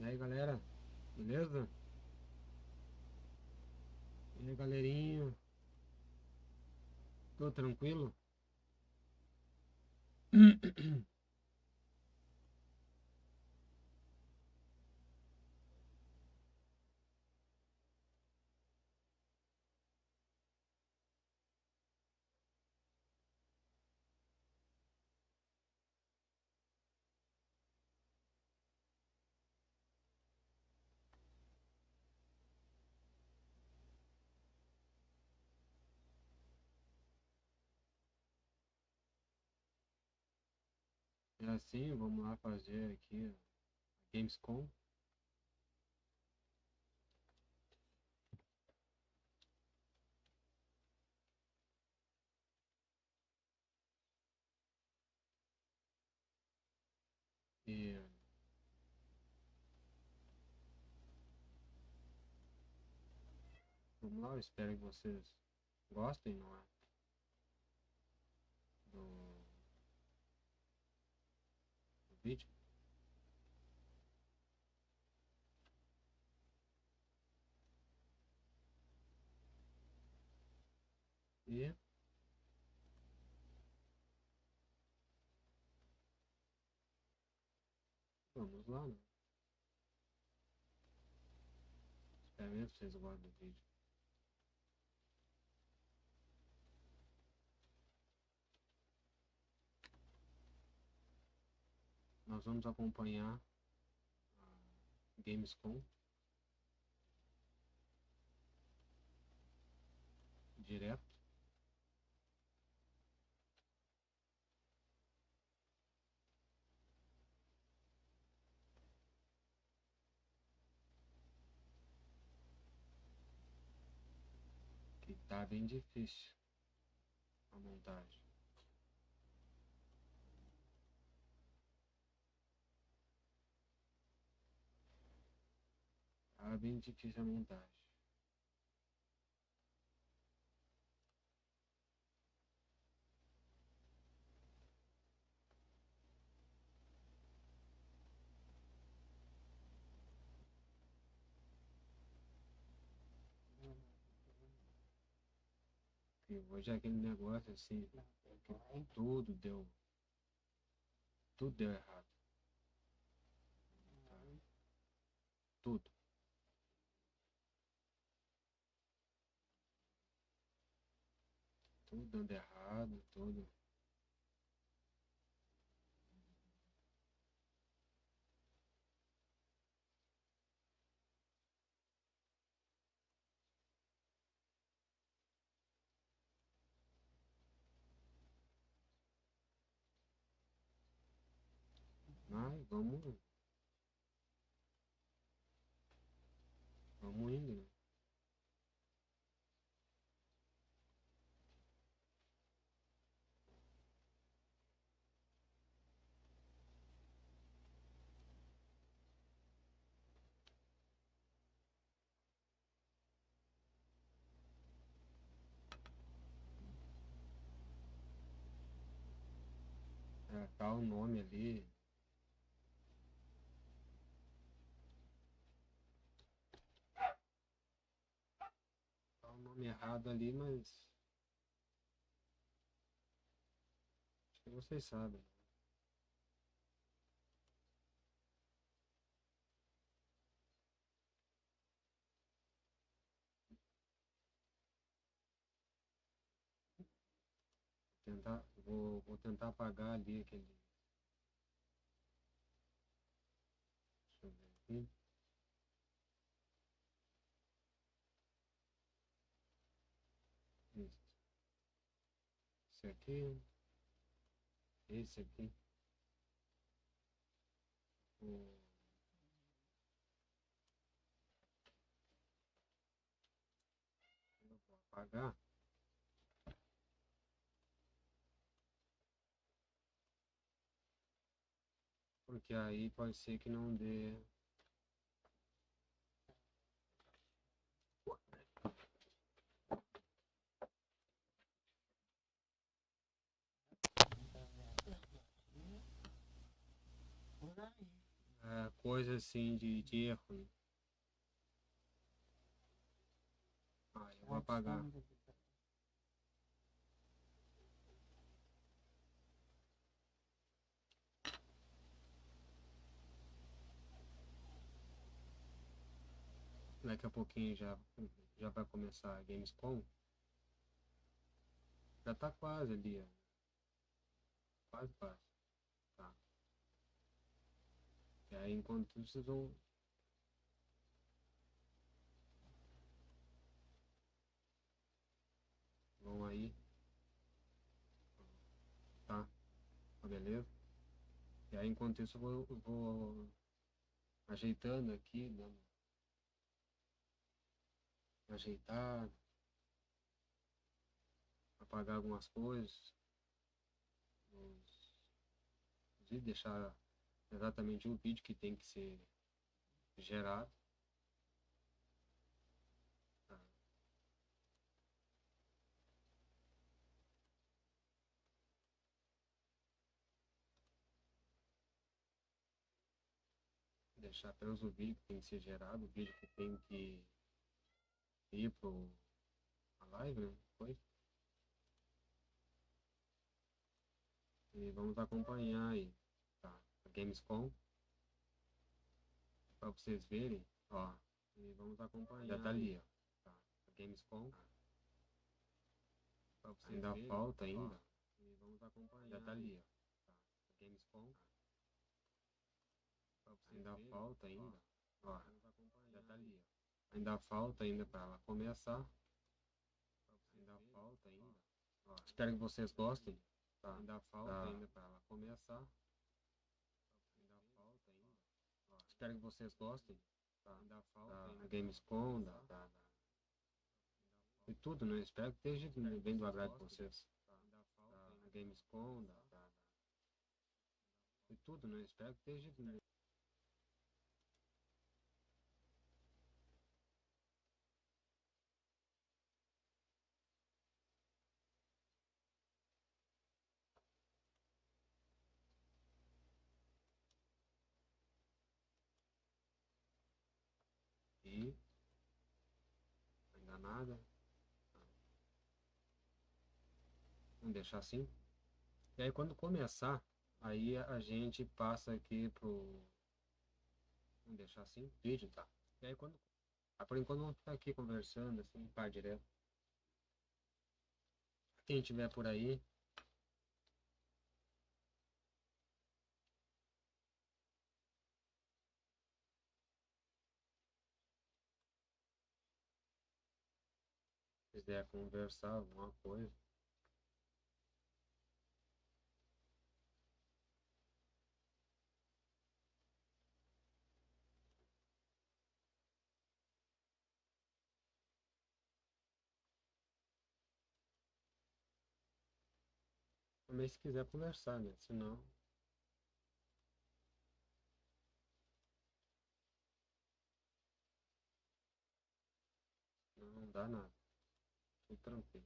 aí galera, beleza? E aí galerinha, tudo tranquilo? É assim, vamos lá fazer aqui a gamescom. E vamos lá, eu espero que vocês gostem, não é? Do vídeo. E vamos lá, né? Espero mesmo que vocês gostem do vídeo. Nós vamos acompanhar a gamescom direto. Que tá bem difícil a montagem. Tá bem difícil a montagem. E hoje é aquele negócio assim, que tudo deu errado. Tá? Tudo. Tudo dando errado, tudo. Mas vamos indo, né? É, tá o nome ali. Tá o nome errado ali, mas acho que vocês sabem. Vou tentar apagar ali aquele. Deixa eu ver aqui. Isso. Esse aqui. Esse aqui. Vou apagar. Porque aí pode ser que não dê. coisa assim de erro, né? Eu vou apagar. Daqui a pouquinho já vai começar a gamescom. Já tá quase ali, ó. Quase, quase. Tá. E aí enquanto isso, vocês vão aí. Tá? Beleza? E aí enquanto isso eu vou ajeitando aqui, né? Ajeitar, apagar algumas coisas, inclusive deixar exatamente o vídeo que tem que ser gerado. Tá? Deixar apenas o vídeo que tem que ser gerado, o vídeo que tem que ir pro a live, né? Foi? E vamos acompanhar aí, tá? A Gamescom, para vocês verem, ó. E vamos acompanhar. Já tá ali, ó. Tá? A Gamescom, para vocês ainda verem, falta ainda. Ó. E vamos acompanhar. Já tá ali, ó. Tá? A Gamescom, para vocês ainda verem, falta ainda. Ó. Já tá ali, ó. Ainda falta ainda para ela começar. Ainda falta ainda. Ó. Espero que vocês gostem. Tá? Ainda falta ainda para ela começar. Ainda falta ainda. Ó. Espero que vocês gostem. Tá? Ainda falta ainda. A Gamescom, e tudo, né? Espero que esteja bem do agrado de vocês. A Gamescom, e tudo, né? Espero que esteja. E ainda nada. Vamos deixar assim. E aí quando começar, aí a gente passa aqui pro. Vamos deixar assim, vídeo, tá? E aí quando. Por enquanto vamos ficar aqui conversando, assim, pá, direto. Quem tiver por aí, quiser conversar alguma coisa. Também se quiser conversar, né? Senão. Não dá nada. Tudo tranquilo.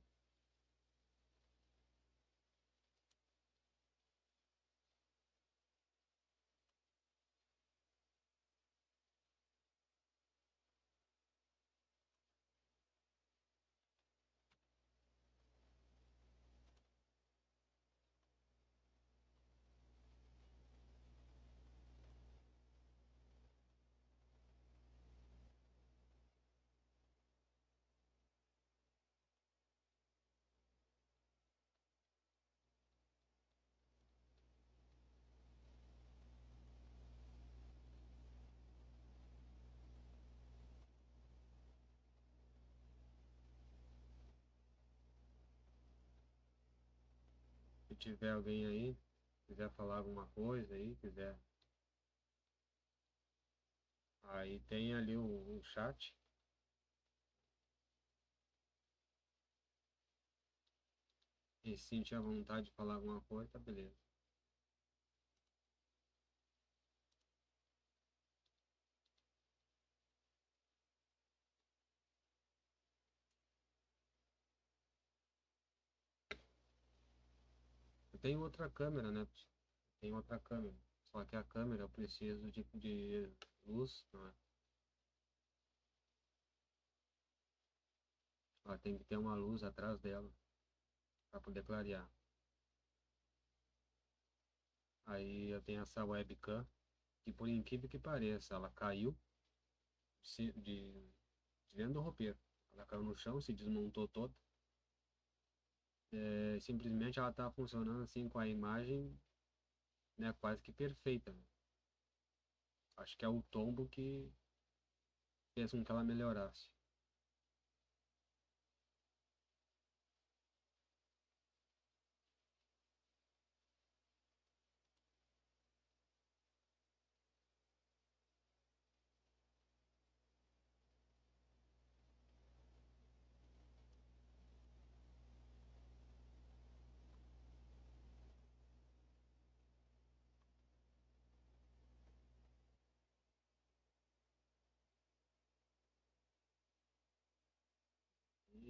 Se tiver alguém aí, quiser falar alguma coisa aí, quiser. Aí tem ali o chat. E se sentir a vontade de falar alguma coisa, tá beleza. Tem outra câmera, né? Tem outra câmera. Só que a câmera eu preciso de luz, não é? Ela tem que ter uma luz atrás dela para poder clarear. Aí eu tenho essa webcam que, por incrível que pareça, ela caiu de dentro do roupeiro. Ela caiu no chão, se desmontou toda. Simplesmente ela está funcionando assim com a imagem, né, quase que perfeita, né? Acho que é o tombo que fez com que ela melhorasse.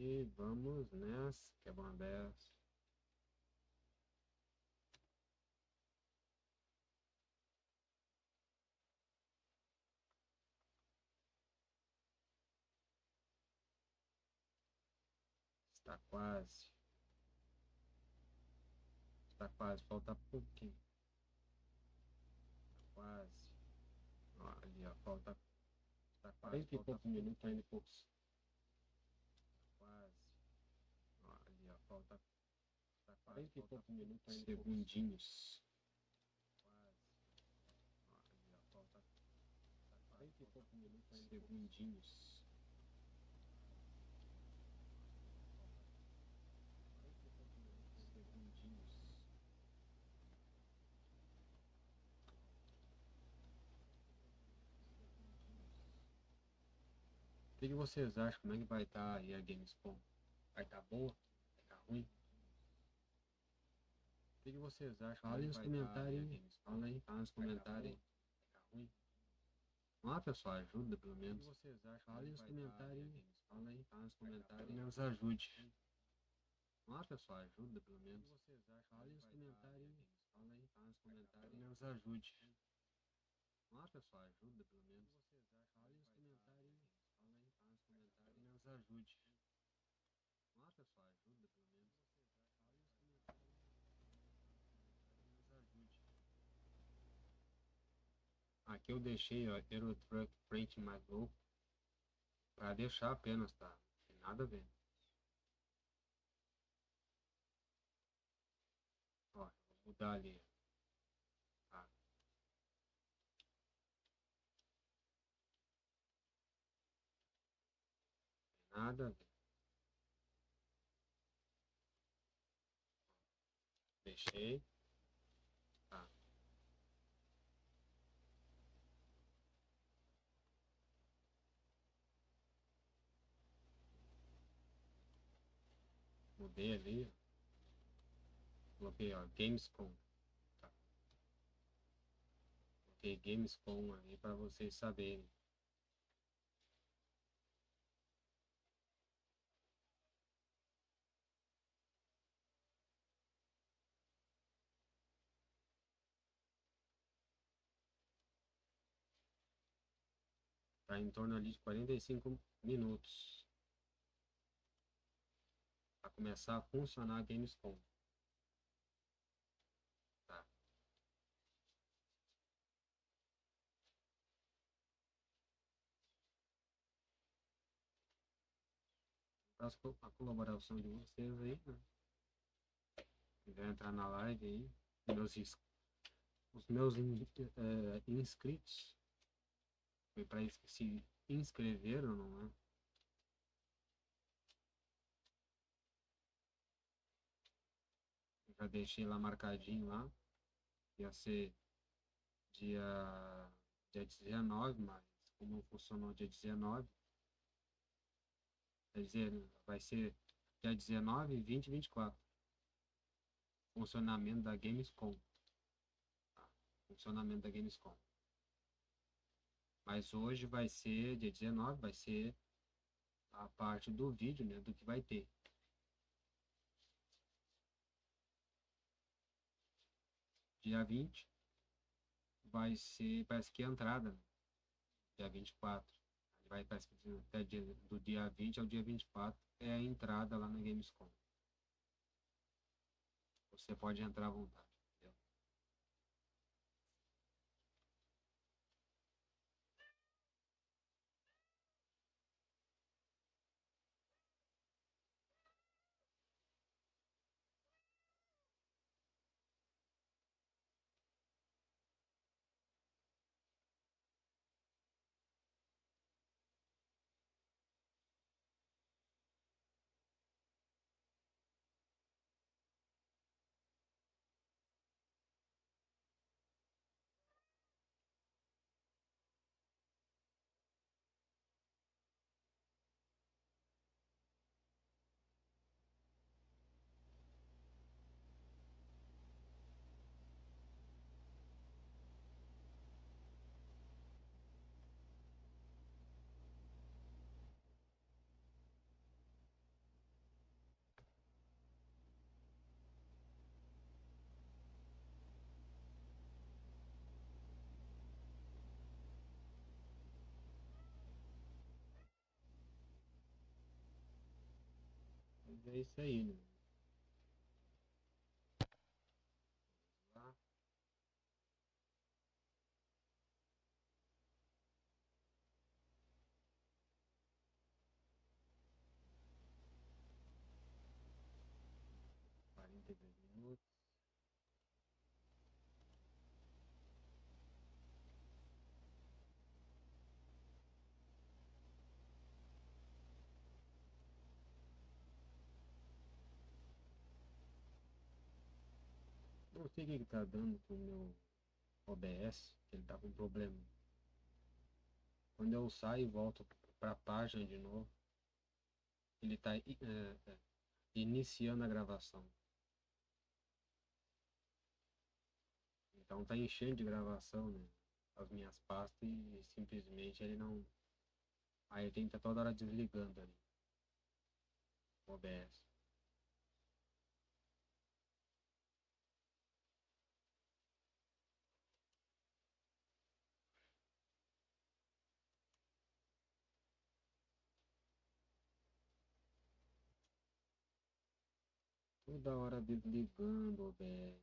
E vamos nessa, que é uma dessa. Está quase. Está quase, falta pouquinho. Está quase. Ó, ali, ó, falta. Está quase, 40 e poucos minutos, ainda e poucos. Quase. Ó, ali, ó, falta. Está quase, 40 e poucos minutos, ainda segundinhos. Quase. Ó, ali, ó, falta. Está 40 e poucos minutos, ainda segundinhos. Segundinhos. O que vocês acham? Como é que vai estar aí a gamescom? Vai estar boa? Vai estar ruim? O que vocês acham? Fala nos comentários. Fala aí, fala nos comentários. Vai estar ruim? Ah, pessoal, ajuda pelo menos. O que vocês acham? Fala nos comentários. Fala aí, fala nos comentários. Nos ajude. Ah, pessoal, ajuda pelo menos. O que vocês acham? Fala nos comentários. Fala aí, fala nos comentários. Nos ajude. Ah, pessoal, ajuda pelo menos. O que vocês acham? Fala nos comentários. Fala aí, fala nos comentários. Nos ajude. Ah, pessoal, ajuda pelo menos. Nos ajude. Aqui eu deixei, ó, Euro Truck Print mais louco para deixar apenas, tá? Não tem nada a ver. Ó, vou mudar ali, tá? Tem nada a ver. Deixei, tá? Mudei ali, ó. Coloquei, ó, gamescom, tá? Coloquei gamescom ali para vocês saberem. Tá em torno ali de 45 minutos para começar a funcionar a gamescom, tá? Peço a colaboração de vocês aí, né? Quiser entrar na live aí, os meus inscritos, foi para isso que se inscreveram, não é? Já deixei lá marcadinho lá, ia ser dia, dia 19, mas como não funcionou dia 19, quer dizer, vai ser dia 19, 20 e 24. Funcionamento da Gamescom. Tá? Funcionamento da Gamescom. Mas hoje vai ser, dia 19, vai ser a parte do vídeo, né, do que vai ter. Dia 20, vai ser, parece que a entrada, dia 24. Vai, parece que até do dia 20 ao dia 24 é a entrada lá na Gamescom. Você pode entrar à vontade, entendeu? Mas é isso aí, né? Lá, 42 minutos. Não sei o que que tá dando com o meu OBS, ele tá com problema. Quando eu saio e volto para a página de novo, ele está iniciando a gravação. Então tá enchendo de gravação, né? As minhas pastas e simplesmente ele não. Aí ele tem que estar toda hora desligando ali o OBS. Toda hora desligando o OBS.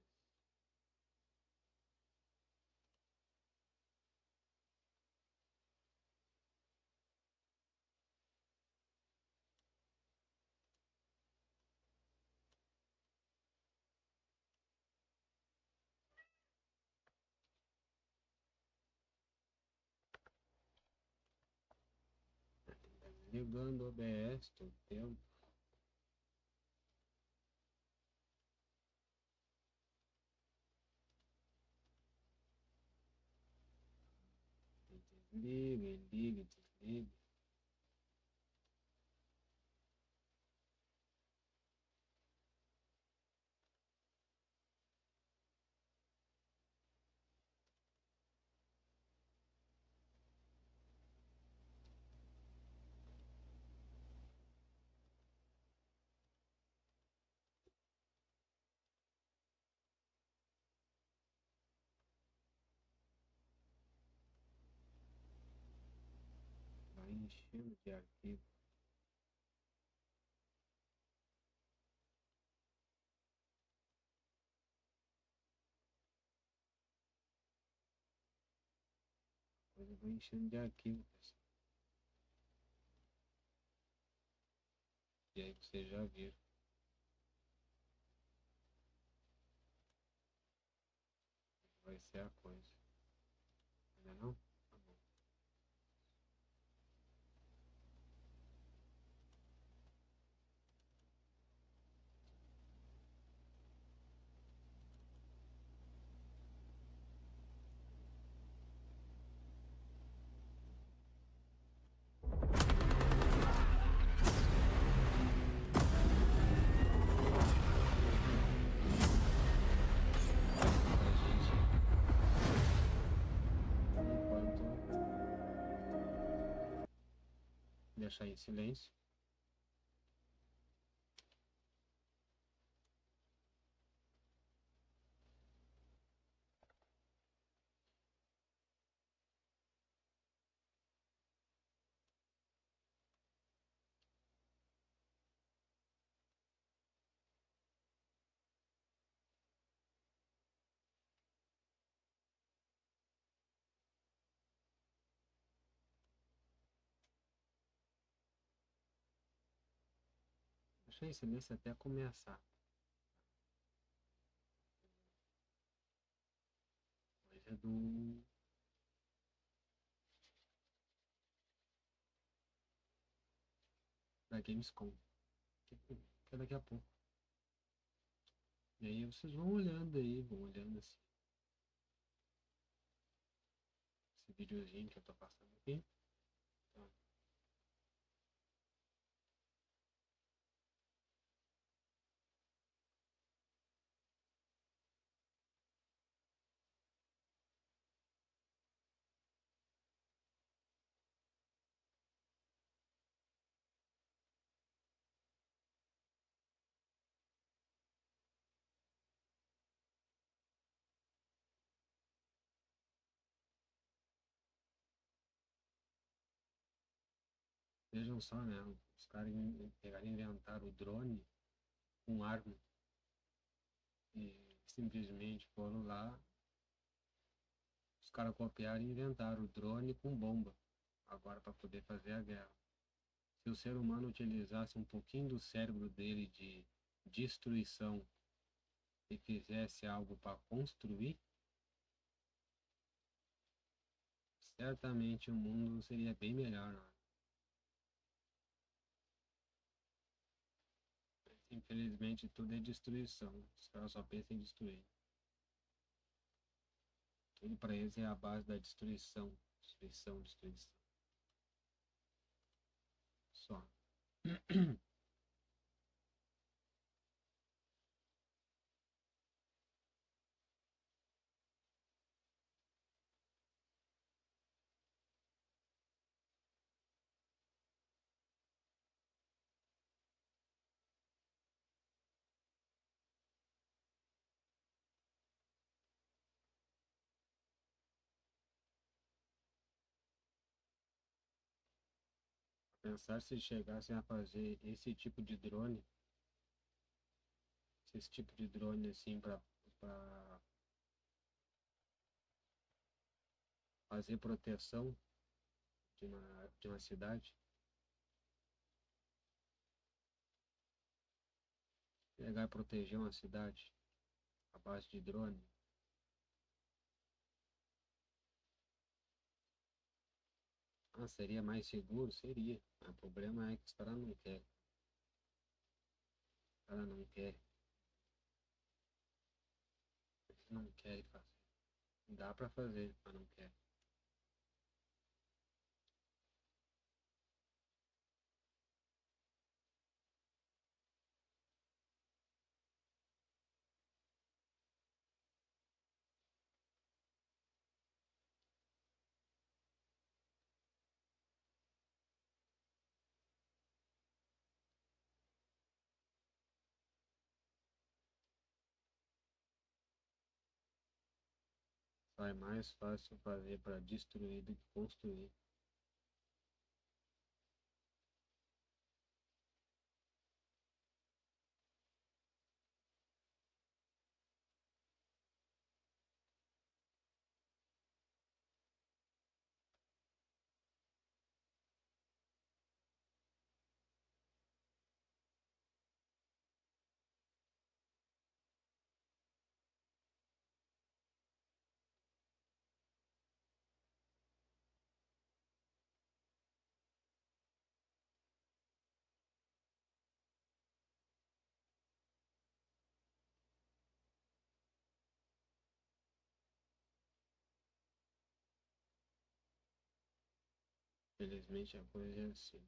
Tá desligando o OBS todo tempo. Ele liga, desliga. Vai enchendo de arquivo. Coisa vai enchendo de arquivo, pessoal. E aí vocês já viram. Vai ser a coisa. Ainda não? Tá bom. Enquanto deixar em silêncio. deixar em silêncio até começar. Hoje é da Gamescom. Que é daqui a pouco. E aí vocês vão olhando aí, vão olhando esse videozinho que eu tô passando aqui. Então, vejam só, né? Os caras pegaram e inventaram o drone com arma e simplesmente foram lá, os caras copiaram e inventaram o drone com bomba, agora para poder fazer a guerra. Se o ser humano utilizasse um pouquinho do cérebro dele de destruição e fizesse algo para construir, certamente o mundo seria bem melhor, né? Infelizmente tudo é destruição. Os caras só pensam em destruir. Tudo para eles é a base da destruição. Destruição, destruição. Só. Pensar se chegassem a fazer esse tipo de drone assim para fazer proteção de uma cidade, pegar e proteger uma cidade à base de drone. Ah, seria mais seguro? Seria. Mas o problema é que os caras não querem. Os caras não querem. Eles não querem fazer. Dá para fazer, mas não quer. Só é mais fácil fazer para destruir do que construir. Felizmente a coisa é assim.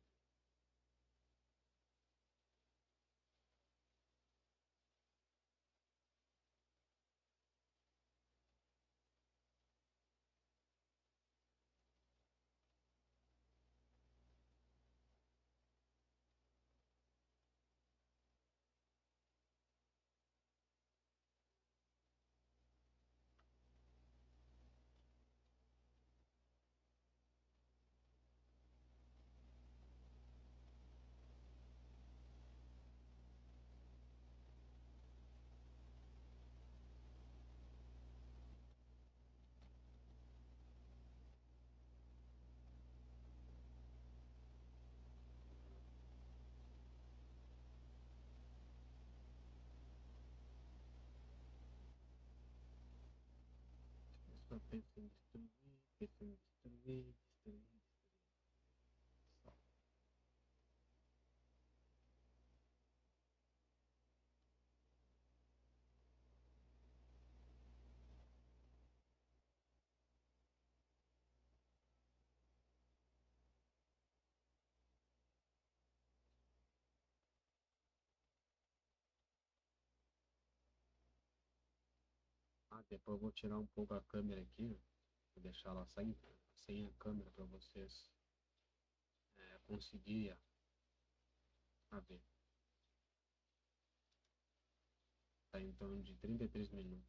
Pensa em destruir, pensa em destruir, destruir. Só. Ah, depois eu vou tirar um pouco a câmera aqui, ó. Vou deixar ela sem a câmera para vocês conseguirem a ver. Tá em torno de 33 minutos.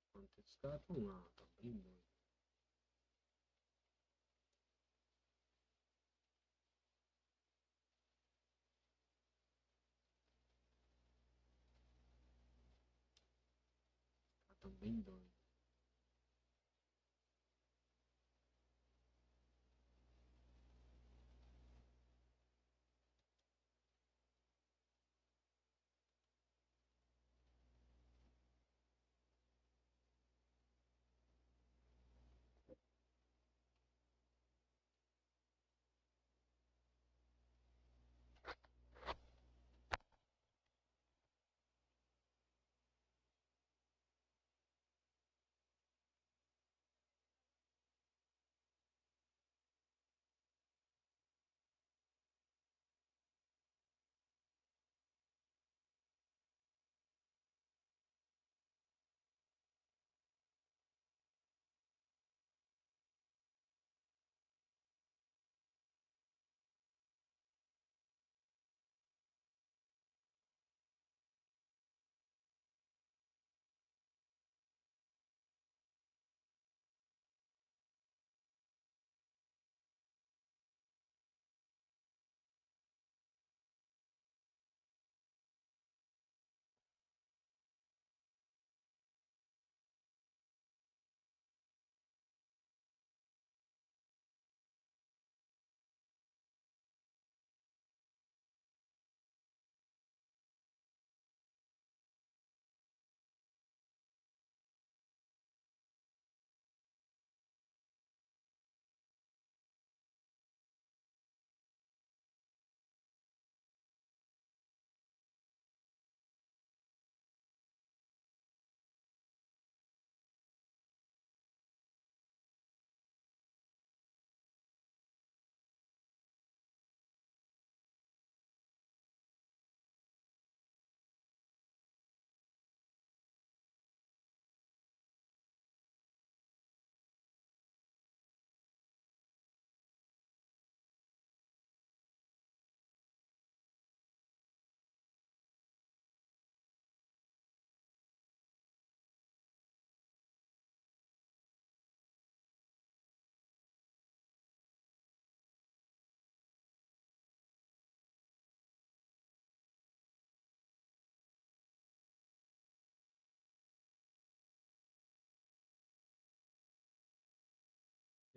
Enquanto esses caras estão lá, tá bem doido. Estão bem doidos.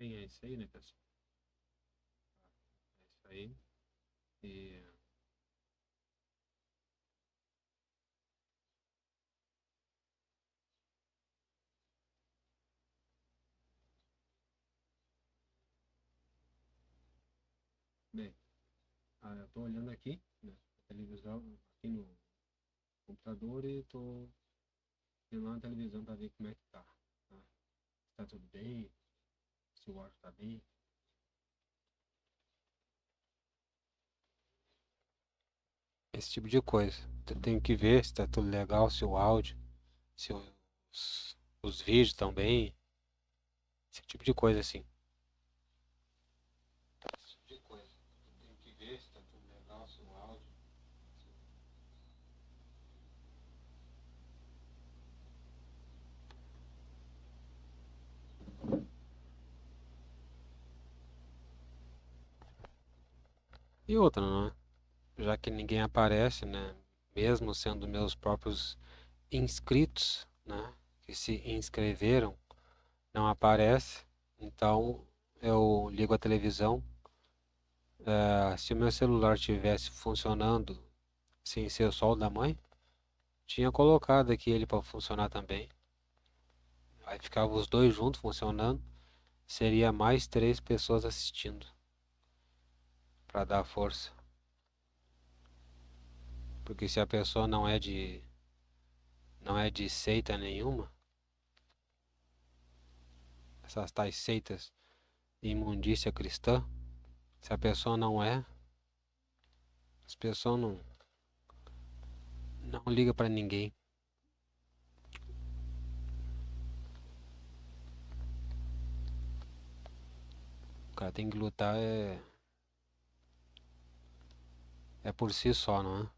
Bem, é isso aí, né, pessoal? É isso aí. E, bem, eu tô olhando aqui, né, a televisão, aqui no computador e tô vendo lá na televisão para ver como é que tá. Se tá tudo bem, se o áudio tá bem. Esse tipo de coisa. Eu tenho que ver se tá tudo legal, se o áudio, se os vídeos estão bem, esse tipo de coisa assim. Esse tipo de coisa. Eu tenho que ver se tá tudo legal, se o áudio. E outra, né? Já que ninguém aparece, né? Mesmo sendo meus próprios inscritos, né? Que se inscreveram, não aparece. Então eu ligo a televisão. Se o meu celular estivesse funcionando sem ser só o da mãe, tinha colocado aqui ele para funcionar também. Aí ficava os dois juntos funcionando. Seria mais 3 pessoas assistindo para dar força. Porque se a pessoa não é de seita nenhuma, essas tais seitas de imundícia cristã, se a pessoa não é, as pessoas não liga para ninguém. O cara tem que lutar é por si só, não é?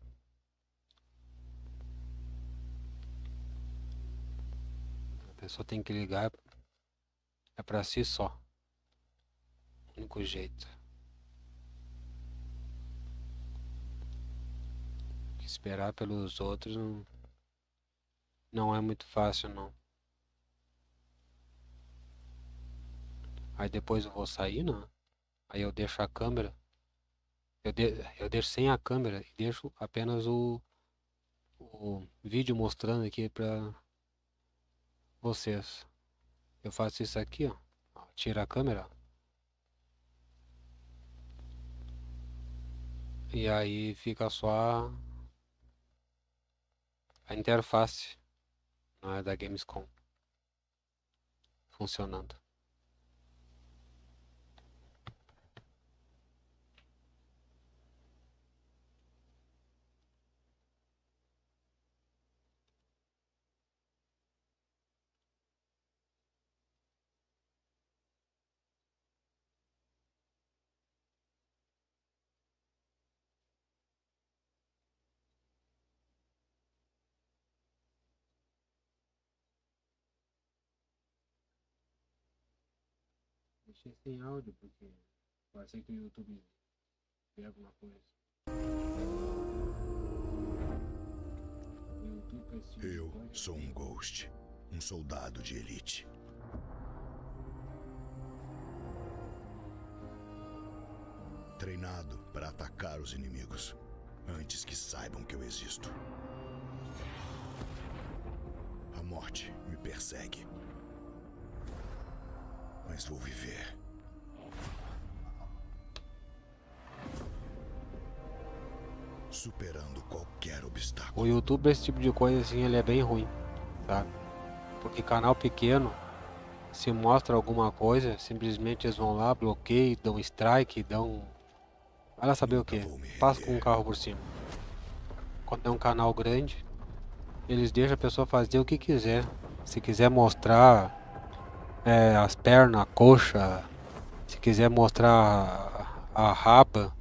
A pessoa tem que ligar é para si só. O único jeito. Esperar pelos outros não é muito fácil, não. Aí depois eu vou sair, não. Aí eu deixo a câmera. Eu deixo sem a câmera e deixo apenas o vídeo mostrando aqui pra vocês. Eu faço isso aqui, ó. Tira a câmera. E aí fica só a interface, né, da gamescom funcionando. Deixei sem áudio porque pode ser que o YouTube vê alguma coisa. O YouTube com esse tipo de Eu coisa. sou um Ghost, um soldado de elite. Treinado para atacar os inimigos antes que saibam que eu existo. A morte me persegue, mas vou viver. Superando qualquer O obstáculo. YouTube, esse tipo de coisa assim, ele é bem ruim, sabe? Porque canal pequeno, se mostra alguma coisa, simplesmente eles vão lá, bloqueiam, dão strike, vai lá saber o Nunca que. vou me Passa com um render. carro por cima. Quando é um canal grande, eles deixam a pessoa fazer o que quiser. Se quiser mostrar as pernas, a coxa, se quiser mostrar a raba,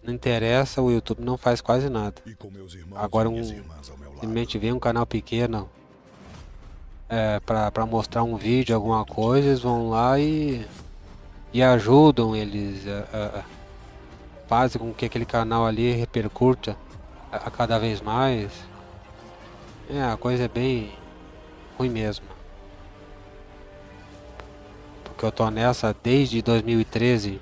não interessa, o YouTube não faz quase nada. E com meus irmãos e Agora minhas irmãs ao meu lado. simplesmente vem um canal pequeno pra mostrar um vídeo, Tenho alguma medo de coisa, eles vão perder. lá e ajudam, eles fazem com que aquele canal ali repercuta a cada vez mais. A coisa é bem ruim mesmo. Porque eu tô nessa desde 2013.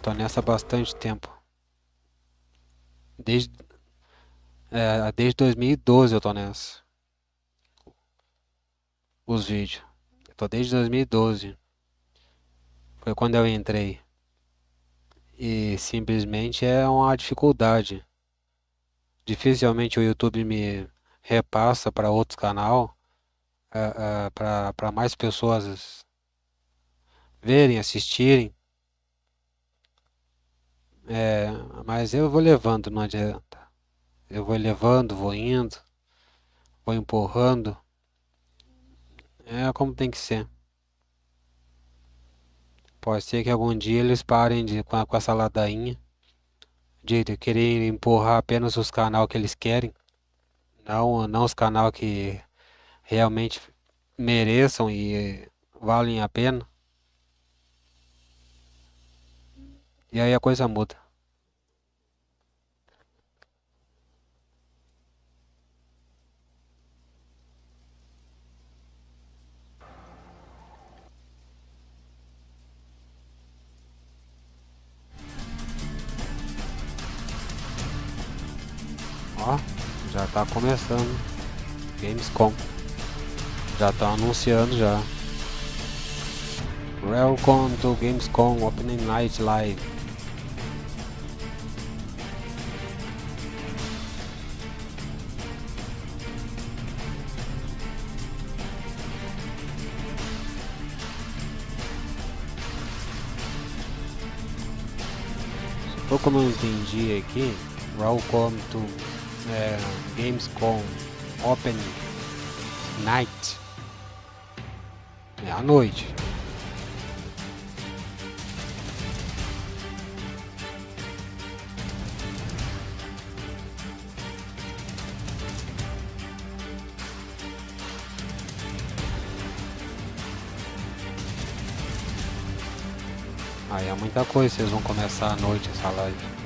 Tô nessa há bastante tempo. Desde, desde 2012 eu tô nessa. Os vídeos. Eu tô desde 2012. Foi quando eu entrei. E simplesmente é uma dificuldade. Dificilmente o YouTube me repassa para outros canal, para mais pessoas verem, assistirem. Mas eu vou levando, não adianta. Eu vou levando, vou indo, vou empurrando. É como tem que ser. Pode ser que algum dia eles parem com essa ladainha de querer empurrar apenas os canal que eles querem, não os canal que realmente mereçam e valem a pena. E aí a coisa muda. Ó, já tá começando. Gamescom. Já tá anunciando já. Welcome to Gamescom Opening Night Live. Ou como eu entendi aqui, Welcome to Gamescom Opening Night. É à noite. Aí é muita coisa, vocês vão começar à noite essa live.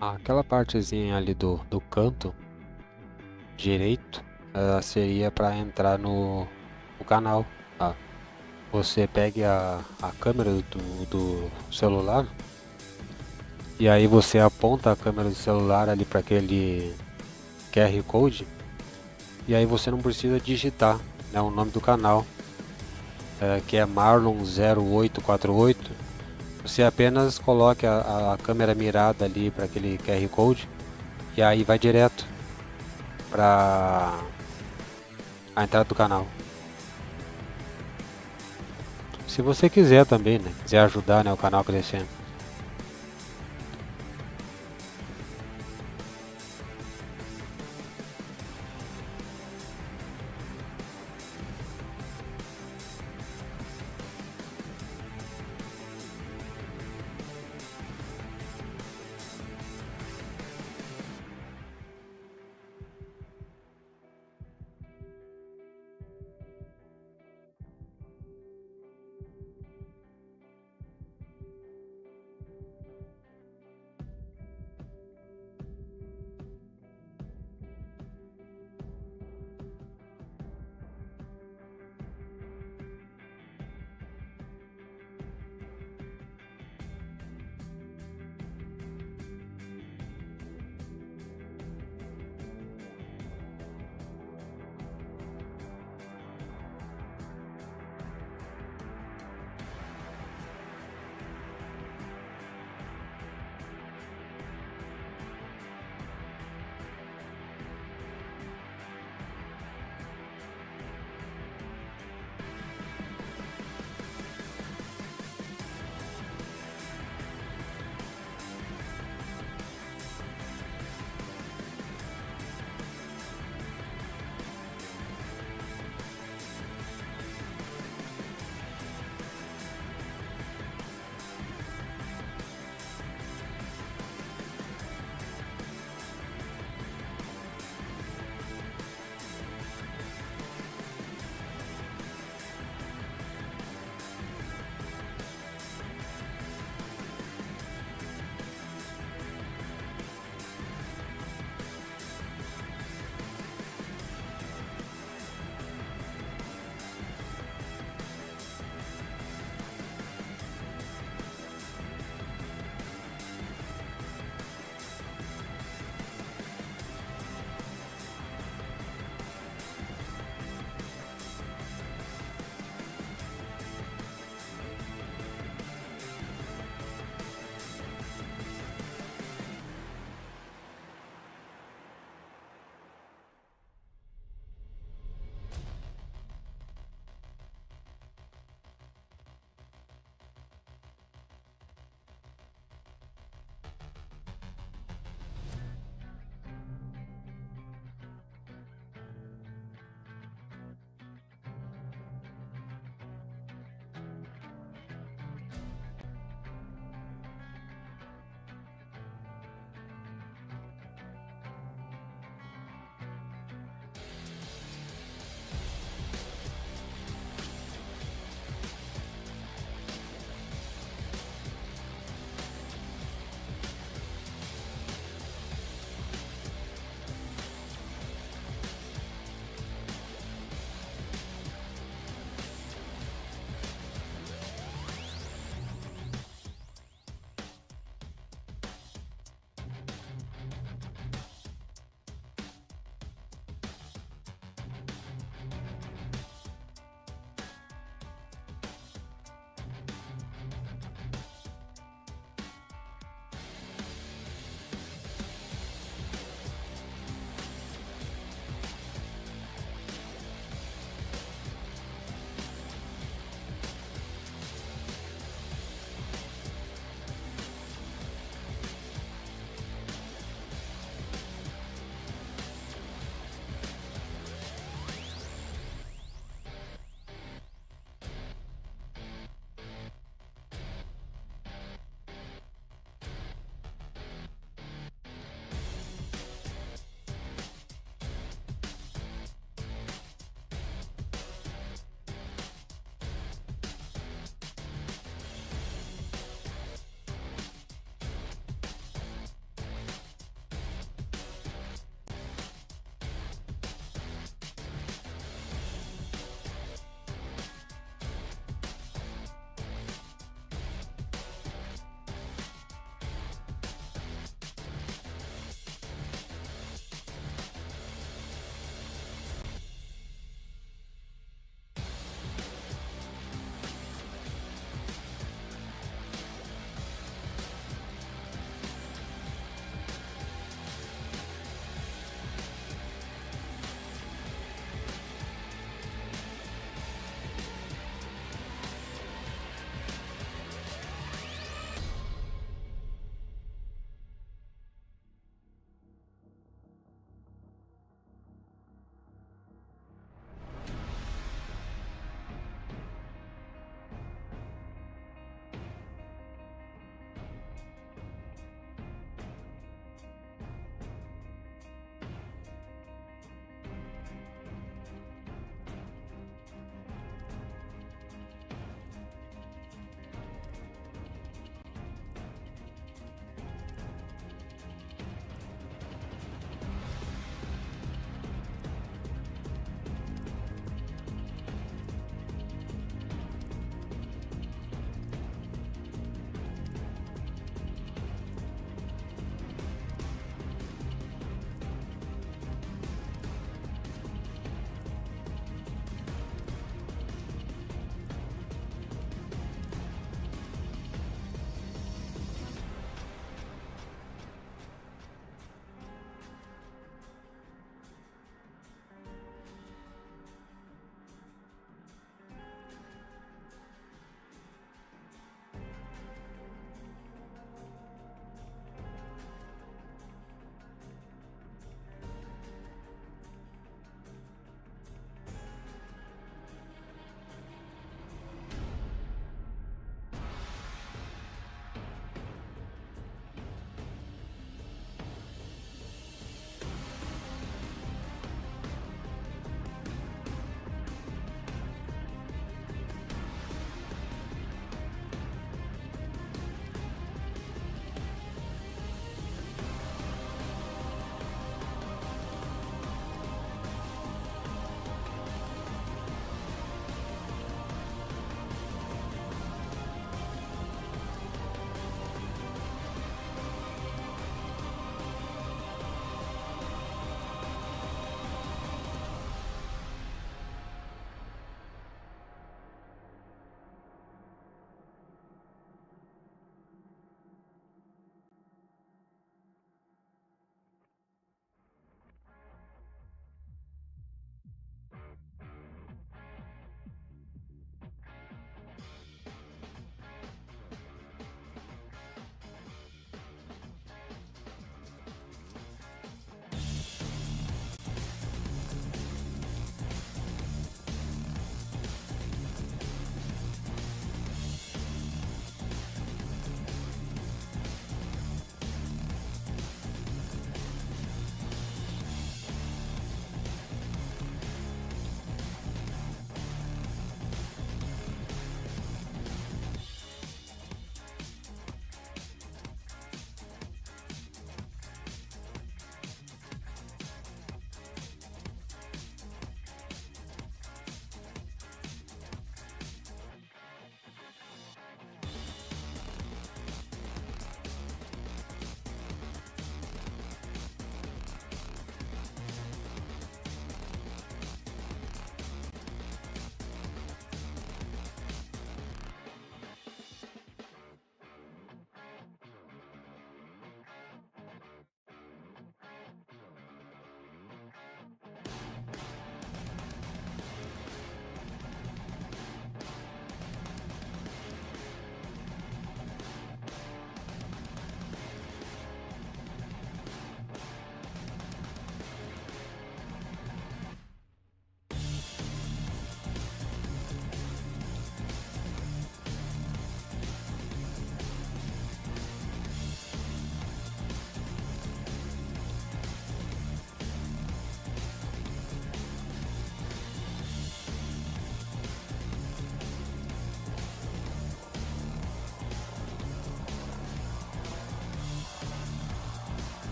Aquela partezinha ali do canto direito seria para entrar no canal. Tá? Você pegue a câmera do celular e aí você aponta a câmera do celular ali para aquele QR Code e aí você não precisa digitar, né, o nome do canal, que é Marlon0848. Você apenas coloque a câmera mirada ali para aquele QR Code e aí vai direto para a entrada do canal. Se você quiser também, né, quiser ajudar, né, o canal crescendo.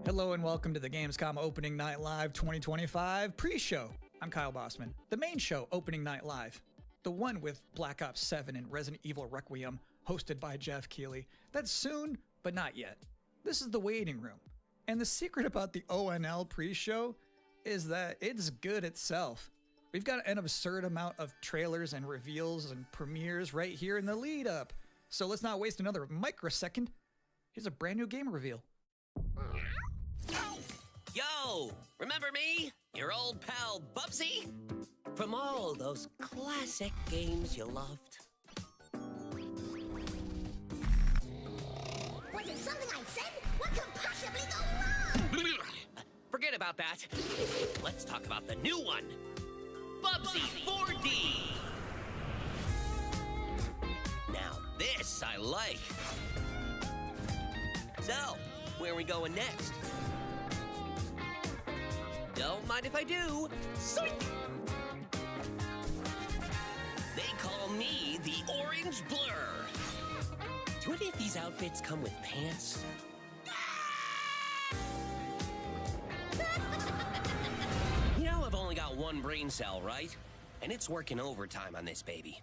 Hello and welcome to the Gamescom Opening Night Live 2025 pre-show. I'm Kyle Bossman. The main show, Opening Night Live. The one with Black Ops 7 and Resident Evil Requiem, hosted by Jeff Keighley. That's soon, but not yet. This is the waiting room. And the secret about the ONL pre-show is that it's good itself. We've got an absurd amount of trailers and reveals and premieres right here in the lead up. So let's not waste another microsecond. Here's a brand new game reveal. Yo, remember me? Your old pal Bubsy? From all those classic games you loved. Was it something I said? What could possibly go wrong? Forget about that. Let's talk about the new one. Bubsy 4D. Now this I like. So, where are we going next? Don't mind if I do. Zoink! They call me the Orange Blur. Do any of these outfits come with pants? You know I've only got one brain cell, right? And it's working overtime on this baby.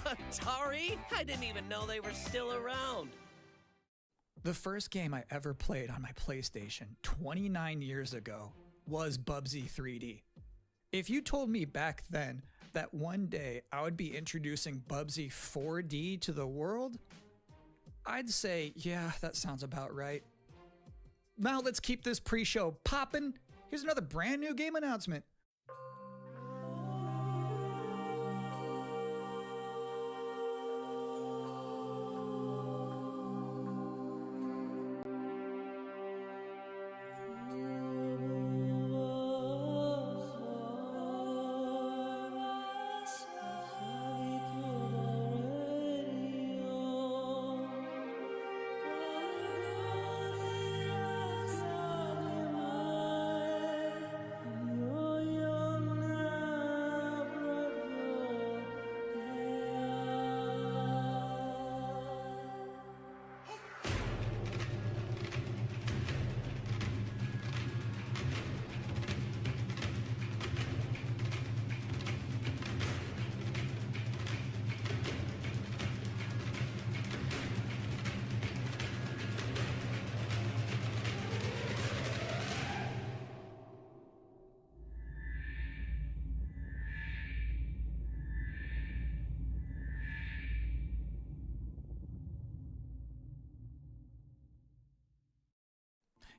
Atari? I didn't even know they were still around. The first game I ever played on my PlayStation 29 years ago was Bubsy 3D. If you told me back then that one day I would be introducing Bubsy 4D to the world, I'd say, yeah, that sounds about right. Now let's keep this pre-show poppin'. Here's another brand new game announcement.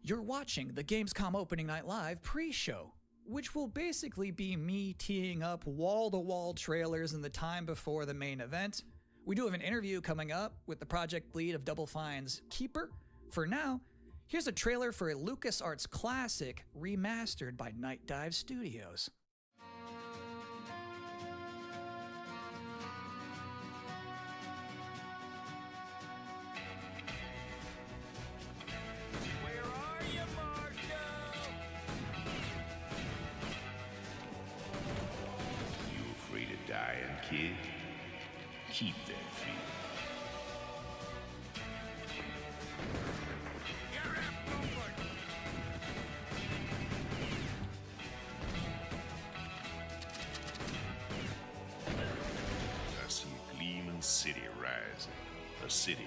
You're watching the Gamescom Opening Night Live pre-show, which will basically be me teeing up wall-to-wall trailers in the time before the main event. We do have an interview coming up with the project lead of Double Fine's Keeper. For now, here's a trailer for a LucasArts classic remastered by Night Dive Studios. Dying kid, keep that fear. I see a gleaming city rising, a city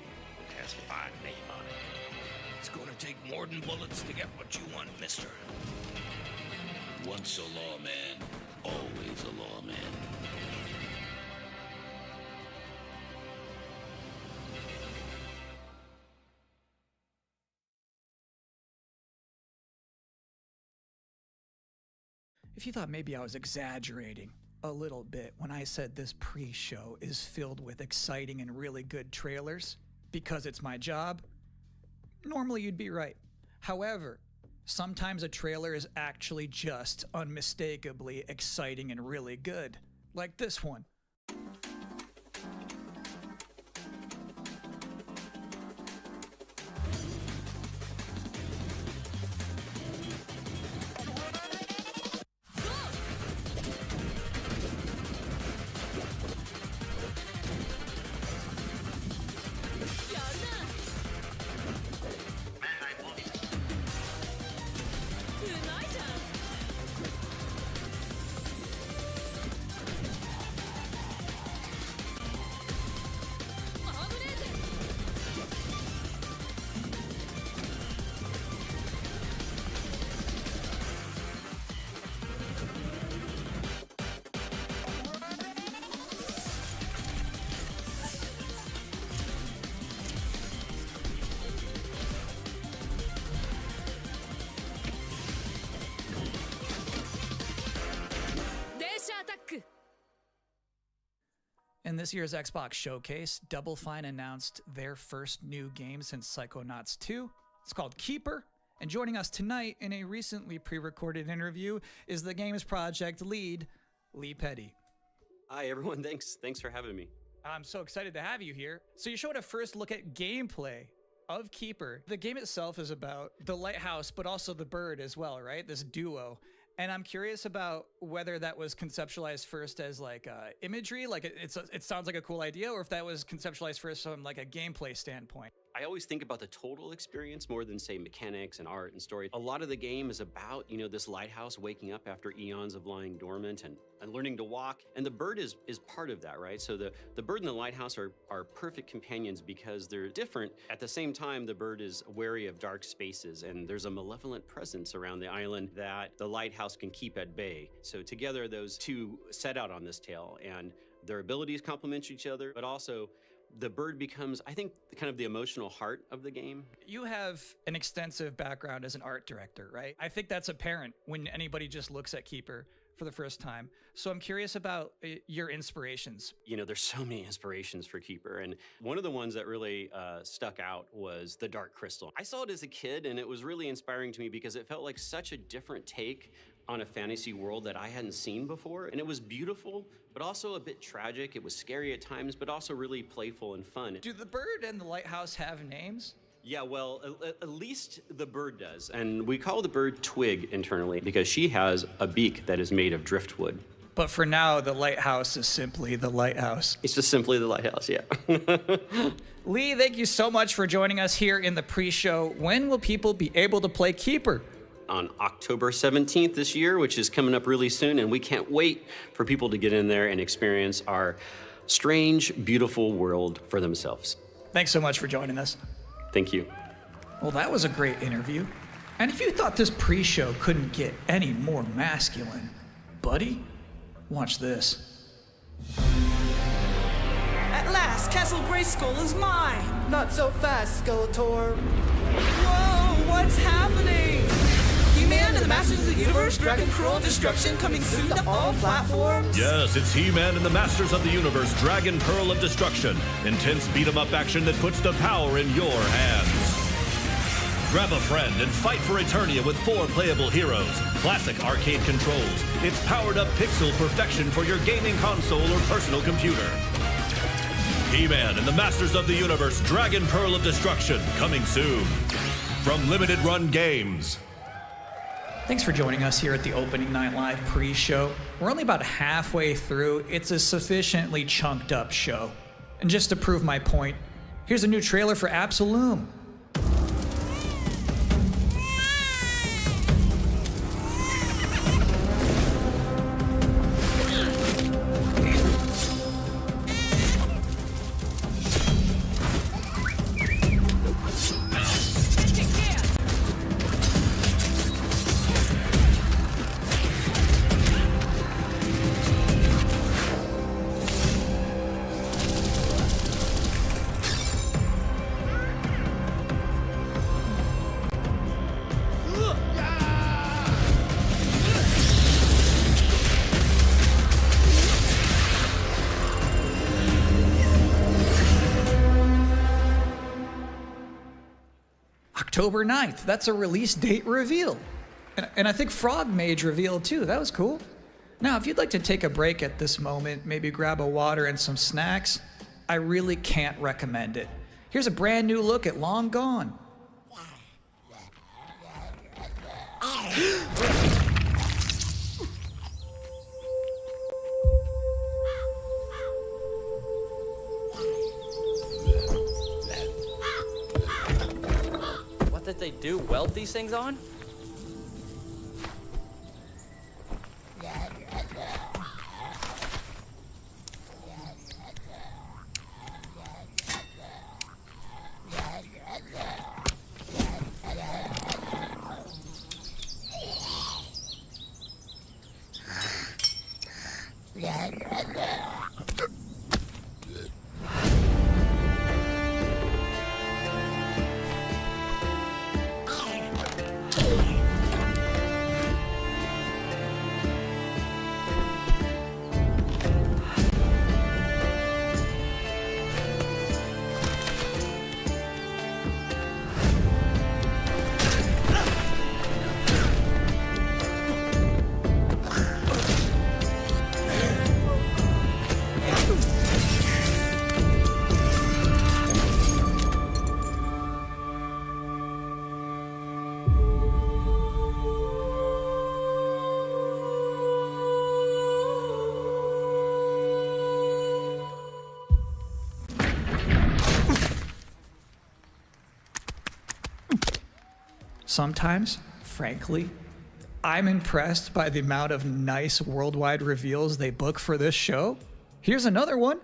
that has a fine name on it. It's gonna take more than bullets to get what you want, mister. Once a lawman, always a lawman. If you thought maybe I was exaggerating a little bit when I said this pre-show is filled with exciting and really good trailers because it's my job, normally you'd be right. However, sometimes a trailer is actually just unmistakably exciting and really good, like this one. In this year's Xbox Showcase, Double Fine announced their first new game since Psychonauts 2. It's called Keeper. And joining us tonight in a recently pre-recorded interview is the game's project lead, Lee Petty. Hi, everyone. Thanks for having me. I'm so excited to have you here. So you showed a first look at gameplay of Keeper. The game itself is about the lighthouse, but also the bird as well, right? This duo. And I'm curious about whether that was conceptualized first as like imagery, like it sounds like a cool idea, or if that was conceptualized first from like a gameplay standpoint. I always think about the total experience more than, say, mechanics and art and story. A lot of the game is about, this lighthouse waking up after eons of lying dormant and learning to walk. And the bird is part of that, right? So the bird and the lighthouse are perfect companions because they're different. At the same time, the bird is wary of dark spaces, and there's a malevolent presence around the island that the lighthouse can keep at bay. So together, those two set out on this tale, and their abilities complement each other, but also the bird becomes, I think, kind of the emotional heart of the game. You have an extensive background as an art director, right? I think that's apparent when anybody just looks at Keeper for the first time. So I'm curious about your inspirations. There's so many inspirations for Keeper, and one of the ones that really stuck out was the Dark Crystal. I saw it as a kid, and it was really inspiring to me because it felt like such a different take on a fantasy world that I hadn't seen before. And it was beautiful, but also a bit tragic. It was scary at times, but also really playful and fun. Do the bird and the lighthouse have names? Yeah, well, at least the bird does. And we call the bird Twig internally because she has a beak that is made of driftwood. But for now, the lighthouse is simply the lighthouse. It's just simply the lighthouse, yeah. Lee, thank you so much for joining us here in the pre-show. When will people be able to play Keeper? On October 17th this year, which is coming up really soon, and we can't wait for people to get in there and experience our strange, beautiful world for themselves. Thanks so much for joining us. Thank you. Well, that was a great interview. And if you thought this pre-show couldn't get any more masculine, buddy, watch this. At last, Castle Grayskull is mine! Not so fast, Skeletor. Whoa, what's happening? He-Man and the Masters of the Universe, Dragon Pearl of Destruction, coming soon to all platforms? Yes, it's He-Man and the Masters of the Universe, Dragon Pearl of Destruction. Intense beat-em-up action that puts the power in your hands. Grab a friend and fight for Eternia with 4 playable heroes. Classic arcade controls. It's powered-up pixel perfection for your gaming console or personal computer. He-Man and the Masters of the Universe, Dragon Pearl of Destruction, coming soon. From Limited Run Games. Thanks for joining us here at the Opening Night Live pre-show. We're only about halfway through. It's a sufficiently chunked up show. And just to prove my point, here's a new trailer for Absolum. October 9th. That's a release date reveal. And I think Frog Mage revealed too. That was cool. Now, if you'd like to take a break at this moment, maybe grab a water and some snacks, I really can't recommend it. Here's a brand new look at Long Gone. What did they do? Weld these things on? Sometimes, frankly, I'm impressed by the amount of nice worldwide reveals they book for this show. Here's another one.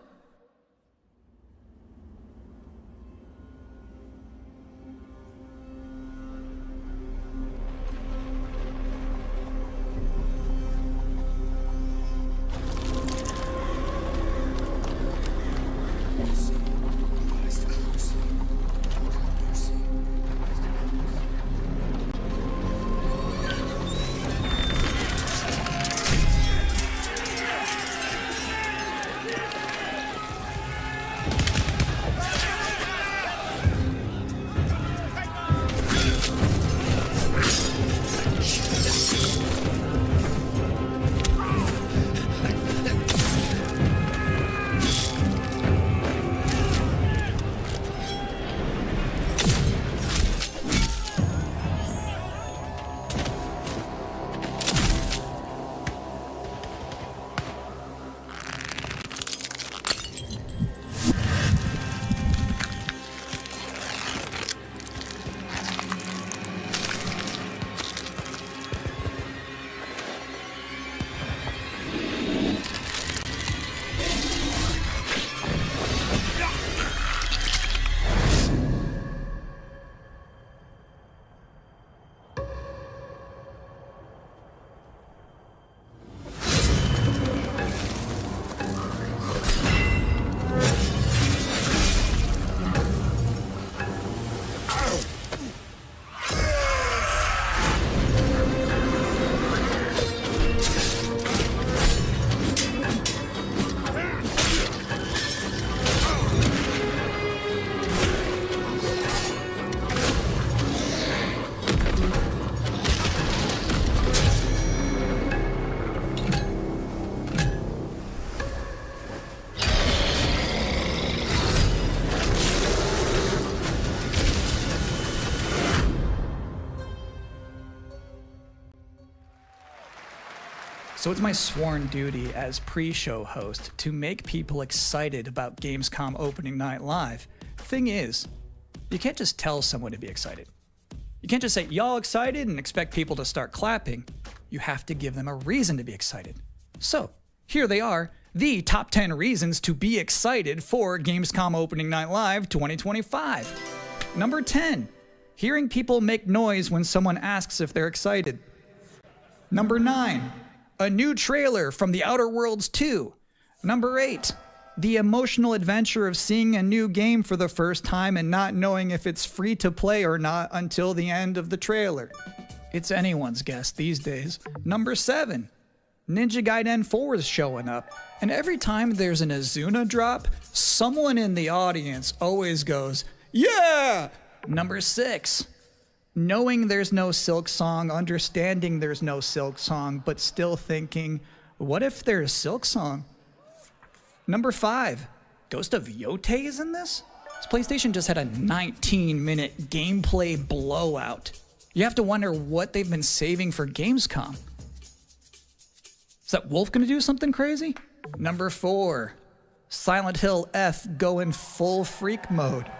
So it's my sworn duty as pre-show host to make people excited about Gamescom opening night live. Thing is, you can't just tell someone to be excited. You can't just say, y'all excited, and expect people to start clapping. You have to give them a reason to be excited. So, here they are, the top 10 reasons to be excited for Gamescom opening night live 2025. Number 10, hearing people make noise when someone asks if they're excited. Number 9, a new trailer from The Outer Worlds 2. Number 8, the emotional adventure of seeing a new game for the first time and not knowing if it's free to play or not until the end of the trailer. It's anyone's guess these days. Number 7, Ninja Gaiden 4 is showing up, and every time there's an Azuna drop, someone in the audience always goes, yeah! Number 6, knowing there's no Silk Song, understanding there's no Silk Song, but still thinking, what if there's Silk Song? Number 5, Ghost of Yotei is in this? This PlayStation just had a 19-minute gameplay blowout. You have to wonder what they've been saving for Gamescom. Is that Wolf gonna do something crazy? Number 4, Silent Hill F going full freak mode.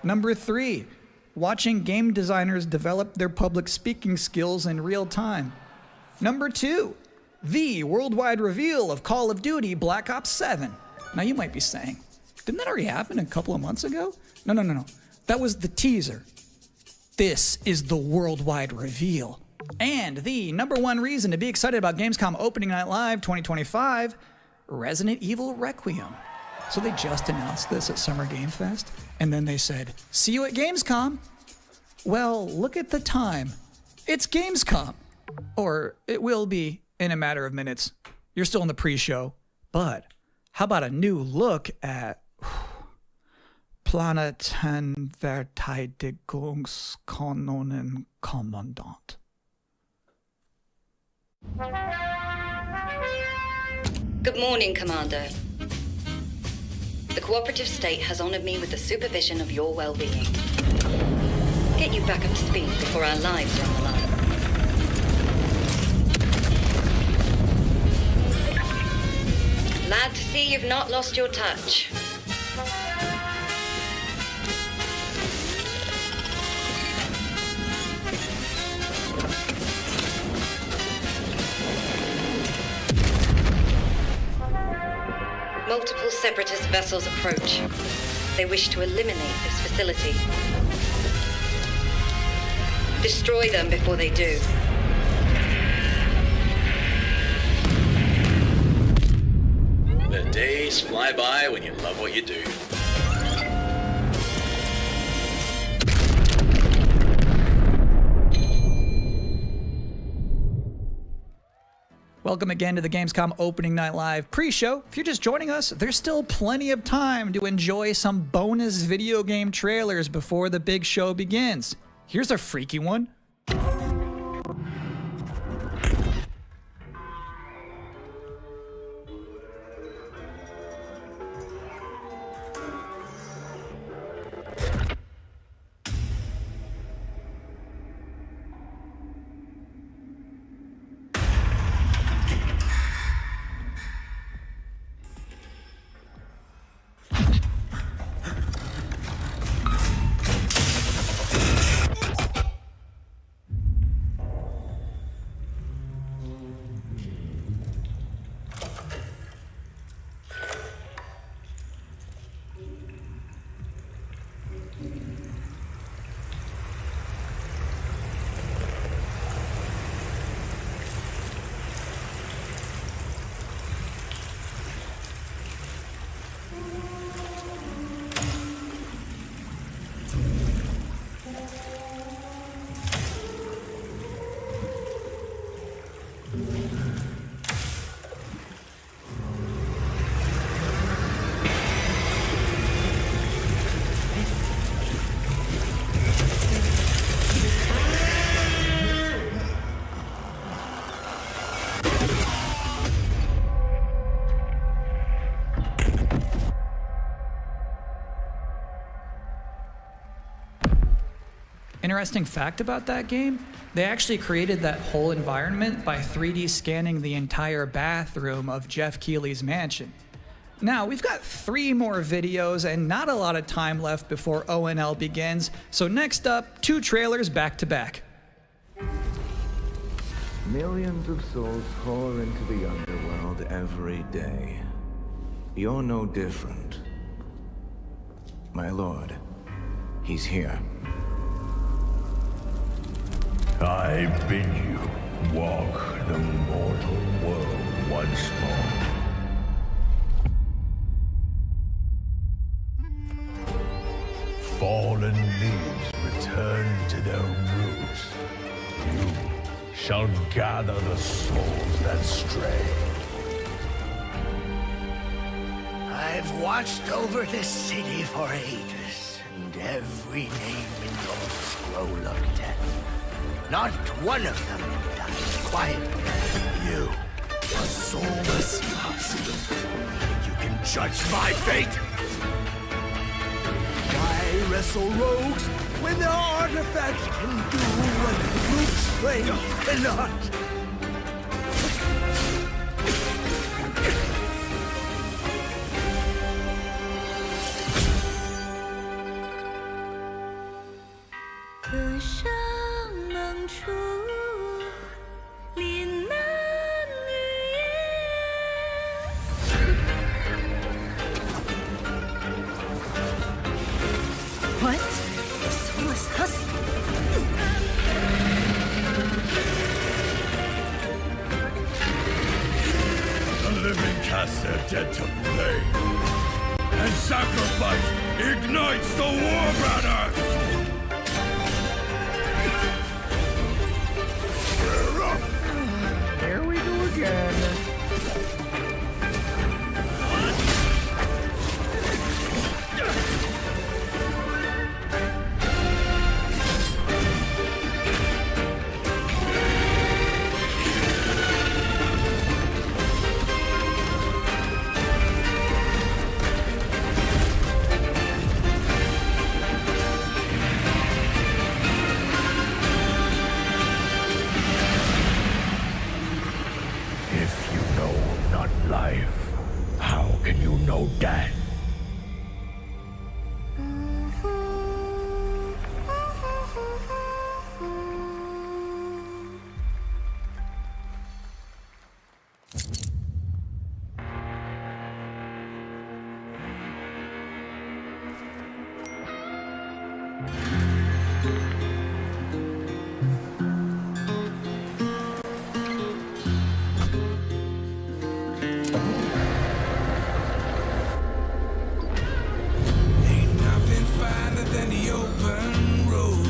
Number 3, watching game designers develop their public speaking skills in real time. Number 2, the worldwide reveal of Call of Duty Black Ops 7. Now you might be saying, didn't that already happen a couple of months ago? No. That was the teaser. This is the worldwide reveal. And the number 1 reason to be excited about Gamescom opening night live 2025, Resident Evil Requiem. So they just announced this at Summer Game Fest, and then they said, see you at Gamescom. Well, look at the time. It's Gamescom. Or it will be in a matter of minutes. You're still in the pre-show. But how about a new look at Planetverteidigungskanonen-Kommandant? Good morning, Commander. The cooperative state has honored me with the supervision of your well-being. Get you back up to speed before our lives are on the line. Glad to see you've not lost your touch. Separatist vessels approach. They wish to eliminate this facility. Destroy them before they do. The days fly by when you love what you do. Welcome again to the Gamescom Opening Night Live pre-show. If you're just joining us, there's still plenty of time to enjoy some bonus video game trailers before the big show begins. Here's a freaky one. Interesting fact about that game, they actually created that whole environment by 3D scanning the entire bathroom of Jeff Keighley's mansion. Now, we've got 3 more videos and not a lot of time left before ONL begins, so next up, 2 trailers back to back. Millions of souls pour into the underworld every day. You're no different. My lord, he's here. I bid you walk the mortal world once more. Fallen leaves return to their roots. You shall gather the souls that stray. I've watched over this city for ages, and every name in your scroll of death. Not one of them dies quietly. You, a soulless husk. You can judge my fate. Why wrestle rogues when their artifacts can do what brute strength cannot? What? The soulless husk? The living cast their dead to flame, and sacrifice ignites the war banners! Here we go again. open road.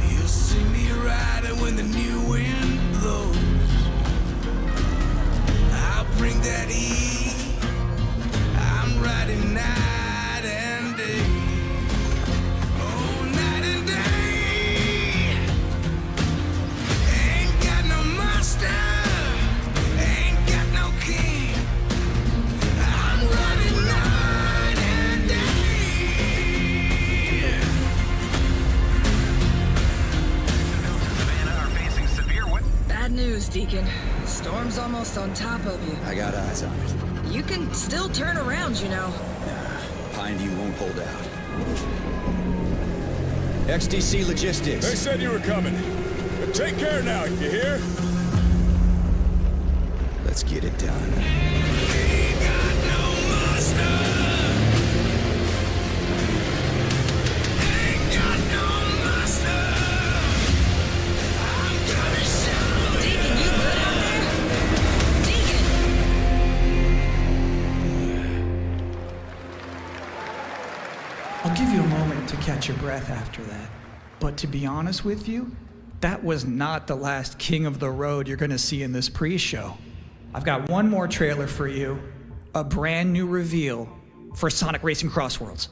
You'll see me riding when the new wind blows. I'll bring that heat. I'm riding night and day. Oh, night and day. Ain't got no master. Ain't got no king. I'm riding night and day. Savannah are facing severe wind. Bad news, Deacon. Storm's almost on top of you. I got eyes on it. You can still turn around, you know. Pineview won't hold out. XDC Logistics. They said you were coming. But take care now, you hear? Let's get it done. Ain't got no master. Ain't got no master. I'm gonna show Deacon, you good out there? Deacon! I'll give you a moment to catch your breath after that. But to be honest with you, that was not the last King of the Road you're going to see in this pre-show. I've got one more trailer for you, a brand new reveal for Sonic Racing Crossworlds.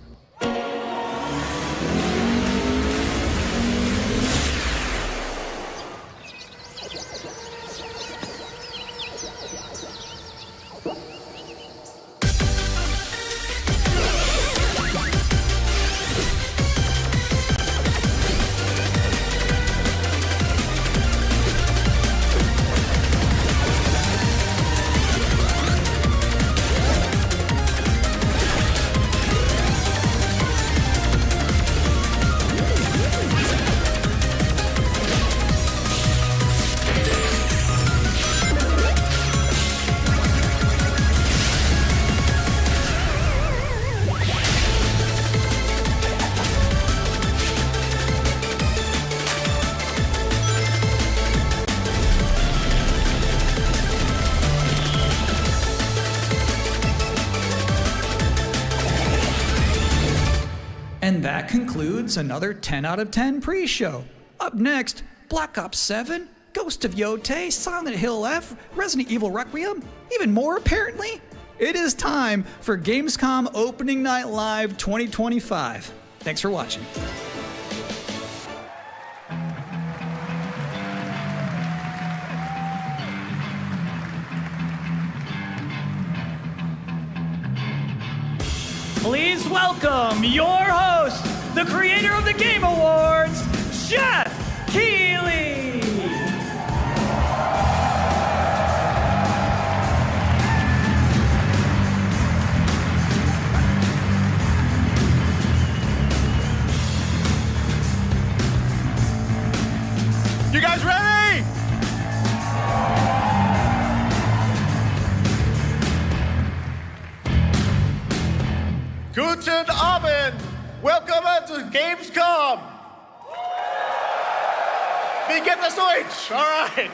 And that concludes another 10 out of 10 pre-show. Up next, Black Ops 7, Ghost of Yotei, Silent Hill F, Resident Evil Requiem, even more apparently. It is time for Gamescom Opening Night Live 2025. Thanks for watching. Please welcome your host, the creator of the Game Awards, Jeff Keighley. You guys ready? Guten Abend! Welcome to Gamescom! Wie geht das Deutsch? All right.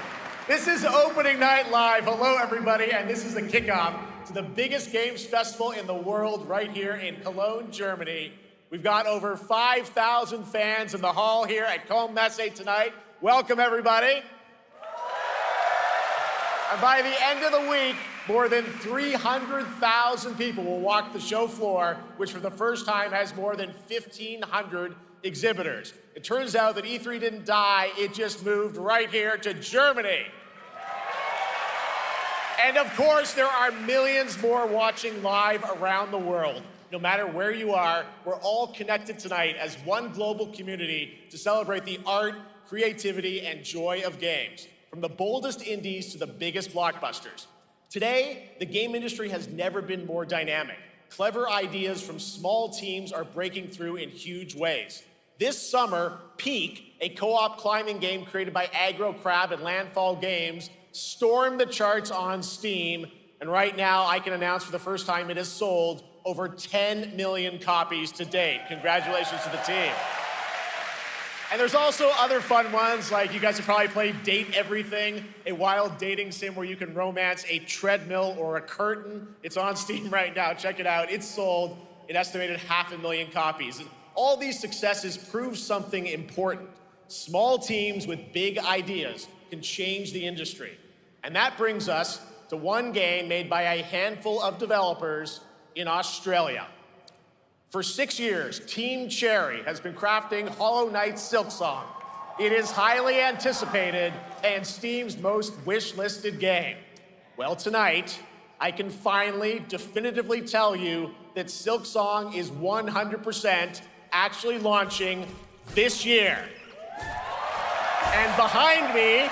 This is opening night live. Hello, everybody, and this is the kickoff to the biggest games festival in the world right here in Cologne, Germany. We've got over 5,000 fans in the hall here at Cologne Messe tonight. Welcome, everybody. And by the end of the week, more than 300,000 people will walk the show floor, which for the first time has more than 1,500 exhibitors. It turns out that E3 didn't die, it just moved right here to Germany. And of course, there are millions more watching live around the world. No matter where you are, we're all connected tonight as one global community to celebrate the art, creativity, and joy of games, from the boldest indies to the biggest blockbusters. Today, the game industry has never been more dynamic. Clever ideas from small teams are breaking through in huge ways. This summer, Peak, a co-op climbing game created by Aggro Crab and Landfall Games, stormed the charts on Steam, and right now I can announce for the first time it has sold over 10 million copies to date. Congratulations to the team. And there's also other fun ones, like you guys have probably played Date Everything, a wild dating sim where you can romance a treadmill or a curtain. It's on Steam right now. Check it out. It's sold an estimated 500,000 copies. And all these successes prove something important. Small teams with big ideas can change the industry. And that brings us to one game made by a handful of developers in Australia. For 6 years, Team Cherry has been crafting Hollow Knight's Silksong. It is highly anticipated and Steam's most wish-listed game. Well, tonight, I can finally definitively tell you that Silksong is 100% actually launching this year. And behind me,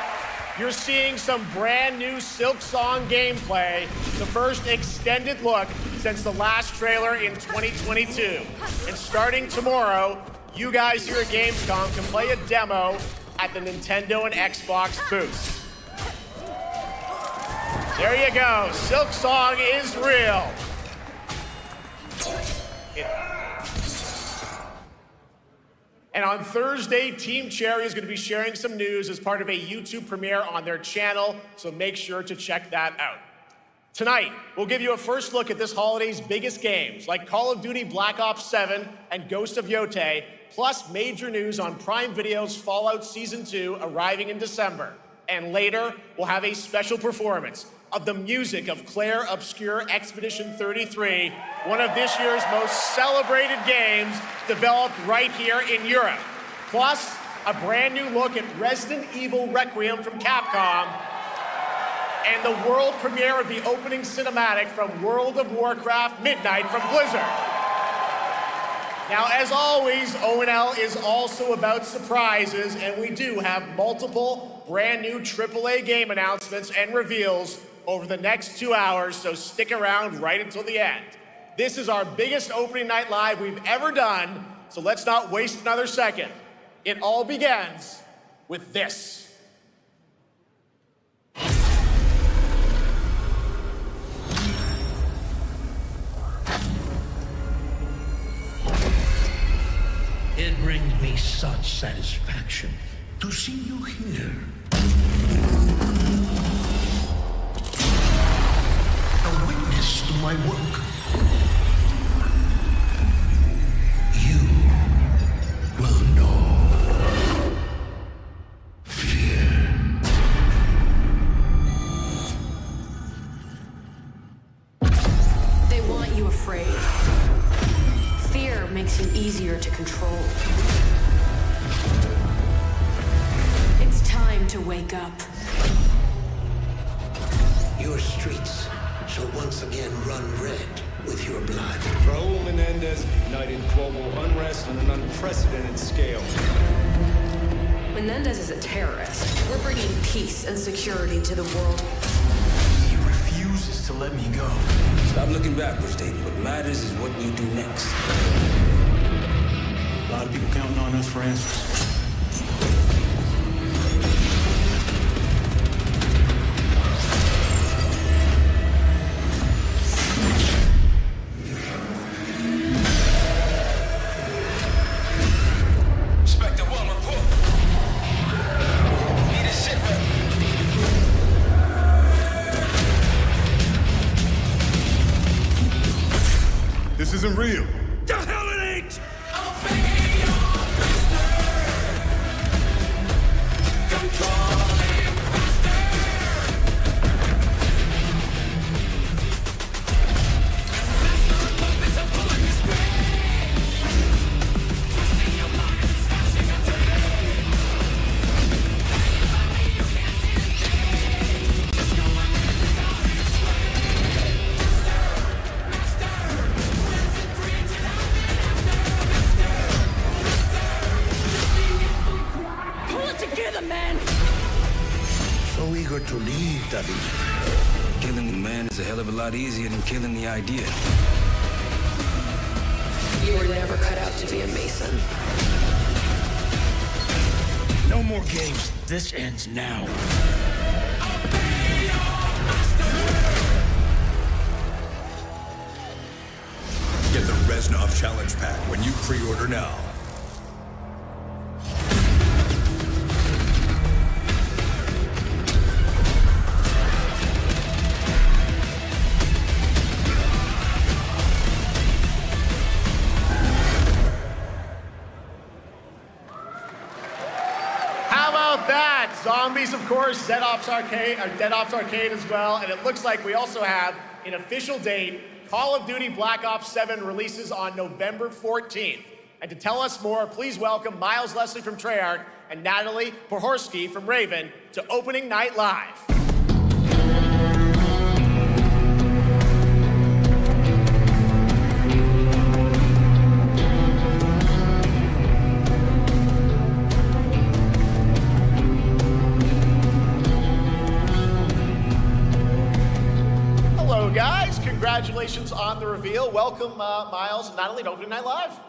you're seeing some brand new Silksong gameplay, the first extended look since the last trailer in 2022. And starting tomorrow, you guys here at Gamescom can play a demo at the Nintendo and Xbox booths. There you go, Silksong is real. And on Thursday, Team Cherry is going to be sharing some news as part of a YouTube premiere on their channel, so make sure to check that out. Tonight, we'll give you a first look at this holiday's biggest games, like Call of Duty Black Ops 7 and Ghost of Yotei, plus major news on Prime Video's Fallout Season 2 arriving in December. And later, we'll have a special performance of the music of Claire Obscure Expedition 33, one of this year's most celebrated games developed right here in Europe. Plus, a brand new look at Resident Evil Requiem from Capcom, and the world premiere of the opening cinematic from World of Warcraft Midnight from Blizzard. Now, as always, O&L is also about surprises, and we do have multiple brand new AAA game announcements and reveals over the next 2 hours, so stick around right until the end. This is our biggest opening night live we've ever done, so let's not waste another second. It all begins with this. It brings me such satisfaction to see you here. A witness to my work. You will know fear. They want you afraid. Fear makes you easier to control. It's time to wake up. Your streets shall once again run red with your blood. Raul Menendez ignited global unrest on an unprecedented scale. Menendez is a terrorist. We're bringing peace and security to the world. He refuses to let me go. Stop looking backwards, Dave. What matters is what we do next. A lot of people counting on us for answers. This isn't real. The hell it ain't! So eager to leave, David. Killing the man is a hell of a lot easier than killing the idea. You were never cut out to be a Mason. No more games. This ends now. Get the Reznov Challenge Pack when you pre-order now. about that? Zombies, of course, Dead Ops Arcade as well, and it looks like we also have an official date. Call of Duty Black Ops 7 releases on November 14th. And to tell us more, please welcome Miles Leslie from Treyarch and Natalie Pohorski from Raven to Opening Night Live. Hello, guys. Congratulations on the reveal. Welcome, Miles and Natalie, to Opening Night Live.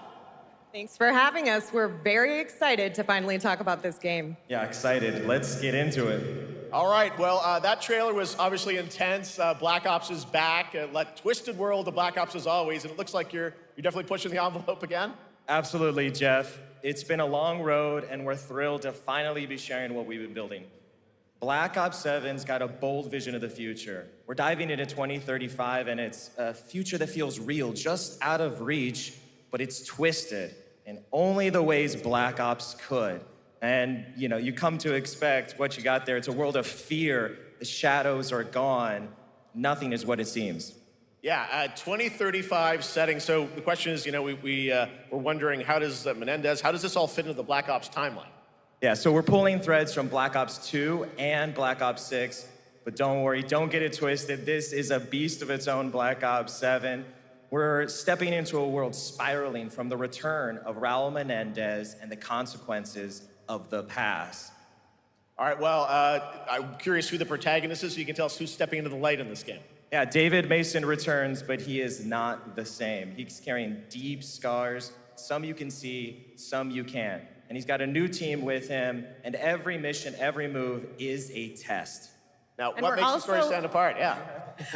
Thanks for having us. We're very excited to finally talk about this game. Yeah, excited. Let's get into it. All right, well, that trailer was obviously intense. Black Ops is back. Twisted world of Black Ops as always, and it looks like you're definitely pushing the envelope again. Absolutely, Jeff. It's been a long road, and we're thrilled to finally be sharing what we've been building. Black Ops 7's got a bold vision of the future. We're diving into 2035, and it's a future that feels real, just out of reach, but it's twisted in only the ways Black Ops could. And, you come to expect what you got there. It's a world of fear. The shadows are gone. Nothing is what it seems. Yeah, 2035 setting. So the question is, we're wondering, how does Menendez, how does this all fit into the Black Ops timeline? Yeah, so we're pulling threads from Black Ops 2 and Black Ops 6, but don't worry, don't get it twisted. This is a beast of its own, Black Ops 7. We're stepping into a world spiraling from the return of Raul Menendez and the consequences of the past. All right, well, I'm curious who the protagonist is, so you can tell us who's stepping into the light in this game. Yeah, David Mason returns, but he is not the same. He's carrying deep scars. Some you can see, some you can't. And he's got a new team with him, and every mission, every move is a test. Now, what makes the story stand apart? Yeah.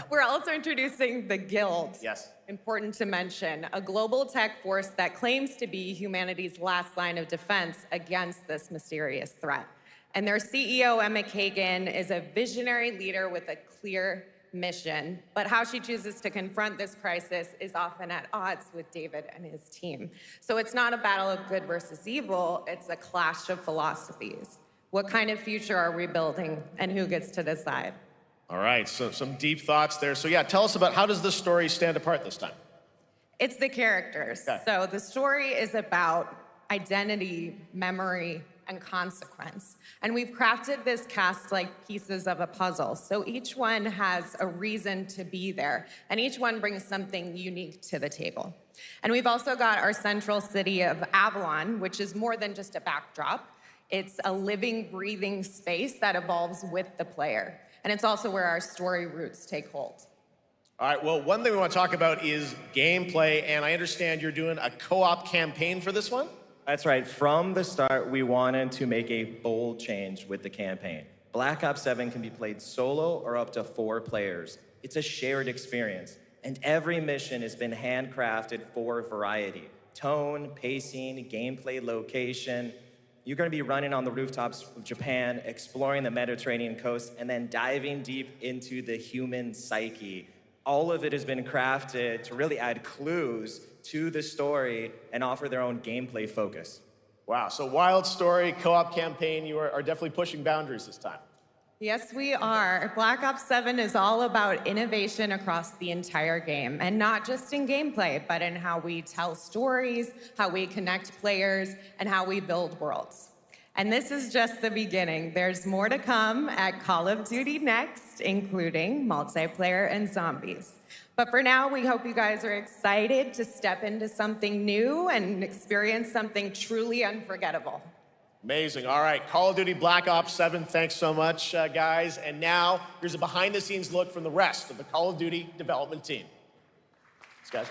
We're also introducing the Guild. Yes. Important to mention, a global tech force that claims to be humanity's last line of defense against this mysterious threat. And their CEO, Emma Kagan, is a visionary leader with a clear mission, but how she chooses to confront this crisis is often at odds with David and his team. So it's not a battle of good versus evil, it's a clash of philosophies. What kind of future are we building, and who gets to decide? All right, so some deep thoughts there. So yeah, tell us about, how does this story stand apart this time? It's the characters. Okay. So the story is about identity, memory, and consequence. And we've crafted this cast like pieces of a puzzle. So each one has a reason to be there, and each one brings something unique to the table. And we've also got our central city of Avalon, which is more than just a backdrop. It's a living, breathing space that evolves with the player. And it's also where our story roots take hold. All right, well, one thing we want to talk about is gameplay, and I understand you're doing a co-op campaign for this one? That's right. From the start, we wanted to make a bold change with the campaign. Black Ops 7 can be played solo or up to 4 players. It's a shared experience, and every mission has been handcrafted for variety. Tone, pacing, gameplay location. You're going to be running on the rooftops of Japan, exploring the Mediterranean coast, and then diving deep into the human psyche. All of it has been crafted to really add clues to the story and offer their own gameplay focus. Wow, so wild story, co-op campaign, you are definitely pushing boundaries this time. Yes, we are. Black Ops 7 is all about innovation across the entire game, and not just in gameplay, but in how we tell stories, how we connect players, and how we build worlds. And this is just the beginning. There's more to come at Call of Duty Next, including multiplayer and zombies. But for now, we hope you guys are excited to step into something new and experience something truly unforgettable. Amazing. All right, Call of Duty Black Ops 7, thanks so much, guys. And now, here's a behind-the-scenes look from the rest of the Call of Duty development team. Thanks, guys.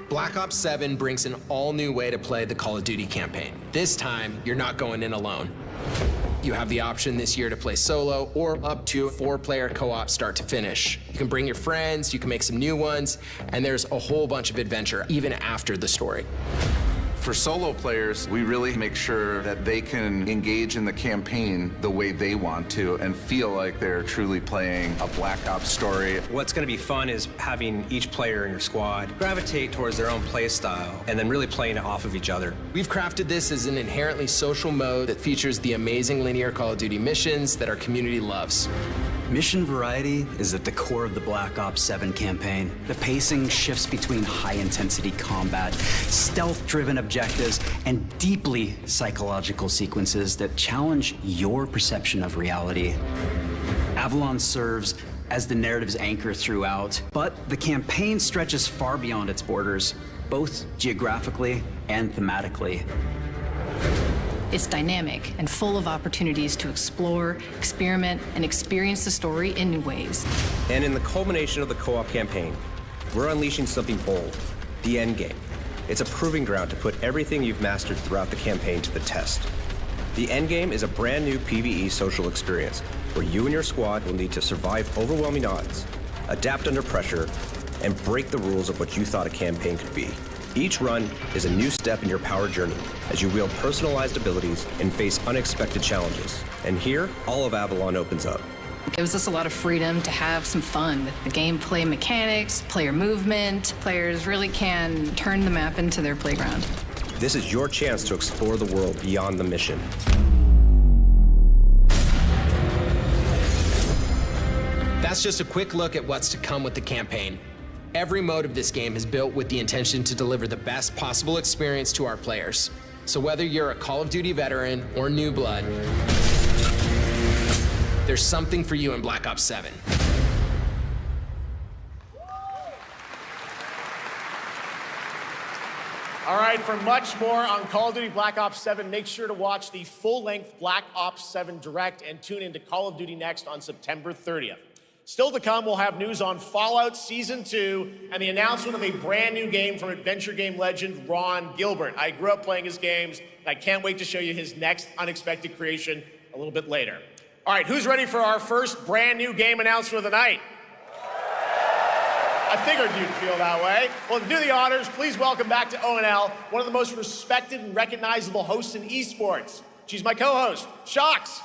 Black Ops 7 brings an all-new way to play the Call of Duty campaign. This time, you're not going in alone. You have the option this year to play solo or up to 4-player co-op start to finish. You can bring your friends, you can make some new ones, and there's a whole bunch of adventure even after the story. For solo players, we really make sure that they can engage in the campaign the way they want to and feel like they're truly playing a Black Ops story. What's going to be fun is having each player in your squad gravitate towards their own play style and then really playing it off of each other. We've crafted this as an inherently social mode that features the amazing linear Call of Duty missions that our community loves. Mission variety is at the core of the Black Ops 7 campaign. The pacing shifts between high-intensity combat, stealth-driven objectives, and deeply psychological sequences that challenge your perception of reality. Avalon serves as the narrative's anchor throughout, but the campaign stretches far beyond its borders, both geographically and thematically. It's dynamic and full of opportunities to explore, experiment, and experience the story in new ways. And in the culmination of the co-op campaign, we're unleashing something bold, the endgame. It's a proving ground to put everything you've mastered throughout the campaign to the test. The endgame is a brand new PvE social experience where you and your squad will need to survive overwhelming odds, adapt under pressure, and break the rules of what you thought a campaign could be. Each run is a new step in your power journey as you wield personalized abilities and face unexpected challenges. And here, all of Avalon opens up. It gives us a lot of freedom to have some fun with the gameplay mechanics, player movement. Players really can turn the map into their playground. This is your chance to explore the world beyond the mission. That's just a quick look at what's to come with the campaign. Every mode of this game is built with the intention to deliver the best possible experience to our players. So whether you're a Call of Duty veteran or new blood, there's something for you in Black Ops 7. All right, for much more on Call of Duty Black Ops 7, make sure to watch the full-length Black Ops 7 Direct and tune into Call of Duty Next on September 30th. Still to come, we'll have news on Fallout Season 2 and the announcement of a brand new game from adventure game legend Ron Gilbert. I grew up playing his games, and I can't wait to show you his next unexpected creation a little bit later. All right, who's ready for our first brand new game announcement of the night? I figured you'd feel that way. Well, to do the honors, please welcome back to ONL, one of the most respected and recognizable hosts in esports. She's my co-host, Shox.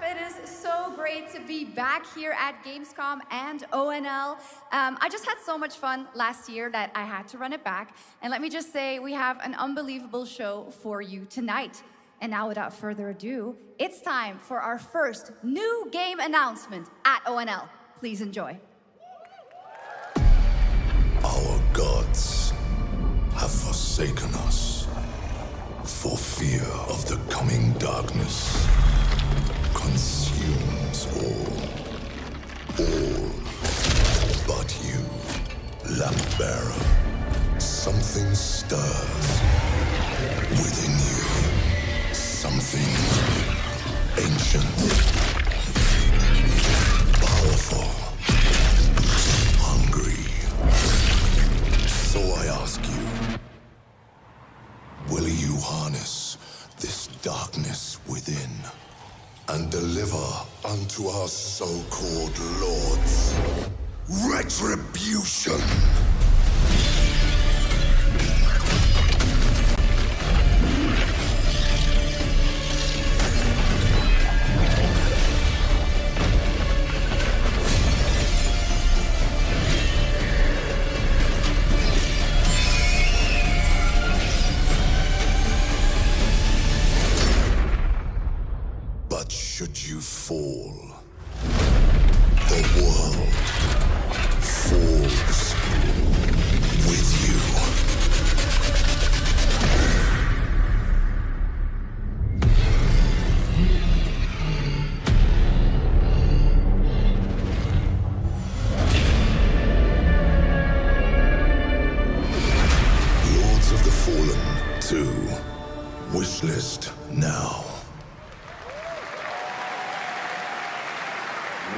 It is so great to be back here at Gamescom and ONL. I just had so much fun last year that I had to run it back. And let me just say, we have an unbelievable show for you tonight. And now, without further ado, it's time for our first new game announcement at ONL. Please enjoy. Our gods have forsaken us for fear of the coming darkness. Consumes all but you, lamp bearer. Something stirs within you. Something ancient, powerful, hungry. So I ask you, will you harness this darkness within and deliver unto our so-called lords retribution? Should you fall, the world falls with you. Lords of the Fallen 2. Wishlist now.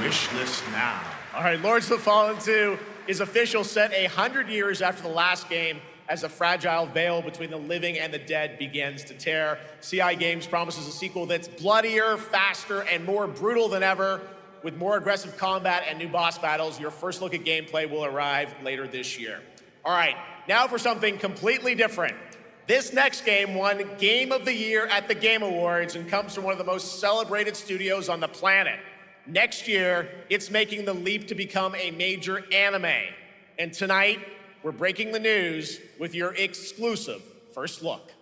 Wishlist now. All right, Lords of the Fallen 2 is official, set 100 years after the last game, as a fragile veil between the living and the dead begins to tear. CI Games promises a sequel that's bloodier, faster, and more brutal than ever. With more aggressive combat and new boss battles, your first look at gameplay will arrive later this year. All right, now for something completely different. This next game won Game of the Year at the Game Awards and comes from one of the most celebrated studios on the planet. Next year, it's making the leap to become a major anime. And tonight, we're breaking the news with your exclusive first look.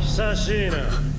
Sashina.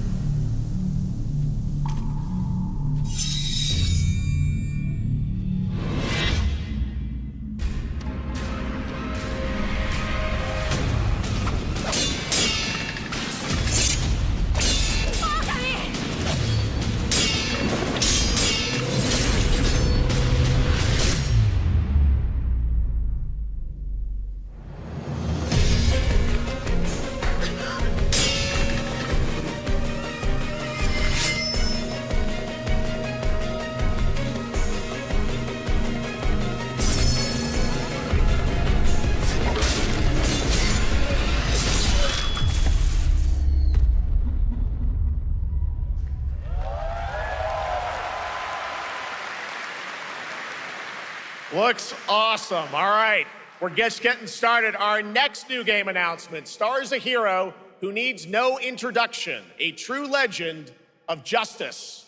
Looks awesome. All right, we're just getting started. Our next new game announcement stars a hero who needs no introduction, a true legend of justice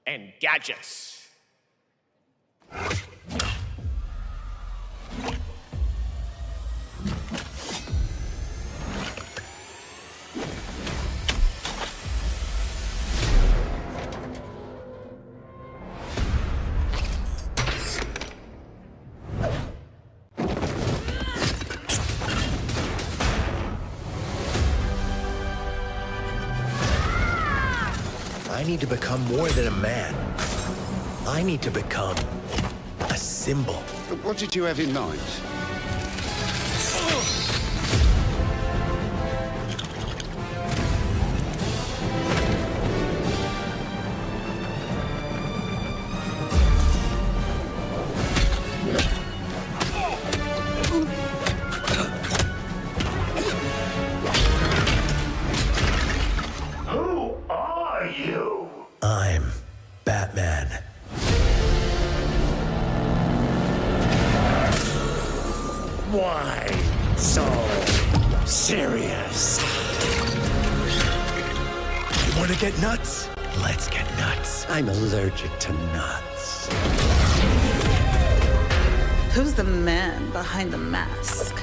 and gadgets. I need to become more than a man. I need to become a symbol. What did you have in mind? Who are you? I'm Batman. Why so serious? You want to get nuts? Let's get nuts. I'm allergic to nuts. Who's the man behind the mask?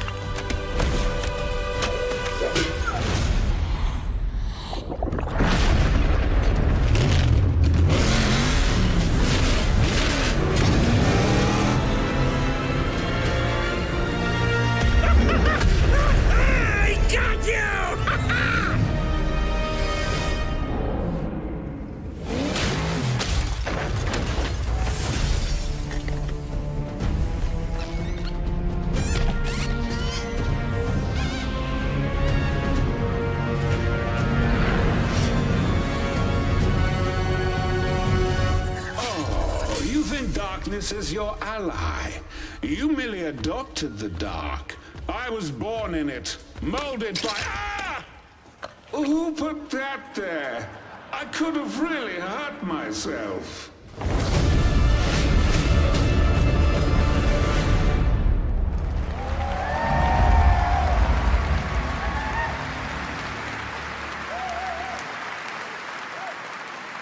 I got you! Oh, you think darkness is your ally. You merely adopted the dark. I was born in it, molded by... Ah! Who put that there? I could have really hurt myself.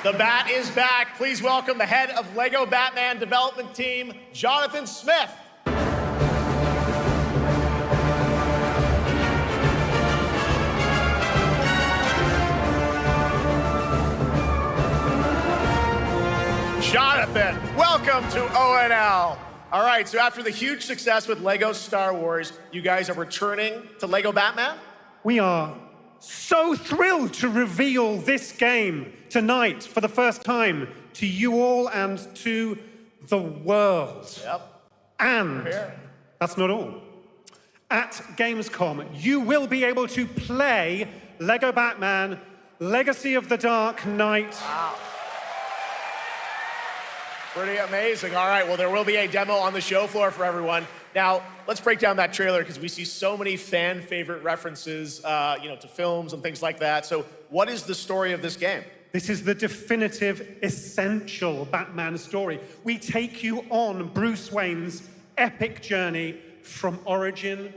The Bat is back. Please welcome the head of LEGO Batman development team, Jonathan Smith. Jonathan, welcome to ONL. All right, so after the huge success with LEGO Star Wars, you guys are returning to LEGO Batman? We are so thrilled to reveal this game tonight for the first time to you all and to the world. Yep. And that's not all. At Gamescom, you will be able to play LEGO Batman Legacy of the Dark Knight. Wow. Pretty amazing. All right, well, there will be a demo on the show floor for everyone. Now, let's break down that trailer because we see so many fan favorite references, to films and things like that. So what is the story of this game? This is the definitive, essential Batman story. We take you on Bruce Wayne's epic journey from origin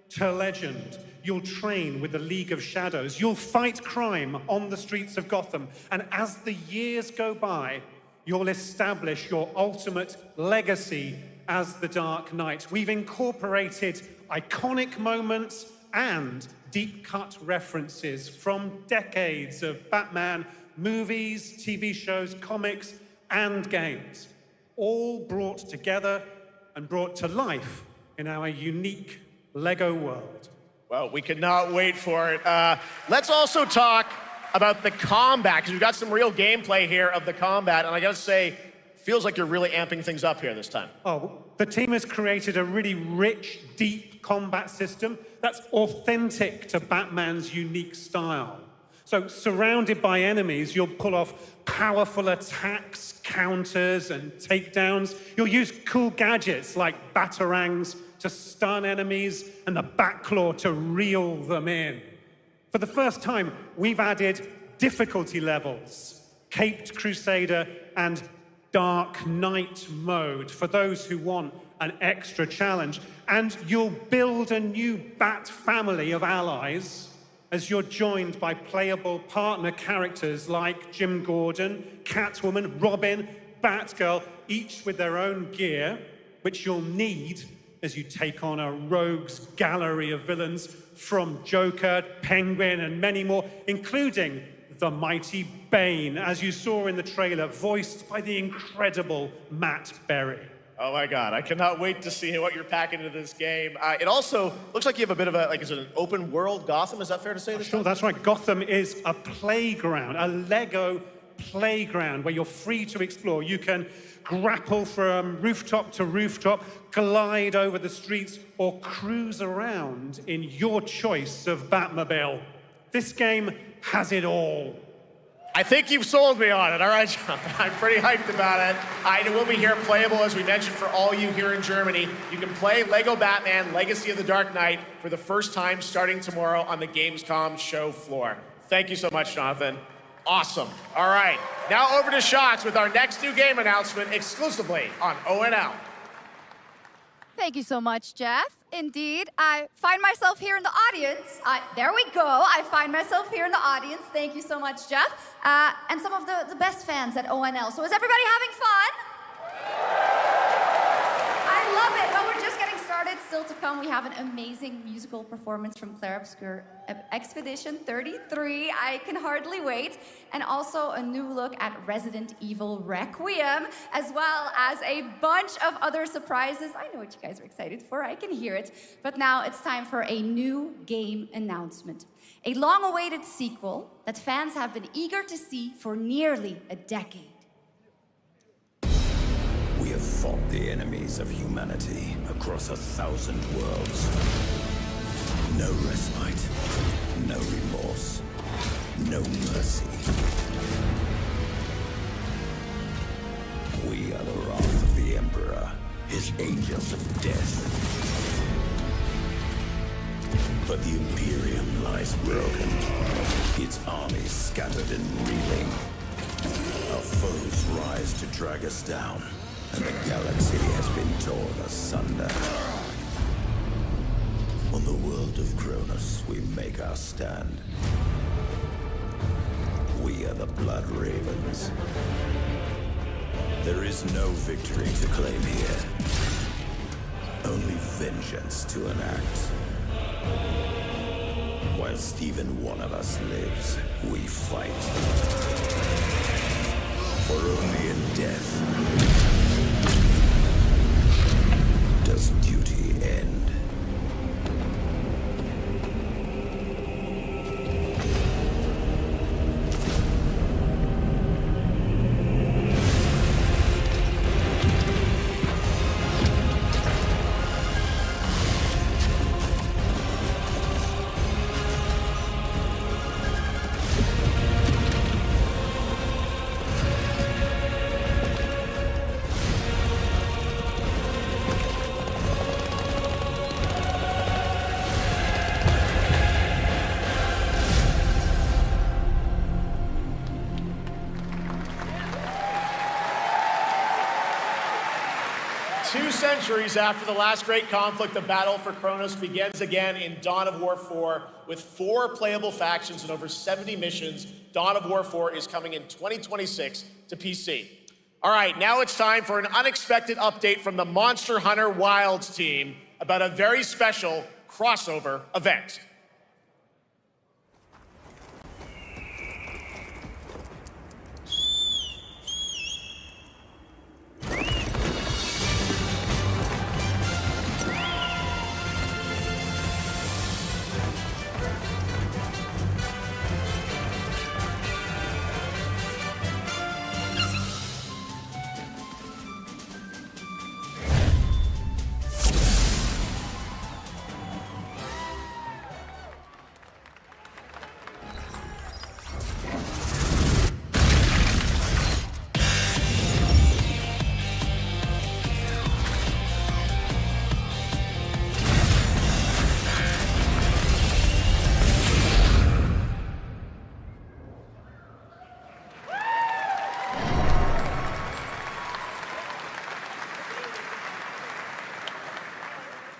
to legend. You'll train with the League of Shadows. You'll fight crime on the streets of Gotham. And as the years go by, you'll establish your ultimate legacy as the Dark Knight. We've incorporated iconic moments and deep-cut references from decades of Batman movies, TV shows, comics, and games, all brought together and brought to life in our unique Lego world. Well, we cannot wait for it. Let's also talk about the combat, because we've got some real gameplay here of the combat, and I gotta say, feels like you're really amping things up here this time. Oh, the team has created a really rich, deep combat system that's authentic to Batman's unique style. So, surrounded by enemies, you'll pull off powerful attacks, counters, and takedowns. You'll use cool gadgets like batarangs to stun enemies and the Batclaw to reel them in. For the first time, we've added difficulty levels, Caped Crusader and Dark Knight mode for those who want an extra challenge. And you'll build a new Bat family of allies as you're joined by playable partner characters like Jim Gordon, Catwoman, Robin, Batgirl, each with their own gear, which you'll need as you take on a rogues gallery of villains from Joker, Penguin, and many more, including the mighty Bane, as you saw in the trailer, voiced by the incredible Matt Berry. Oh my God, I cannot wait to see what you're packing into this game. It also looks like you have a bit of is it an open world Gotham? Is that fair to say? Sure, that's right. Gotham is a playground, a Lego playground where you're free to explore. You can grapple from rooftop to rooftop, glide over the streets, or cruise around in your choice of Batmobile. This game has it all. I think you've sold me on it. All right, John. I'm pretty hyped about it. It will be here playable, as we mentioned, for all you here in Germany. You can play Lego Batman Legacy of the Dark Knight for the first time starting tomorrow on the Gamescom show floor. Thank you so much, Jonathan. Awesome. All right, now over to Shots with our next new game announcement exclusively on ONL. Thank you so much, Jeff. Indeed, I find myself here in the audience. There we go. I find myself here in the audience. Thank you so much, Jeff. And some of the best fans at ONL. So is everybody having fun? I love it. But we're just getting started. Still to come, we have an amazing musical performance from Claire Obscure Expedition 33. I can hardly wait. And also a new look at Resident Evil Requiem, as well as a bunch of other surprises. I know what you guys are excited for. I can hear it. But now it's time for a new game announcement. A long-awaited sequel that fans have been eager to see for nearly a decade. We have fought the enemies of humanity across 1,000 worlds. No respite, no remorse, no mercy. We are the wrath of the Emperor, his angels of death. But the Imperium lies broken, its armies scattered and reeling. Our foes rise to drag us down, and the galaxy has been torn asunder. On the world of Cronus, we make our stand. We are the Blood Ravens. There is no victory to claim here. Only vengeance to enact. Whilst even one of us lives, we fight. For only in death does duty end. 2 centuries after the last great conflict, the battle for Kronos begins again in Dawn of War 4 with 4 playable factions and over 70 missions. Dawn of War 4 is coming in 2026 to PC. All right, now it's time for an unexpected update from the Monster Hunter Wilds team about a very special crossover event.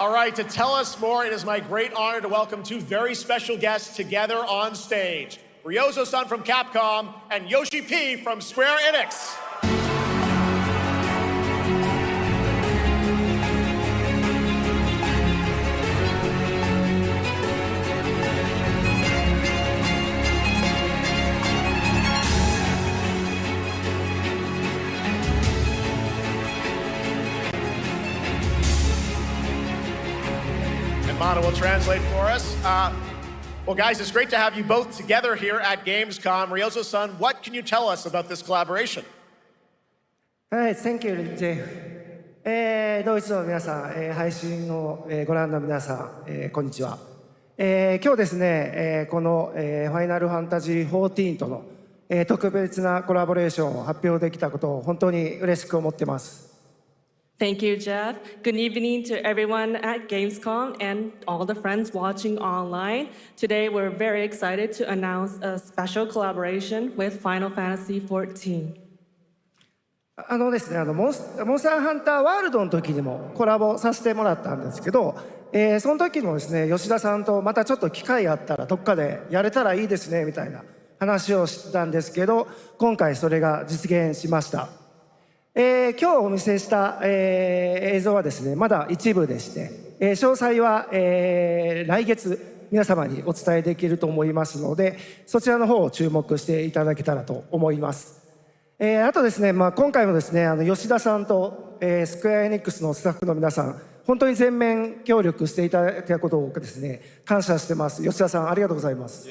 All right, to tell us more, it is my great honor to welcome 2 very special guests together on stage. Ryozo-san from Capcom and Yoshi P from Square Enix. Mata will translate for us. Well, guys, it's great to have you both together here at Gamescom. Ryozo-san, what can you tell us about this collaboration? Hi, thank you, Jeff. ドイツの皆さん、配信をご覧の皆さん、こんにちは。今日ですね、このファイナルファンタジー14との特別なコラボレーションを発表できたことを本当に嬉しく思ってます。Thank you, Jeff. Good evening to everyone at Gamescom and all the friends watching online. Today, we're very excited to announce a special collaboration with Final Fantasy XIV. ですね、モンスターハンターワールドの時にもコラボさせてもらったんですけど、その時もですね、吉田さんとまたちょっと機会あったらどっかでやれたらいいですねみたいな話をしてたんですけど、今回それが実現しました。今日お見せした、映像はですね、まだ一部でして、詳細は、来月皆様にお伝えできると思いますので、そちらの方を注目していただけたらと思います。あとですね、今回もですね、吉田さんと、スクエアエニックスのスタッフの皆さん、本当に全面協力していただいたことをですね、感謝してます。吉田さん、ありがとうございます。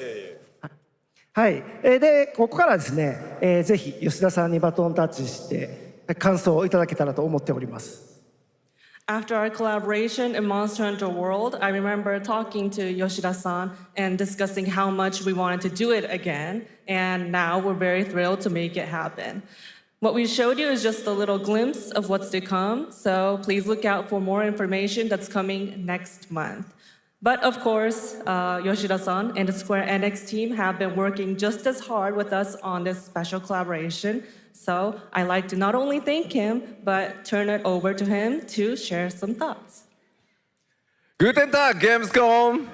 はい。で、ここからですね、ぜひ吉田さんにバトンタッチして、感想をいただけたらと思っております。After our collaboration in Monster Hunter World, I remember talking to Yoshida-san and discussing how much we wanted to do it again, and now we're very thrilled to make it happen. What we showed you is just a little glimpse of what's to come, so please look out for more information that's coming next month. But of course, Yoshida-san and the Square Enix team have been working just as hard with us on this special collaboration. So I'd like to not only thank him, but turn it over to him to share some thoughts. Guten Tag, Gamescom!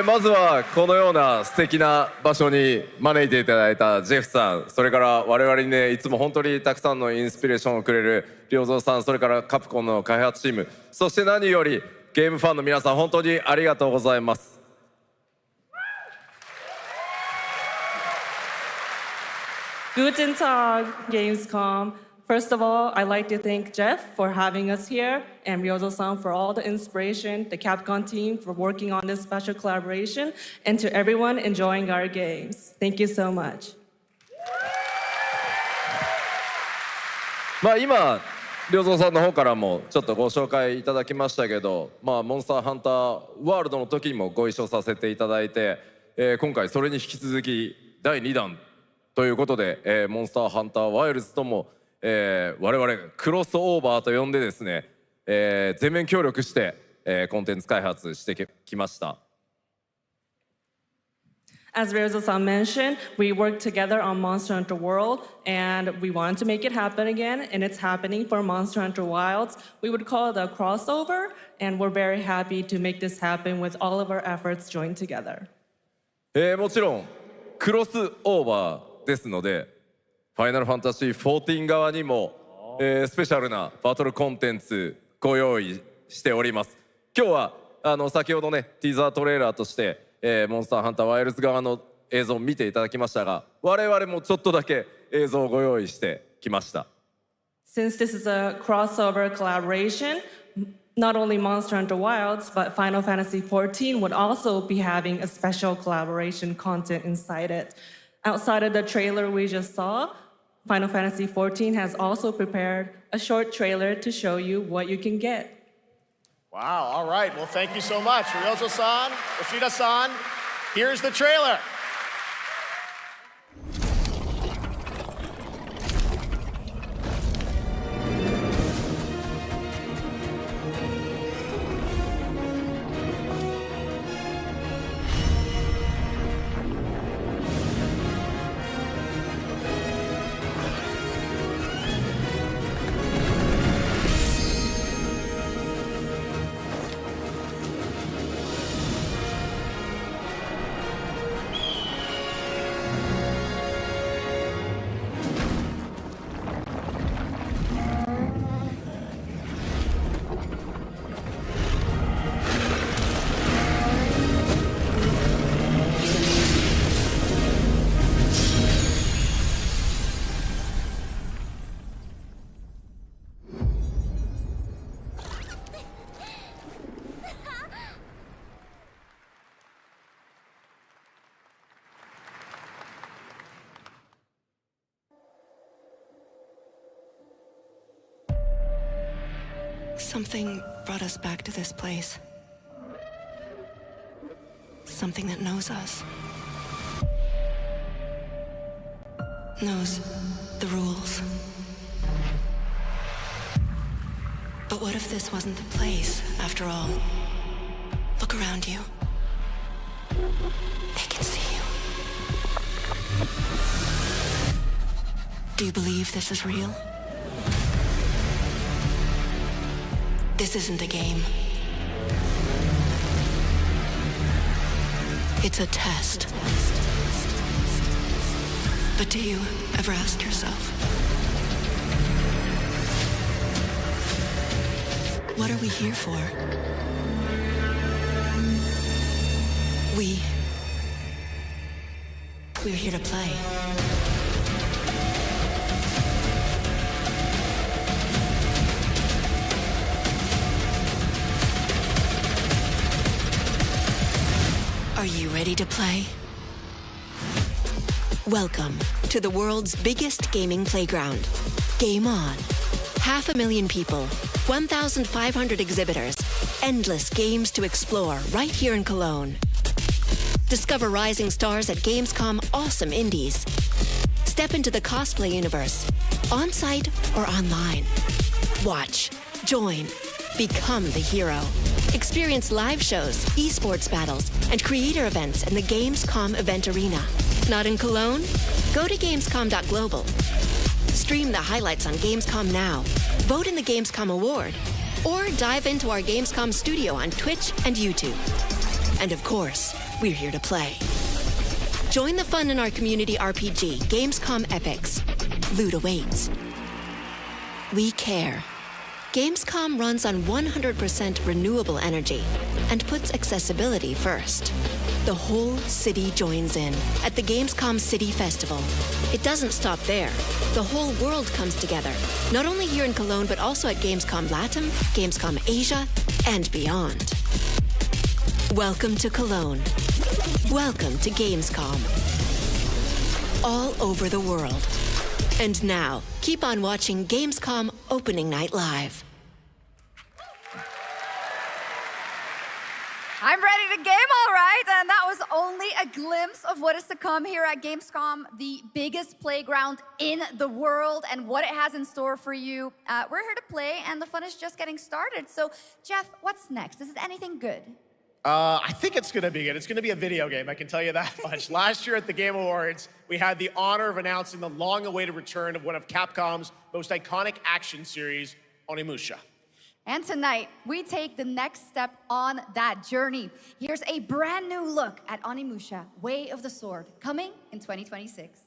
まずはこのような素敵な場所に招いていただいたジェフさん、それから我々にね、いつも本当にたくさんのインスピレーションをくれる良三さん、それからカプコンの開発チーム、そして何よりゲームファンの皆さん、本当にありがとうございます。Guten Tag, Gamescom. First of all, I'd like to thank Jeff for having us here and Ryozo-san for all the inspiration, the Capcom team for working on this special collaboration, and to everyone enjoying our games. Thank you so much. 今、良三さんの方からもちょっとご紹介いただきましたけど、モンスターハンターワールドの時にもご一緒させていただいて、今回それに引き続き第2弾ということで、モンスターハンターワイルズとも、我々クロスオーバーと呼んでですね、全面協力して、コンテンツ開発してきました。As Ryozo-san mentioned, we worked together on Monster Hunter World, and we wanted to make it happen again, and it's happening for Monster Hunter Wilds. We would call it a crossover, and we're very happy to make this happen with all of our efforts joined together. もちろんクロスオーバーですので、ファイナルファンタジー14側にも、スペシャルなバトルコンテンツご用意しております。今日は先ほどねティーザートレーラーとして、モンスターハンターワイルズ側の映像を見ていただきましたが、我々もちょっとだけ映像をご用意してきました。Since this is a crossover collaboration, not only Monster Hunter Wilds, but Final Fantasy XIV would also be having a special collaboration content inside it. Outside of the trailer we just saw, Final Fantasy XIV has also prepared a short trailer to show you what you can get. Wow, all right. Well, thank you so much. Ryozo-san, Yoshida-san, here's the trailer. Something brought us back to this place. Something that knows us. Knows the rules. But what if this wasn't the place, after all? Look around you. They can see you. Do you believe this is real? This isn't a game. It's a test. But do you ever ask yourself, what are we here for? We're here to play. Are you ready to play? Welcome to the world's biggest gaming playground. Game on. 500,000 people, 1,500 exhibitors, endless games to explore right here in Cologne. Discover rising stars at Gamescom awesome indies. Step into the cosplay universe, on-site or online. Watch, join, become the hero. Experience live shows, esports battles, and creator events in the Gamescom event arena. Not in Cologne? Go to gamescom.global. Stream the highlights on Gamescom Now, vote in the Gamescom Award, or dive into our Gamescom studio on Twitch and YouTube. And of course, we're here to play. Join the fun in our community RPG, Gamescom Epics. Loot awaits. We care. Gamescom runs on 100% renewable energy and puts accessibility first. The whole city joins in at the Gamescom City Festival. It doesn't stop there. The whole world comes together, not only here in Cologne, but also at Gamescom Latam, Gamescom Asia, and beyond. Welcome to Cologne. Welcome to Gamescom. All over the world. And now, keep on watching Gamescom Opening Night Live. I'm ready to game, all right. And that was only a glimpse of what is to come here at Gamescom, the biggest playground in the world, and what it has in store for you. We're here to play, and the fun is just getting started. So, Jeff, what's next? Is it anything good? I think it's going to be good. It's going to be a video game, I can tell you that much. Last year at the Game Awards, we had the honor of announcing the long-awaited return of one of Capcom's most iconic action series, Onimusha. And tonight, we take the next step on that journey. Here's a brand new look at Onimusha, Way of the Sword, coming in 2026.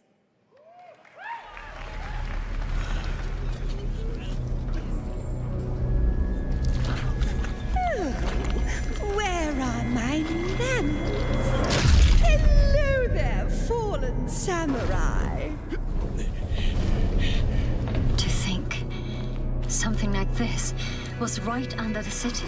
Where are my manners? Hello there, fallen samurai. To think something like this was right under the city.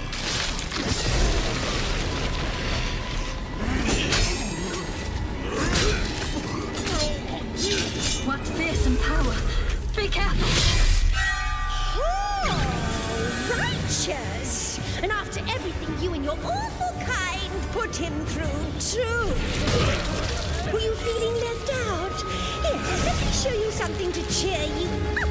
What fearsome power! Be careful! Oh, righteous! And after everything you and your awful kind put him through, too. Were you feeling left out? Here, let me show you something to cheer you up.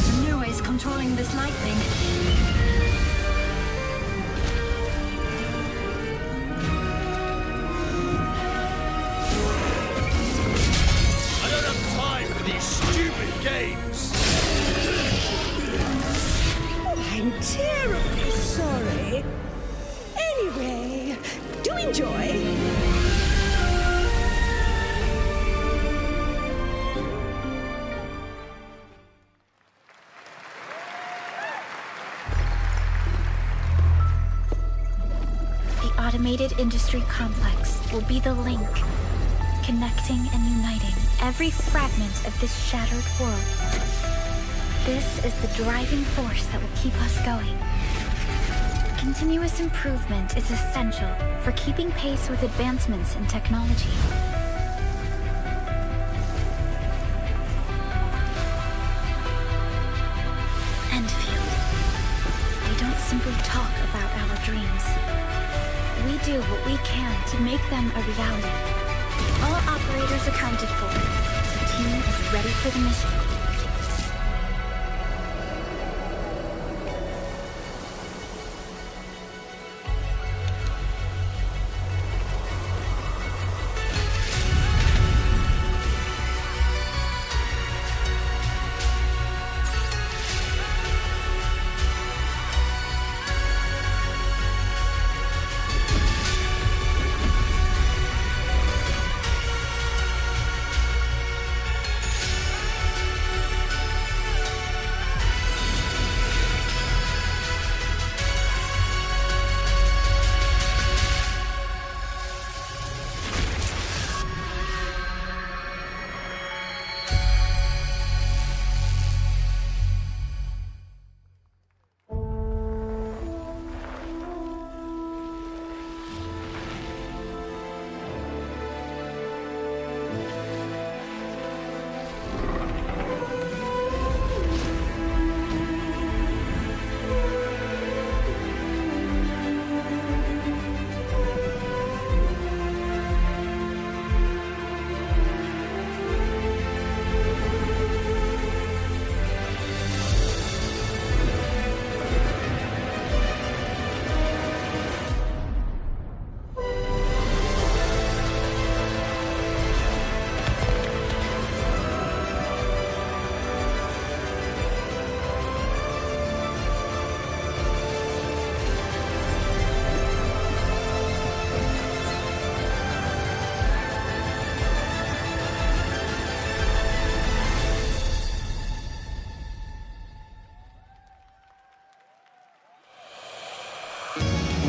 Senua is controlling this lightning. Games. Oh, I'm terribly sorry. Anyway, do enjoy. The automated industry complex will be the link, connecting and uniting every fragment of this shattered world. This is the driving force that will keep us going. Continuous improvement is essential for keeping pace with advancements in technology. Enfield. They don't simply talk about our dreams. We do what we can to make them a reality. All operators accounted for. The team is ready for the mission.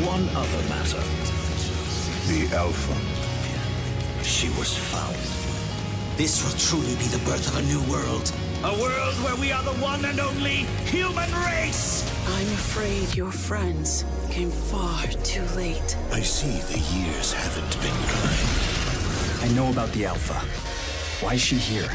One other matter. The Alpha. She was found. This will truly be the birth of a new world. A world where we are the one and only human race! I'm afraid your friends came far too late. I see the years haven't been kind. I know about the Alpha. Why is she here?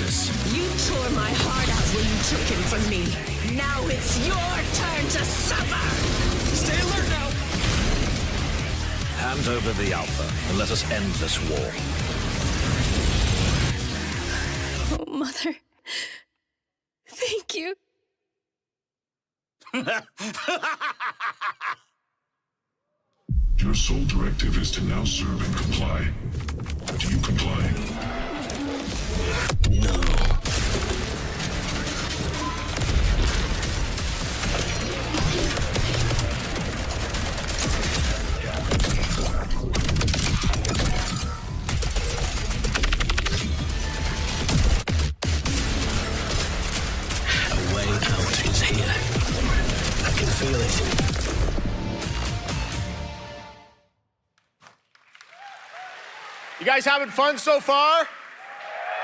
Aegis. You tore my heart out when you took him from me. Now it's your turn to suffer! Stay alert now! Hand over the Alpha and let us end this war. Oh, Mother. Thank you. Your sole directive is to now serve and comply. Do you comply? No. A way out is here. I can feel it. You guys having fun so far?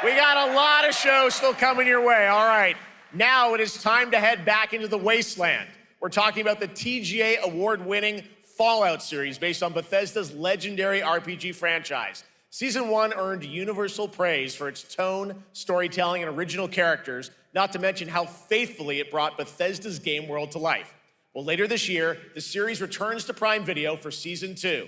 We got a lot of shows still coming your way. All right, now it is time to head back into the wasteland. We're talking about the TGA award-winning Fallout series based on Bethesda's legendary RPG franchise. Season 1 earned universal praise for its tone, storytelling, and original characters, not to mention how faithfully it brought Bethesda's game world to life. Well, later this year, the series returns to Prime Video for Season 2.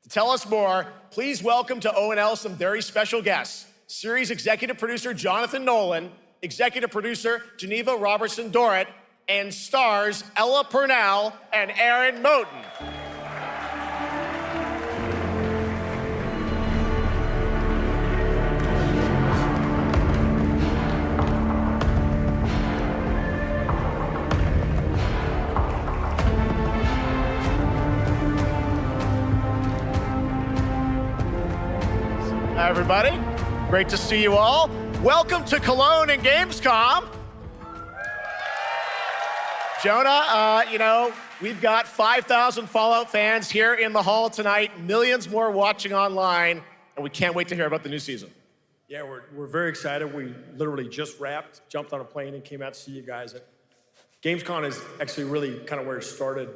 To tell us more, please welcome to ONL some very special guests. Series executive producer Jonathan Nolan, executive producer Geneva Robertson-Dorrit, and stars Ella Purnell and Aaron Moten. Hi, everybody. Great to see you all. Welcome to Cologne and Gamescom. Jonah, we've got 5,000 Fallout fans here in the hall tonight, millions more watching online, and we can't wait to hear about the new season. Yeah, we're very excited. We literally just wrapped, jumped on a plane, and came out to see you guys. Gamescom is actually really kind of where it started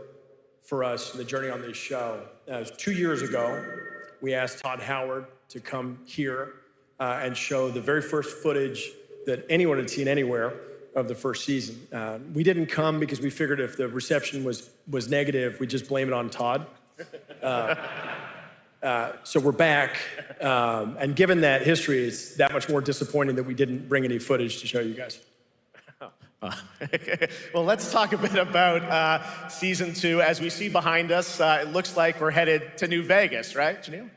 for us, the journey on this show. It was 2 years ago. We asked Todd Howard to come here and show the very first footage that anyone had seen anywhere of the first season. We didn't come because we figured if the reception was negative, we'd just blame it on Todd. So we're back, and given that history, it's that much more disappointing that we didn't bring any footage to show you guys. Well, let's talk a bit about Season 2. As we see behind us, it looks like we're headed to New Vegas, right, Janelle?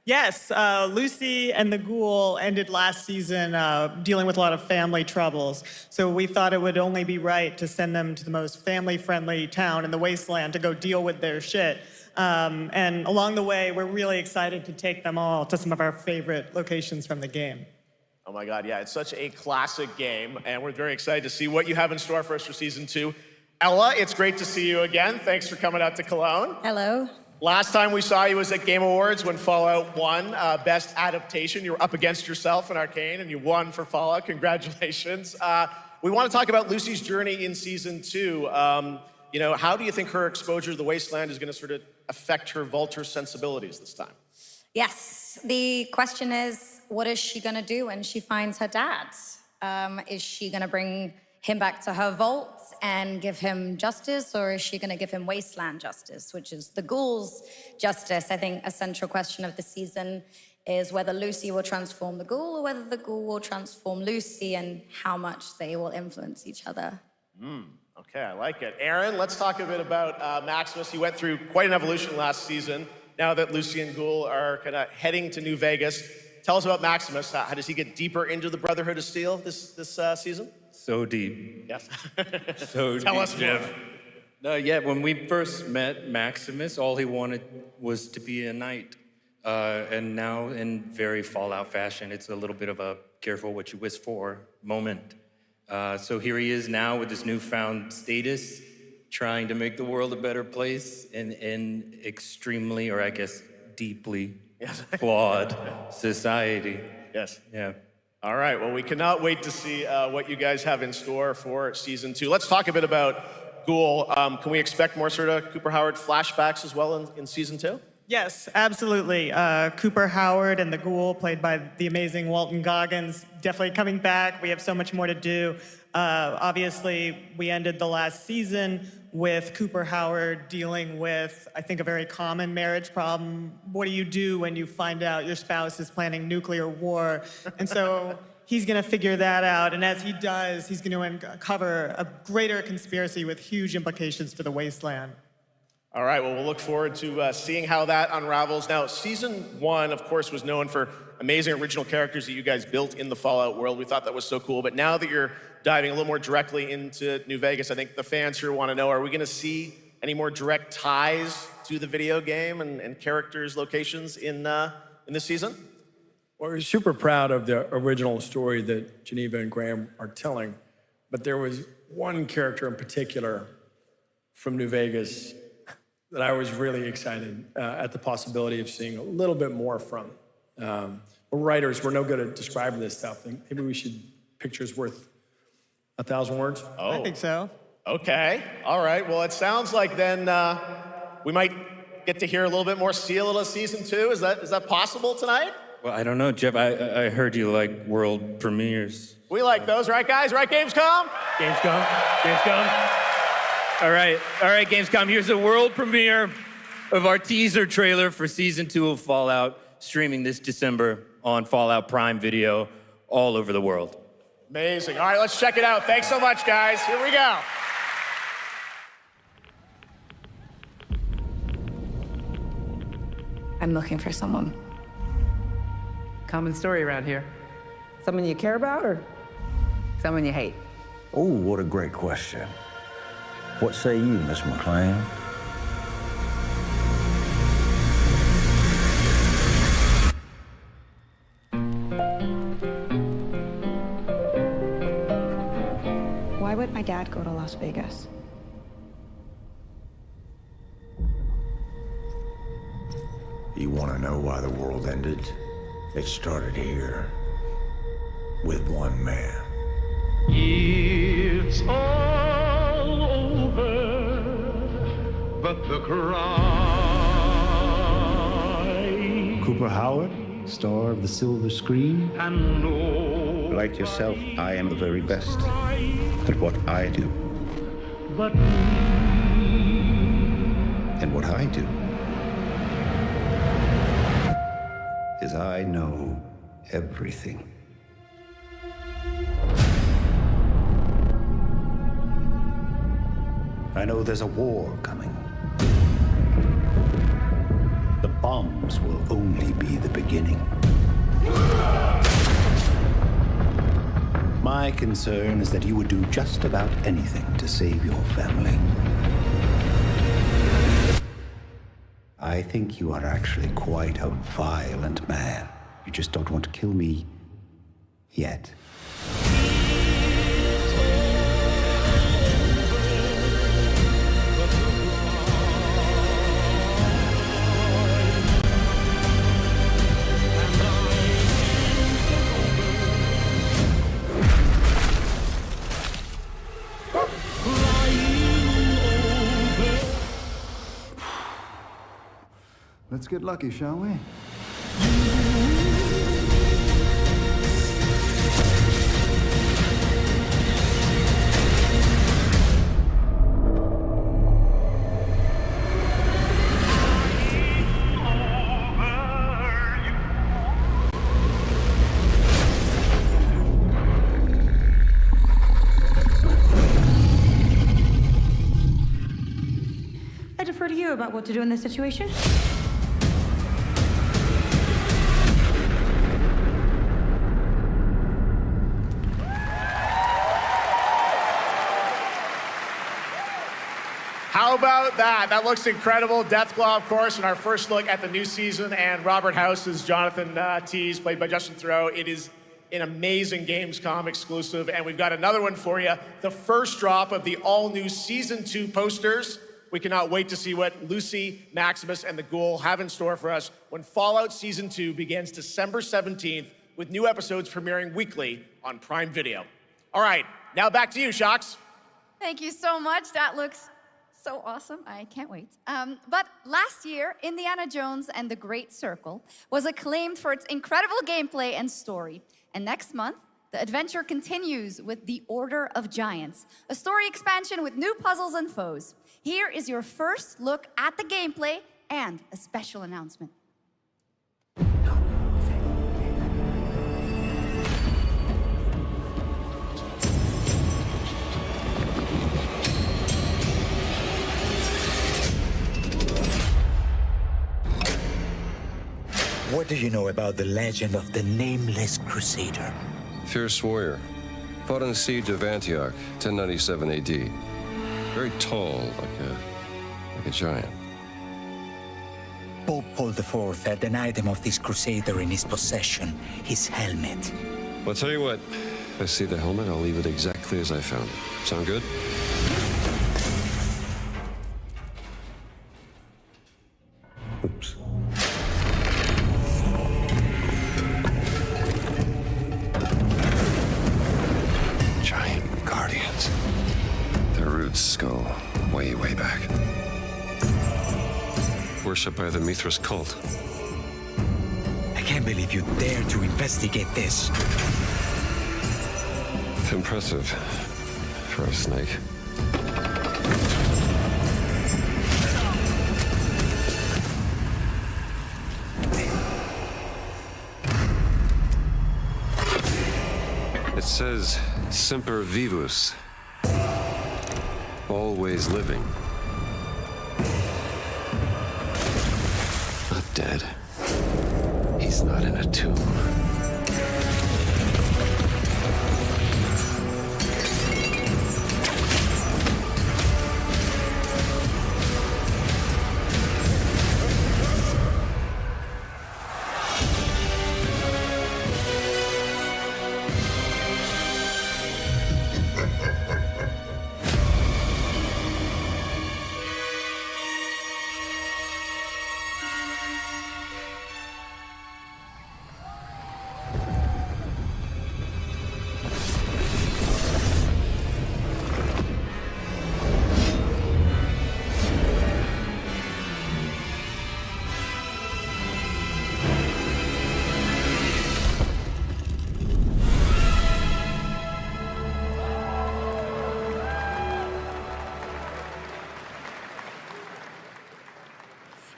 Yes, Lucy and the Ghoul ended last season dealing with a lot of family troubles. So we thought it would only be right to send them to the most family-friendly town in the wasteland to go deal with their shit. And along the way, we're really excited to take them all to some of our favorite locations from the game. Oh my God, yeah, it's such a classic game, and we're very excited to see what you have in store for us for Season 2. Ella, it's great to see you again. Thanks for coming out to Cologne. Hello. Last time we saw you was at Game Awards when Fallout won Best Adaptation. You were up against yourself in Arcane, and you won for Fallout. Congratulations. We want to talk about Lucy's journey in Season 2. How do you think her exposure to the Wasteland is going to sort of affect her Vulture sensibilities this time? Yes. The question is, what is she going to do when she finds her dad? Is she going to bring him back to her vault and give him justice, or is she going to give him wasteland justice, which is the ghouls' justice? I think a central question of the season is whether Lucy will transform the ghoul or whether the ghoul will transform Lucy, and how much they will influence each other. Okay, I like it. Aaron, let's talk a bit about Maximus. He went through quite an evolution last season. Now that Lucy and Ghoul are kind of heading to New Vegas, tell us about Maximus. How does he get deeper into the Brotherhood of Steel this season? So deep. Yes. So Tell deep, us more. Jeff. When we first met Maximus, all he wanted was to be a knight. And now, in very Fallout fashion, it's a little bit of a careful what you wish for moment. So here he is now with this newfound status, trying to make the world a better place in extremely, or I guess deeply flawed society. Yes. Yeah. All right, well, we cannot wait to see what you guys have in store for Season 2. Let's talk a bit about Ghoul. Can we expect more sort of Cooper Howard flashbacks as well in Season 2? Yes, absolutely. Cooper Howard and the Ghoul, played by the amazing Walton Goggins, definitely coming back. We have so much more to do. Obviously, we ended the last season with Cooper Howard dealing with, I think, a very common marriage problem. What do you do when you find out your spouse is planning nuclear war? And so he's going to figure that out. And as he does, he's going to uncover a greater conspiracy with huge implications for the Wasteland. All right, well, we'll look forward to seeing how that unravels. Now, season 1, of course, was known for amazing original characters that you guys built in the Fallout world. We thought that was so cool. But now that you're diving a little more directly into New Vegas, I think the fans here want to know, are we going to see any more direct ties to the video game and characters, locations in this season? Well, we're super proud of the original story that Geneva and Graham are telling. But there was one character in particular from New Vegas that I was really excited at the possibility of seeing a little bit more from. We're writers, we're no good at describing this stuff. Maybe we should, pictures worth 1,000 words? Oh. I think so. Okay, all right. Well, it sounds like then we might get to hear a little bit more Seal of Season 2. Is that possible tonight? Well, I don't know, Jeff. I heard you like world premieres. We like those, right, guys? Right, Gamescom? Gamescom. All right, Gamescom. Here's a world premiere of our teaser trailer for Season 2 of Fallout, streaming this December on Fallout Prime Video all over the world. Amazing. All right, let's check it out. Thanks so much, guys. Here we go. I'm looking for someone. Common story around here. Someone you care about or someone you hate? Oh, what a great question. What say you, Miss McLean? Why would my dad go to Las Vegas? You want to know why the world ended? It started here with one man. It's all over, but the cry. Cooper Howard, star of the silver screen. And no, like yourself, I am the very best at what I do. But and what I do is I know everything. I know there's a war coming. The bombs will only be the beginning. My concern is that you would do just about anything to save your family. I think you are actually quite a violent man. You just don't want to kill me yet. Let's get lucky, shall we? I defer to you about what to do in this situation. How about that? That looks incredible. Deathclaw, of course, in our first look at the new season, and Robert House is Jonathan Tease, played by Justin Theroux. It is an amazing Gamescom exclusive, and we've got another one for you. The first drop of the all-new Season 2 posters. We cannot wait to see what Lucy, Maximus, and the Ghoul have in store for us when Fallout Season 2 begins December 17th, with new episodes premiering weekly on Prime Video. All right, now back to you, Shox. Thank you so much. That looks So awesome. I can't wait. But last year, Indiana Jones and the Great Circle was acclaimed for its incredible gameplay and story. And next month, the adventure continues with The Order of Giants, a story expansion with new puzzles and foes. Here is your first look at the gameplay and a special announcement. What do you know about the legend of the Nameless Crusader? Fierce warrior. Fought in the siege of Antioch, 1097 AD. Very tall, like a giant. Pope Paul IV had an item of this crusader in his possession, his helmet. Well, I'll tell you what. If I see the helmet, I'll leave it exactly as I found it. Sound good? Oops. Giant guardians. Their roots go way, way back. Worshipped by the Mithras cult. I can't believe you dare to investigate this. It's impressive for a snake. It says Semper Vivus. Always living. Not dead. He's not in a tomb.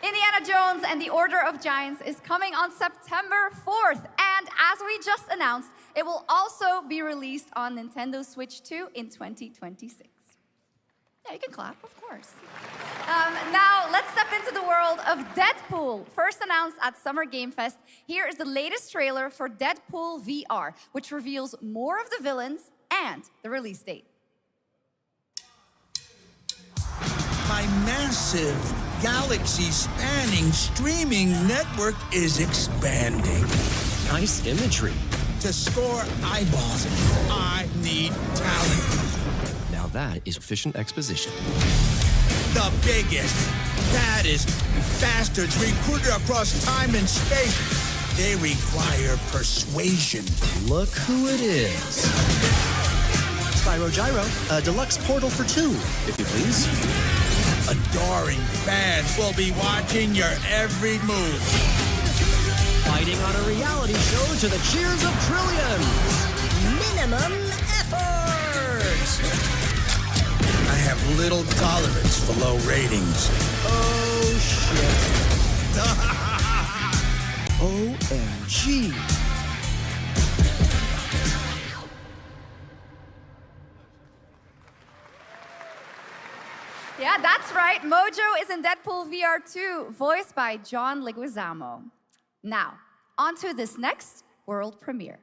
Indiana Jones and the Order of Giants is coming on September 4th. And as we just announced, it will also be released on Nintendo Switch 2 in 2026. Yeah, you can clap, of course. Now, let's step into the world of Deadpool. First announced at Summer Game Fest, here is the latest trailer for Deadpool VR, which reveals more of the villains and the release date. My massive, galaxy-spanning streaming network is expanding. Nice imagery. To score eyeballs, I need talent. Now that is efficient exposition. The biggest, baddest bastards recruited across time and space. They require persuasion. Look who it is. Spyro Gyro, a deluxe portal for two, if you please. Adoring fans will be watching your every move. Fighting on a reality show to the cheers of trillions. Minimum effort. I have little tolerance for low ratings. Oh, shit. OMG. Yeah, that's right. Mojo is in Deadpool VR 2, voiced by John Leguizamo. Now, on to this next world premiere.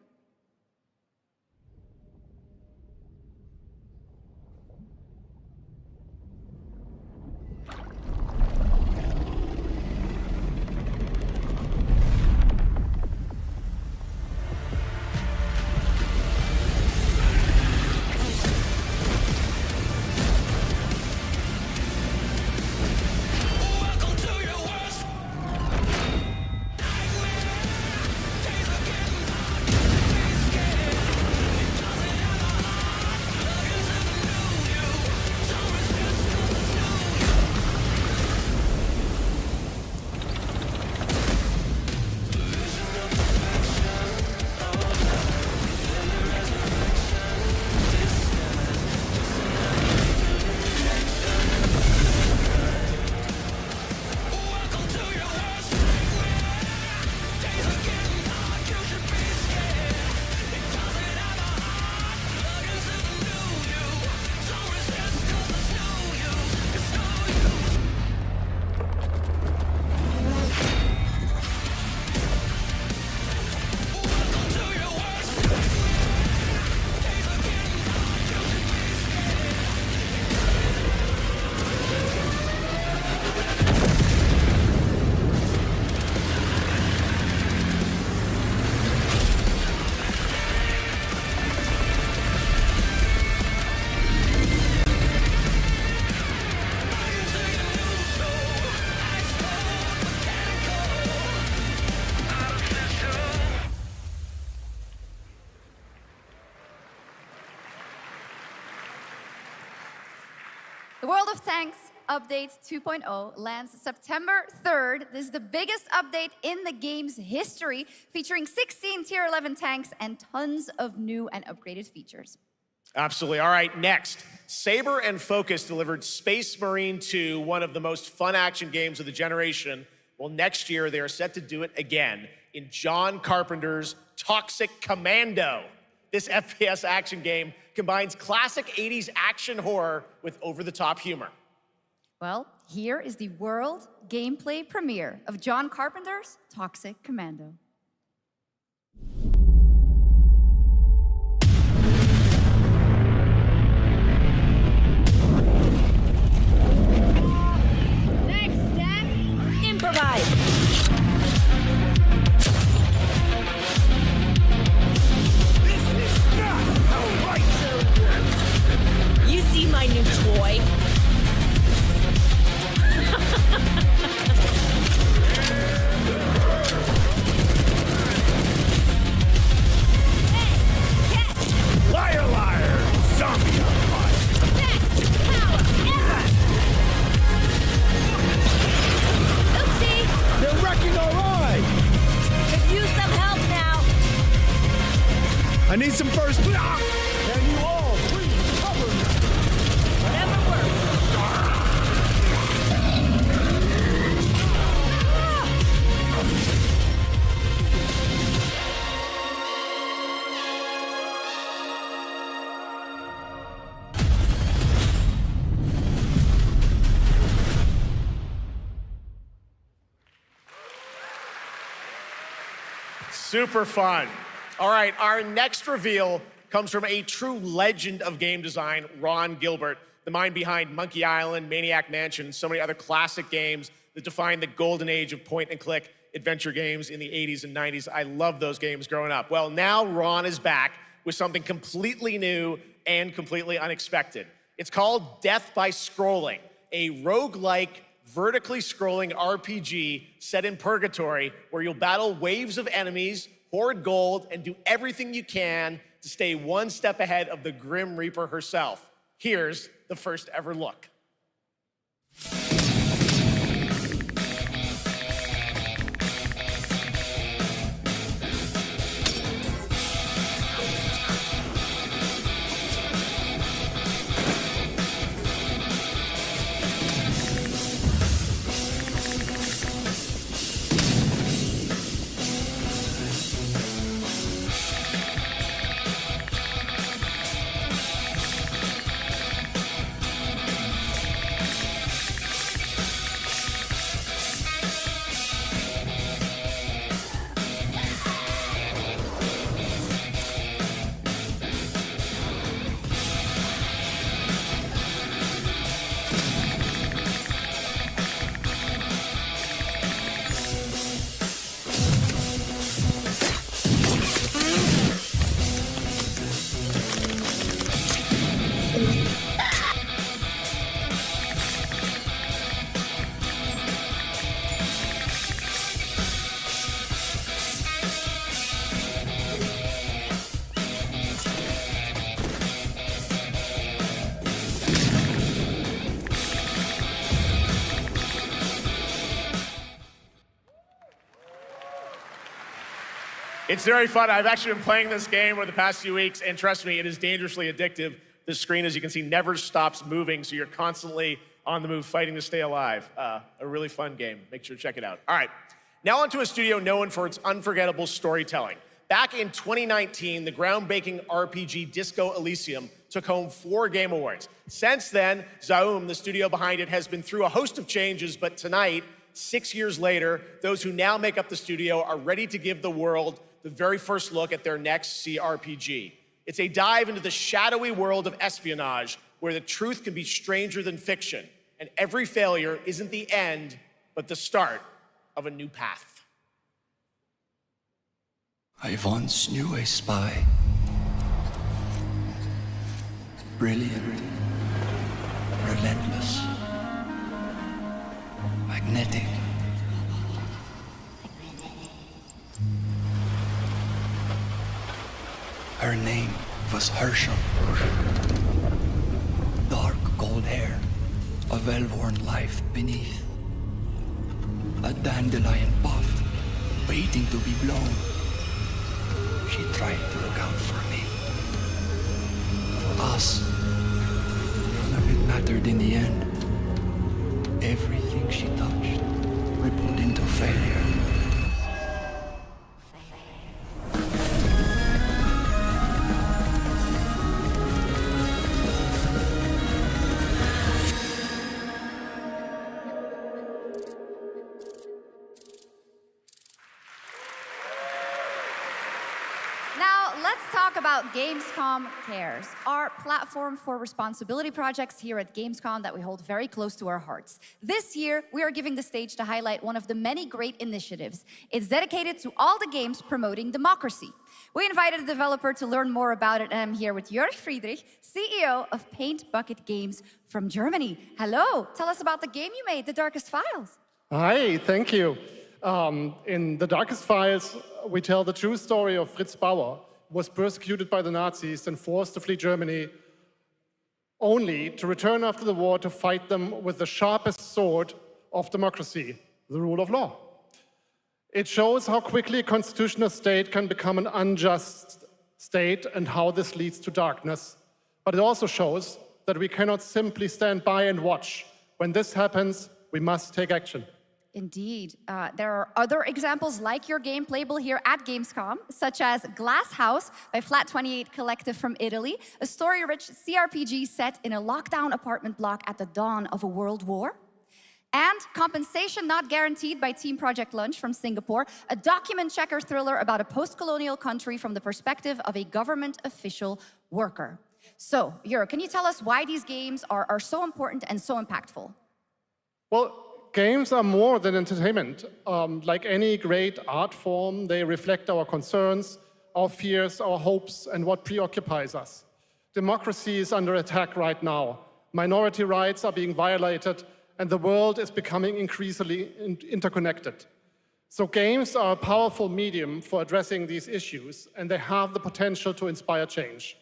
The World of Tanks Update 2.0 lands September 3rd. This is the biggest update in the game's history, featuring 16 Tier 11 tanks and tons of new and upgraded features. Absolutely. All right, next. Saber and Focus delivered Space Marine 2, one of the most fun action games of the generation. Well, next year, they are set to do it again in John Carpenter's Toxic Commando. This FPS action game combines classic 80s action horror with over-the-top humor. Well, here is the world gameplay premiere of John Carpenter's Toxic Commando. Next step, improvise. This is not how right works. You see my new toy? Liar, liar! Zombie on fire! Best power ever! Oopsie! They're wrecking our ride! Could use some help now. I need some first. Can you all please cover me? Whatever works. Super fun. All right, our next reveal comes from a true legend of game design, Ron Gilbert, the mind behind Monkey Island, Maniac Mansion, and so many other classic games that defined the golden age of point-and-click adventure games in the 80s and 90s. I loved those games growing up. Well, now Ron is back with something completely new and completely unexpected. It's called Death by Scrolling, a roguelike, vertically scrolling RPG set in purgatory where you'll battle waves of enemies, hoard gold, and do everything you can to stay one step ahead of the Grim Reaper herself. Here's the first ever look. It's very fun. I've actually been playing this game over the past few weeks, and trust me, it is dangerously addictive. The screen, as you can see, never stops moving, so you're constantly on the move, fighting to stay alive. A really fun game. Make sure to check it out. All right, now onto a studio known for its unforgettable storytelling. Back in 2019, the groundbreaking RPG Disco Elysium took home 4 Game Awards. Since then, Zaum, the studio behind it, has been through a host of changes, but tonight, 6 years later, those who now make up the studio are ready to give the world the very first look at their next CRPG. It's a dive into the shadowy world of espionage, where the truth can be stranger than fiction, and every failure isn't the end, but the start of a new path. I once knew a spy. Brilliant, relentless, magnetic. Her name was Herschel. Dark gold hair, well-worn life beneath. A dandelion puff, waiting to be blown. She tried to look out for me. For us. None of it mattered in the end. Everything she touched rippled into failure. About Gamescom Cares, our platform for responsibility projects here at Gamescom that we hold very close to our hearts. This year, we are giving the stage to highlight one of the many great initiatives. It's dedicated to all the games promoting democracy. We invited a developer to learn more about it, and I'm here with Jörg Friedrich, CEO of Paint Bucket Games from Germany. Hello, tell us about the game you made, The Darkest Files. Hi, thank you. In The Darkest Files, we tell the true story of Fritz Bauer, was persecuted by the Nazis and forced to flee Germany, only to return after the war to fight them with the sharpest sword of democracy, the rule of law. It shows how quickly a constitutional state can become an unjust state and how this leads to darkness. But it also shows that we cannot simply stand by and watch. When this happens, we must take action. Indeed. There are other examples like your game playable here at Gamescom, such as Glass House by Flat 28 Collective from Italy, a story-rich CRPG set in a lockdown apartment block at the dawn of a world war. And Compensation Not Guaranteed by Team Project Lunch from Singapore, a document checker thriller about a post-colonial country from the perspective of a government official worker. So, Jörg, can you tell us why these games are so important and so impactful? Well, games are more than entertainment. Like any great art form, they reflect our concerns, our fears, our hopes, and what preoccupies us. Democracy is under attack right now. Minority rights are being violated, and the world is becoming increasingly interconnected. So games are a powerful medium for addressing these issues, and they have the potential to inspire change.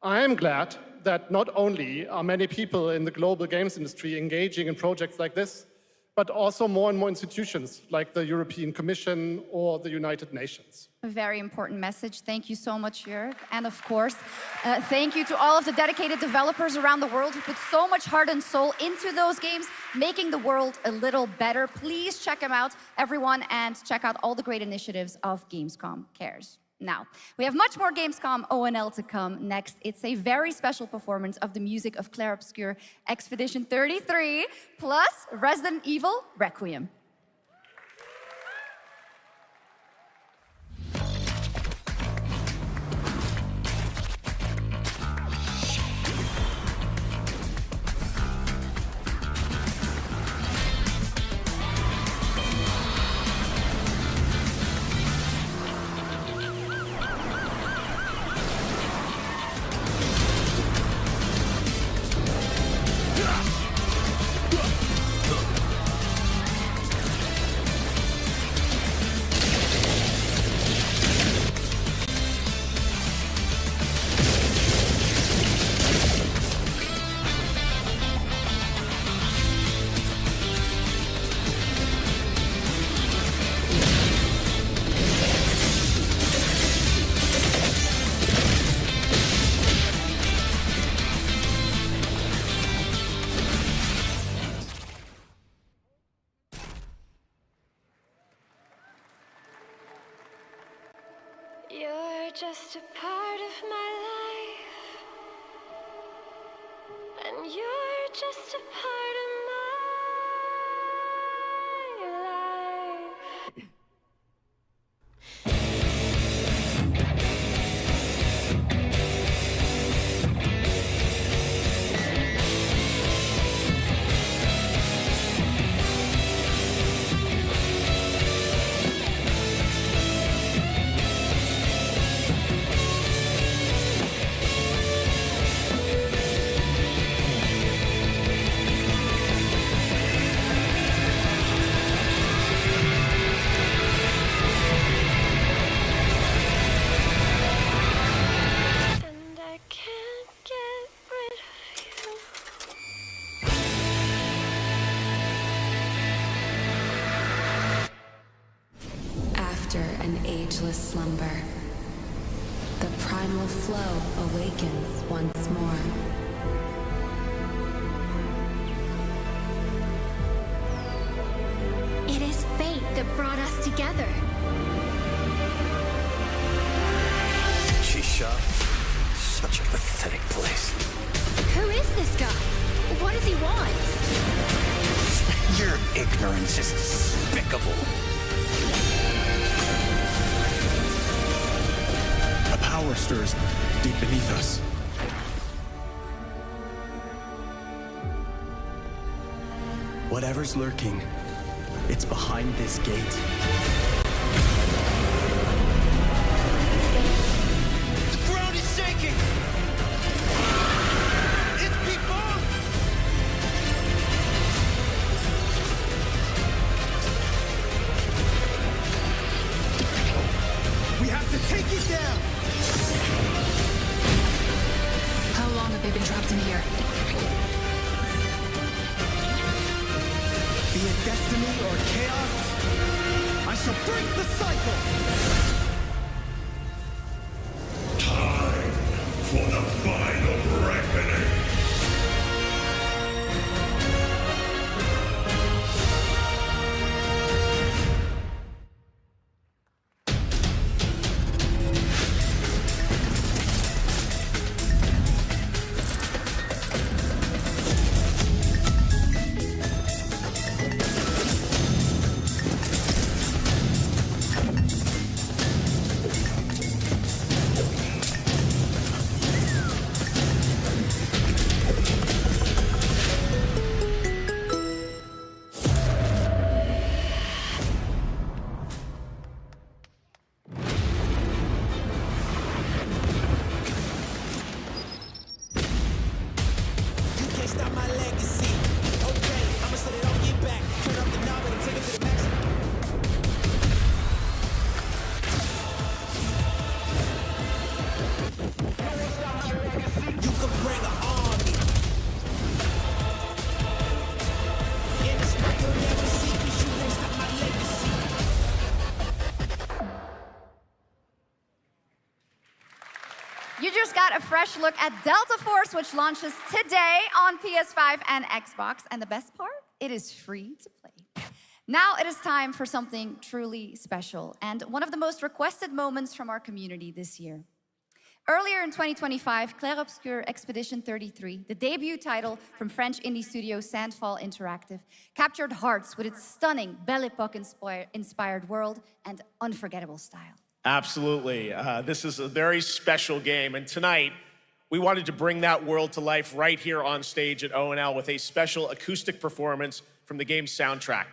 I am glad that not only are many people in the global games industry engaging in projects like this, but also more and more institutions like the European Commission or the United Nations. A very important message. Thank you so much, Jörg. And of course, thank you to all of the dedicated developers around the world who put so much heart and soul into those games, making the world a little better. Please check them out, everyone, and check out all the great initiatives of Gamescom Cares. Now, we have much more Gamescom ONL to come next. It's a very special performance of the music of Clair Obscur Expedition 33, plus Resident Evil Requiem. You're just a part of my life, and you're just a part of my life. endless slumber. The primal flow awakens once more. It is fate that brought us together. Shisha, such a pathetic place. Who is this guy? What does he want? Your ignorance is despicable. A power stirs deep beneath us. Whatever's lurking, it's behind this gate. The ground is shaking! It's people! We have to take it down! How long have they been trapped in here? Be it destiny or chaos, I shall break the cycle! Time for the final reckoning. You just got a fresh look at Delta Force, which launches today on PS5 and Xbox. And the best part, it is free to play. Now it is time for something truly special and one of the most requested moments from our community this year. Earlier in 2025, Clair Obscur Expedition 33, the debut title from French indie studio Sandfall Interactive, captured hearts with its stunning Belle Epoque-inspired world and unforgettable style. Absolutely. This is a very special game, and tonight we wanted to bring that world to life right here on stage at ONL with a special acoustic performance from the game's soundtrack.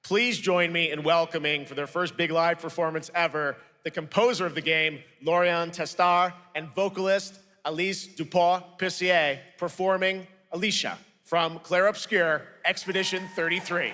Please join me in welcoming, for their first big live performance ever, the composer of the game, Lauriane Testard, and vocalist Alice Dupont-Pessier, performing Alicia from Clair Obscur Expedition 33.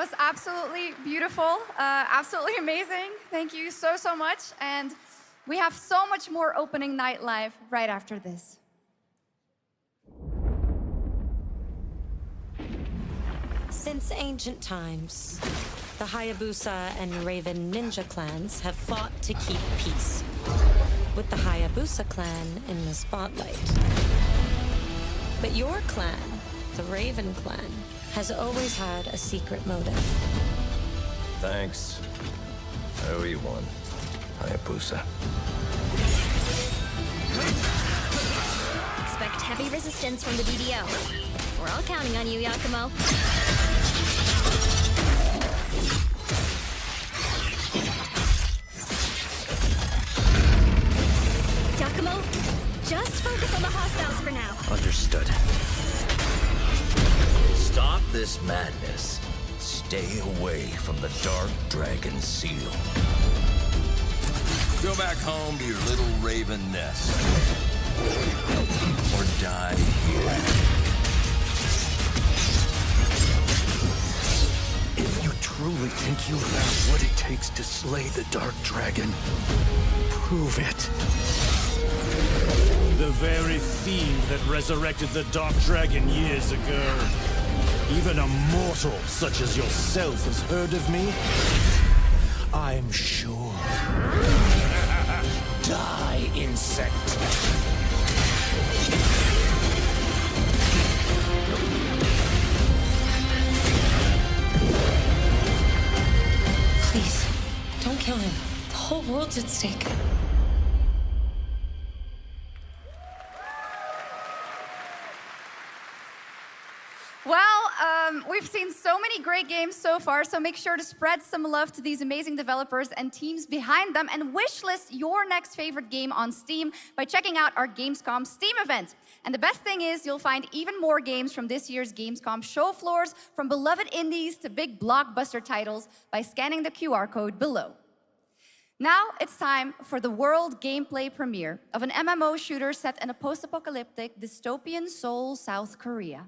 was absolutely beautiful, absolutely amazing. Thank you so, so much. And we have so much more opening night live right after this. Since ancient times, the Hayabusa and Raven ninja clans have fought to keep peace, with the Hayabusa clan in the spotlight. But your clan, the Raven clan, has always had a secret motive. Thanks. I owe you one, Hayabusa. Expect heavy resistance from the BDO. We're all counting on you, Yakumo. Yakumo, just focus on the hostiles for now. Understood. Stop this madness. Stay away from the Dark Dragon Seal. Go back home to your little raven nest. Or die here. If you truly think you have what it takes to slay the Dark Dragon, prove it. The very fiend that resurrected the Dark Dragon years ago. Even a mortal such as yourself has heard of me? I'm sure. Die, insect. Please, don't kill him. The whole world's at stake. Well, we've seen so many great games so far, so make sure to spread some love to these amazing developers and teams behind them, and wishlist your next favorite game on Steam by checking out our Gamescom Steam event. And the best thing is you'll find even more games from this year's Gamescom show floors, from beloved indies to big blockbuster titles, by scanning the QR code below. Now it's time for the world gameplay premiere of an MMO shooter set in a post-apocalyptic dystopian Seoul, South Korea.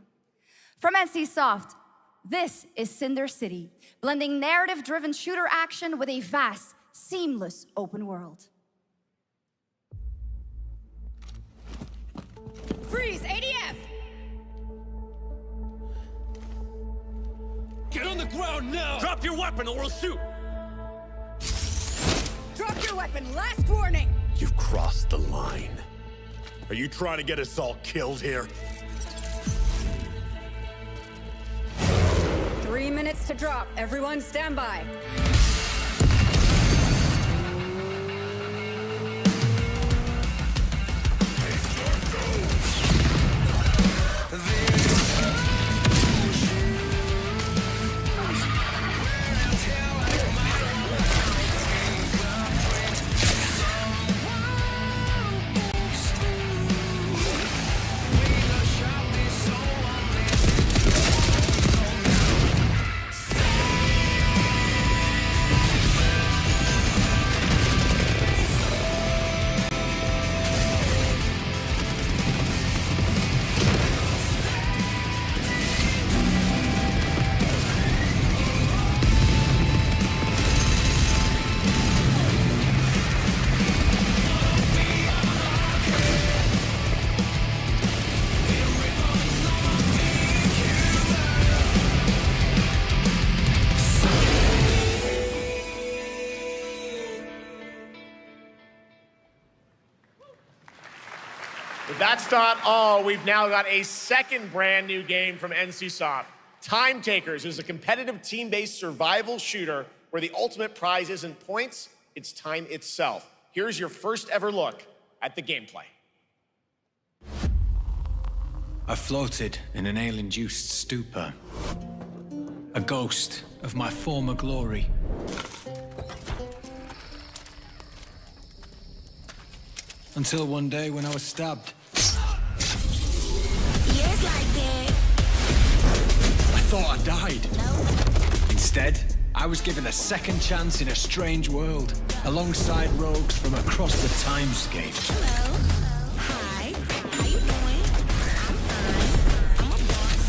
From NCSoft, this is Cinder City, blending narrative-driven shooter action with a vast, seamless open world. Freeze, ADF! Get on the ground now! Drop your weapon or we'll shoot! Drop your weapon, last warning! You've crossed the line. Are you trying to get us all killed here? 3 minutes to drop. Everyone stand by. But that's not all. We've now got a second brand new game from NCSoft. Time Takers is a competitive team-based survival shooter where the ultimate prize isn't points, it's time itself. Here's your first ever look at the gameplay. I floated in an ale-induced stupor, a ghost of my former glory. Until one day when I was stabbed. Yes, like that. I thought I died. No. Instead, I was given a second chance in a strange world, alongside rogues from across the timescape. Hello. Hi. How you doing? I'm fine. I'm a boss.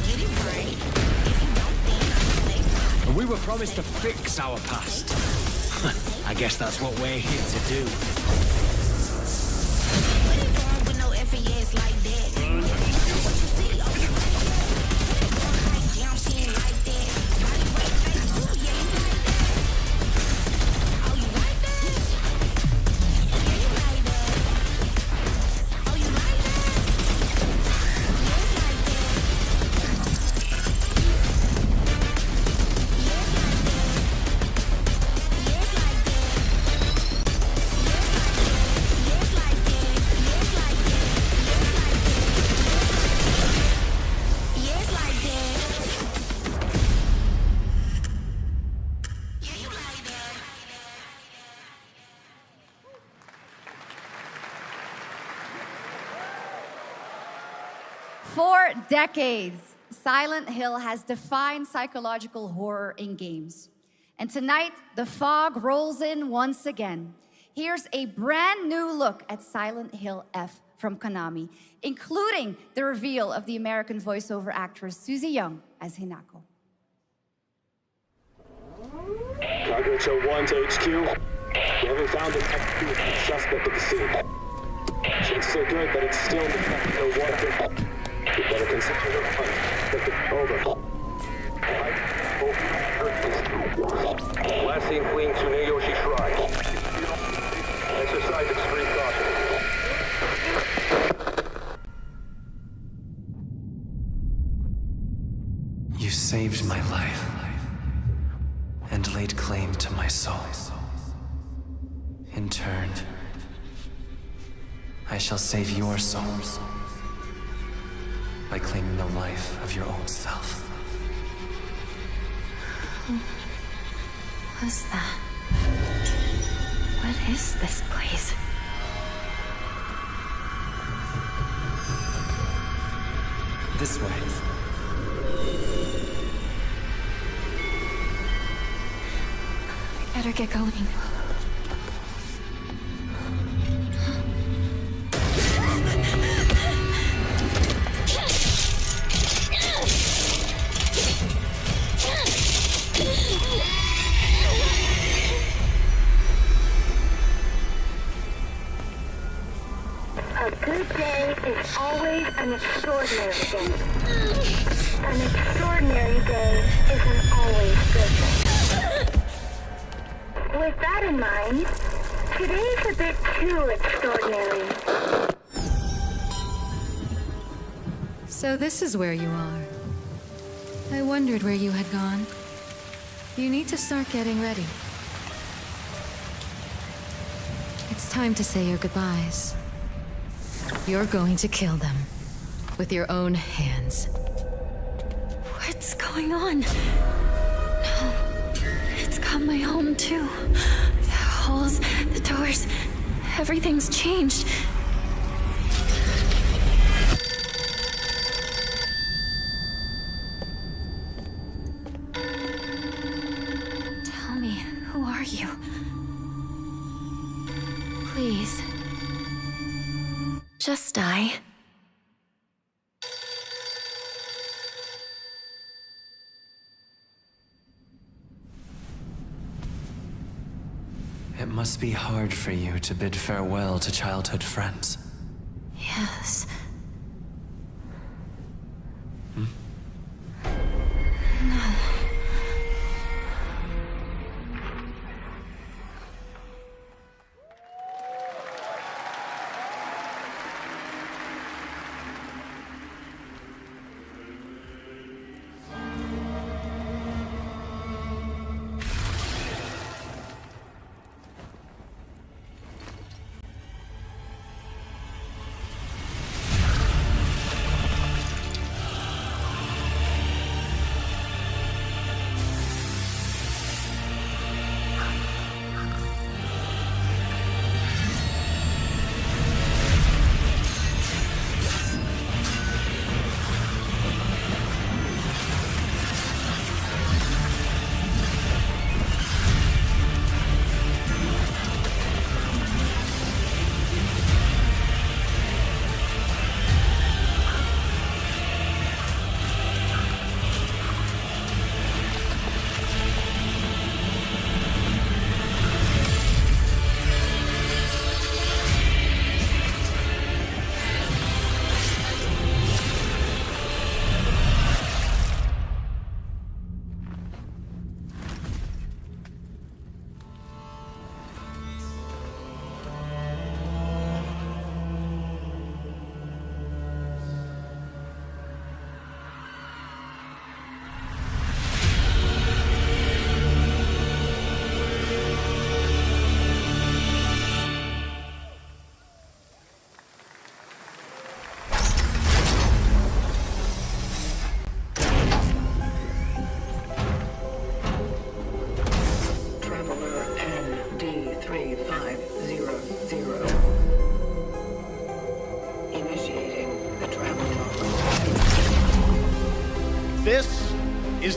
Get it right. If you don't think, say We were promised to fix our past. I guess that's what we're here to do. For decades, Silent Hill has defined psychological horror in games. And tonight, the fog rolls in once again. Here's a brand new look at Silent Hill F from Konami, including the reveal of the American voiceover actress Susie Young as Hinako. Target 1 to HQ. We haven't found an active suspect at the scene. Chances are good, but it's still no one. You better consider the hunt. Over. Last seen fleeing Tsuneyoshi Shrine. Exercise extreme caution. You saved my life and laid claim to my soul. In turn, I shall save your souls by claiming the life of your own self. Who was that? What is this place? This way. I better get going. A good day is always an extraordinary day. An extraordinary day isn't always good. With that in mind, today's a bit too extraordinary. So this is where you are. I wondered where you had gone. You need to start getting ready. It's time to say your goodbyes. You're going to kill them with your own hands. What's going on? No, it's got my home too. The halls, the doors, everything's changed. Tell me, who are you? Please. Just die. It must be hard for you to bid farewell to childhood friends. Yes. Hmm? No.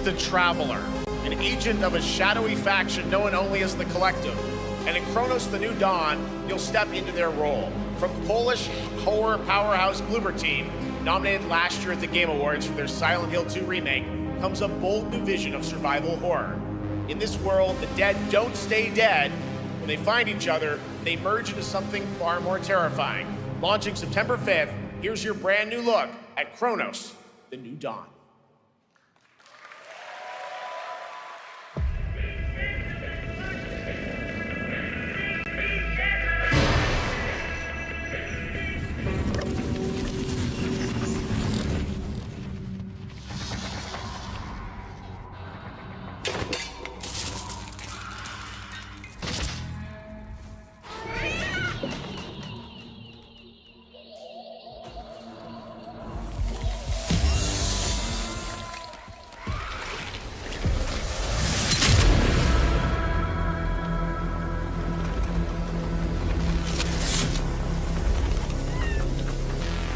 the Traveler, an agent of a shadowy faction known only as the Collective. And in Kronos: The New Dawn, you'll step into their role. From Polish horror powerhouse Bloober Team, nominated last year at the Game Awards for their Silent Hill 2 remake, comes a bold new vision of survival horror. In this world, the dead don't stay dead. When they find each other, they merge into something far more terrifying. Launching September 5th, here's your brand new look at Kronos: The New Dawn.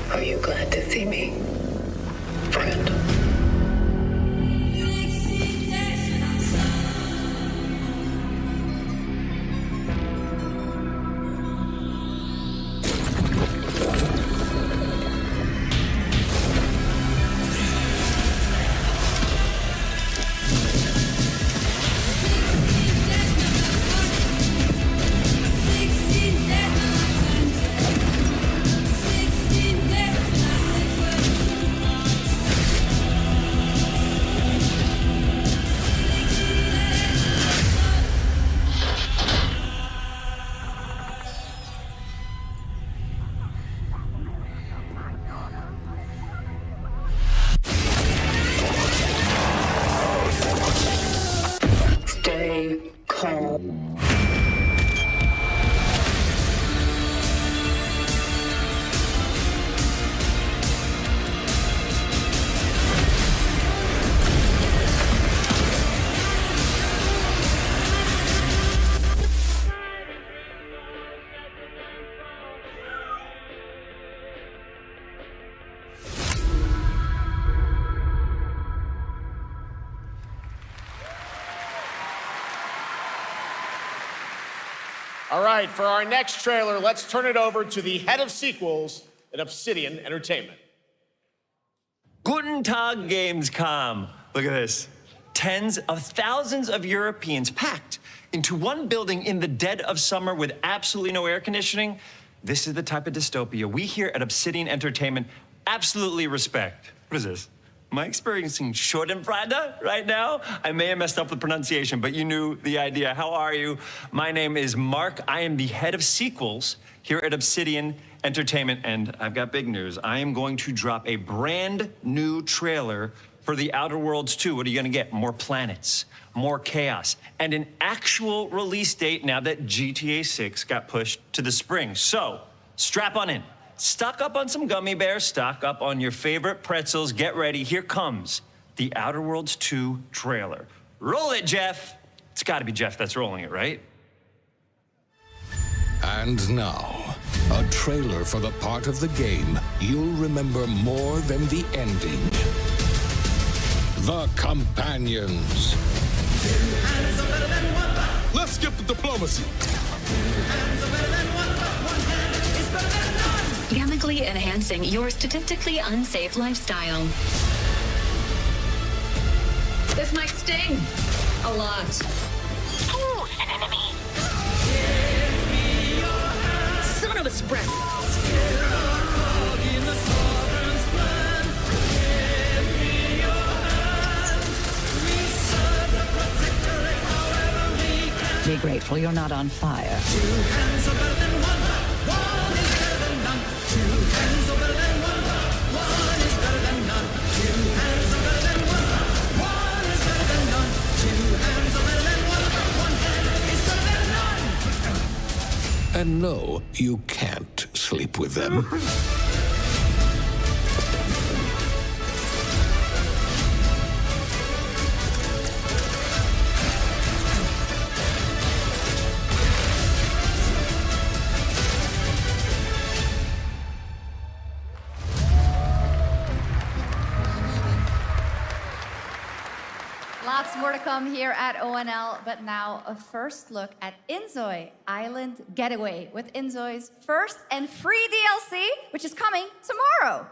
Are you glad to see me, friend? Stay calm. All right, for our next trailer, let's turn it over to the head of sequels at Obsidian Entertainment. Guten Tag, Gamescom. Look at this. Tens of thousands of Europeans packed into one building in the dead of summer with absolutely no air conditioning. This is the type of dystopia we here at Obsidian Entertainment absolutely respect. What is this? Am I experiencing Schadenfreude right now? I may have messed up the pronunciation, but you knew the idea. How are you? My name is Mark. I am the head of sequels here at Obsidian Entertainment, and I've got big news. I am going to drop a brand new trailer for The Outer Worlds 2. What are you gonna get? More planets, more chaos, and an actual release date now that GTA 6 got pushed to the spring. So, strap on in. Stock up on some gummy bears, stock up on your favorite pretzels. Get ready, here comes The Outer Worlds 2 trailer. Roll it, Jeff. It's gotta be Jeff that's rolling it, right? And now, a trailer for the part of the game you'll remember more than the ending. The Companions. Let's skip the diplomacy. Chemically enhancing your statistically unsafe lifestyle. This might sting a lot. Ooh, an enemy. Son of a spread. Be grateful you're not on fire. And no, you can't sleep with them. more to come here at ONL, but now a first look at Inzoi Island Getaway with Inzoi's first and free DLC, which is coming tomorrow.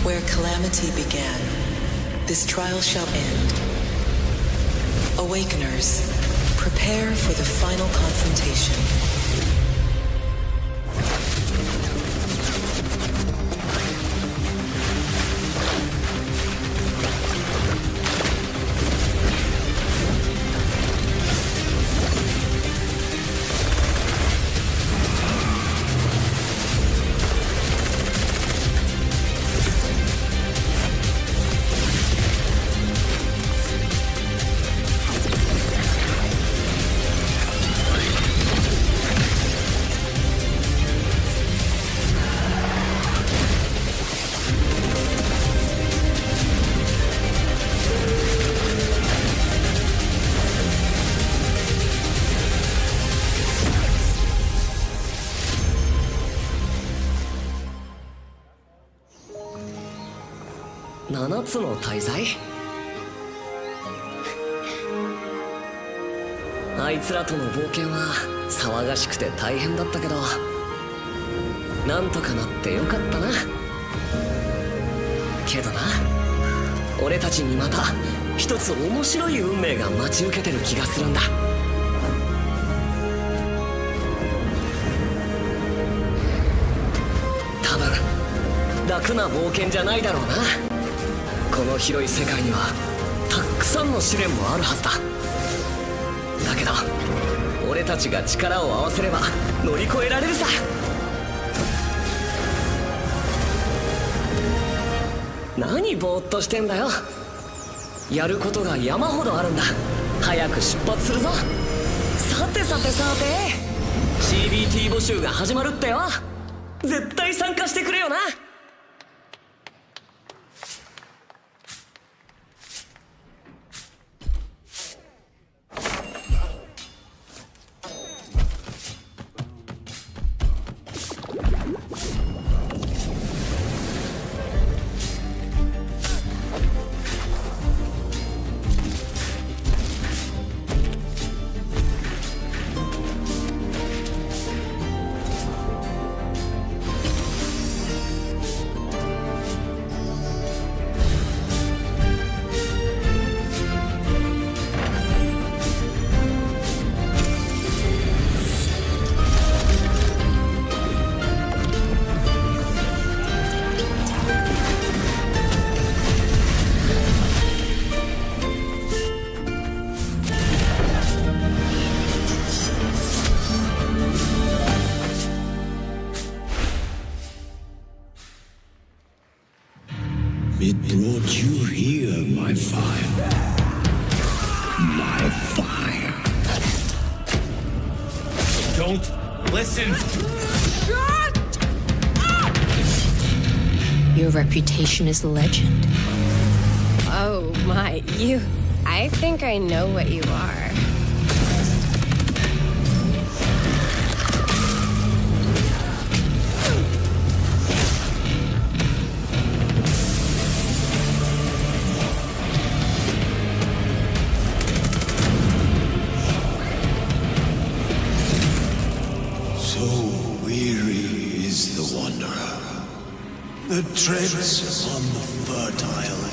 Where calamity began, this trial shall end. Awakeners, prepare for the final confrontation.7つの大罪？あいつらとの冒険は騒がしくて大変だったけど、なんとかなってよかったな。けどな、俺たちにまた一つ面白い運命が待ち受けてる気がするんだ。多分楽な冒険じゃないだろうな。この広い世界にはたくさんの試練もあるはずだ。だけど俺たちが力を合わせれば乗り越えられるさ。何ぼーっとしてんだよ。やることが山ほどあるんだ。早く出発するぞ。さてさてさて、 CBT 募集が始まるってよ。絶対参加してくれよな。It brought you here, my fire. My fire. Don't listen. Your reputation is legend. Oh my, you... I think I know what you are. So weary is the wanderer that treads on the fertile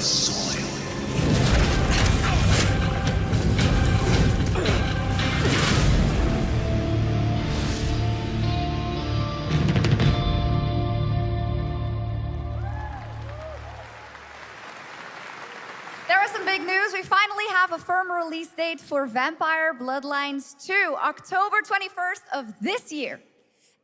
are some big news. We finally have a firm release date for Vampire Bloodlines 2, October 21st of this year.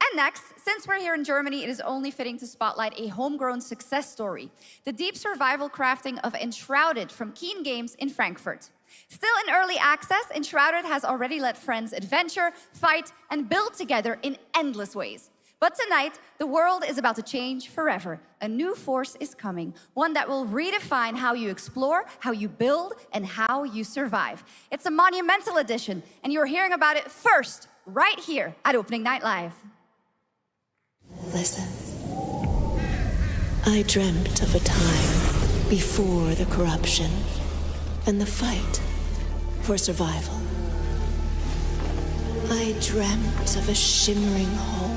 And next, since we're here in Germany, it is only fitting to spotlight a homegrown success story. The deep survival crafting of Enshrouded from Keen Games in Frankfurt. Still in early access, Enshrouded has already let friends adventure, fight, and build together in endless ways. But tonight, the world is about to change forever. A new force is coming, one that will redefine how you explore, how you build, and how you survive. It's a monumental edition, and you're hearing about it first, right here at Opening Night Live. Listen. I dreamt of a time before the corruption and the fight for survival. I dreamt of a shimmering home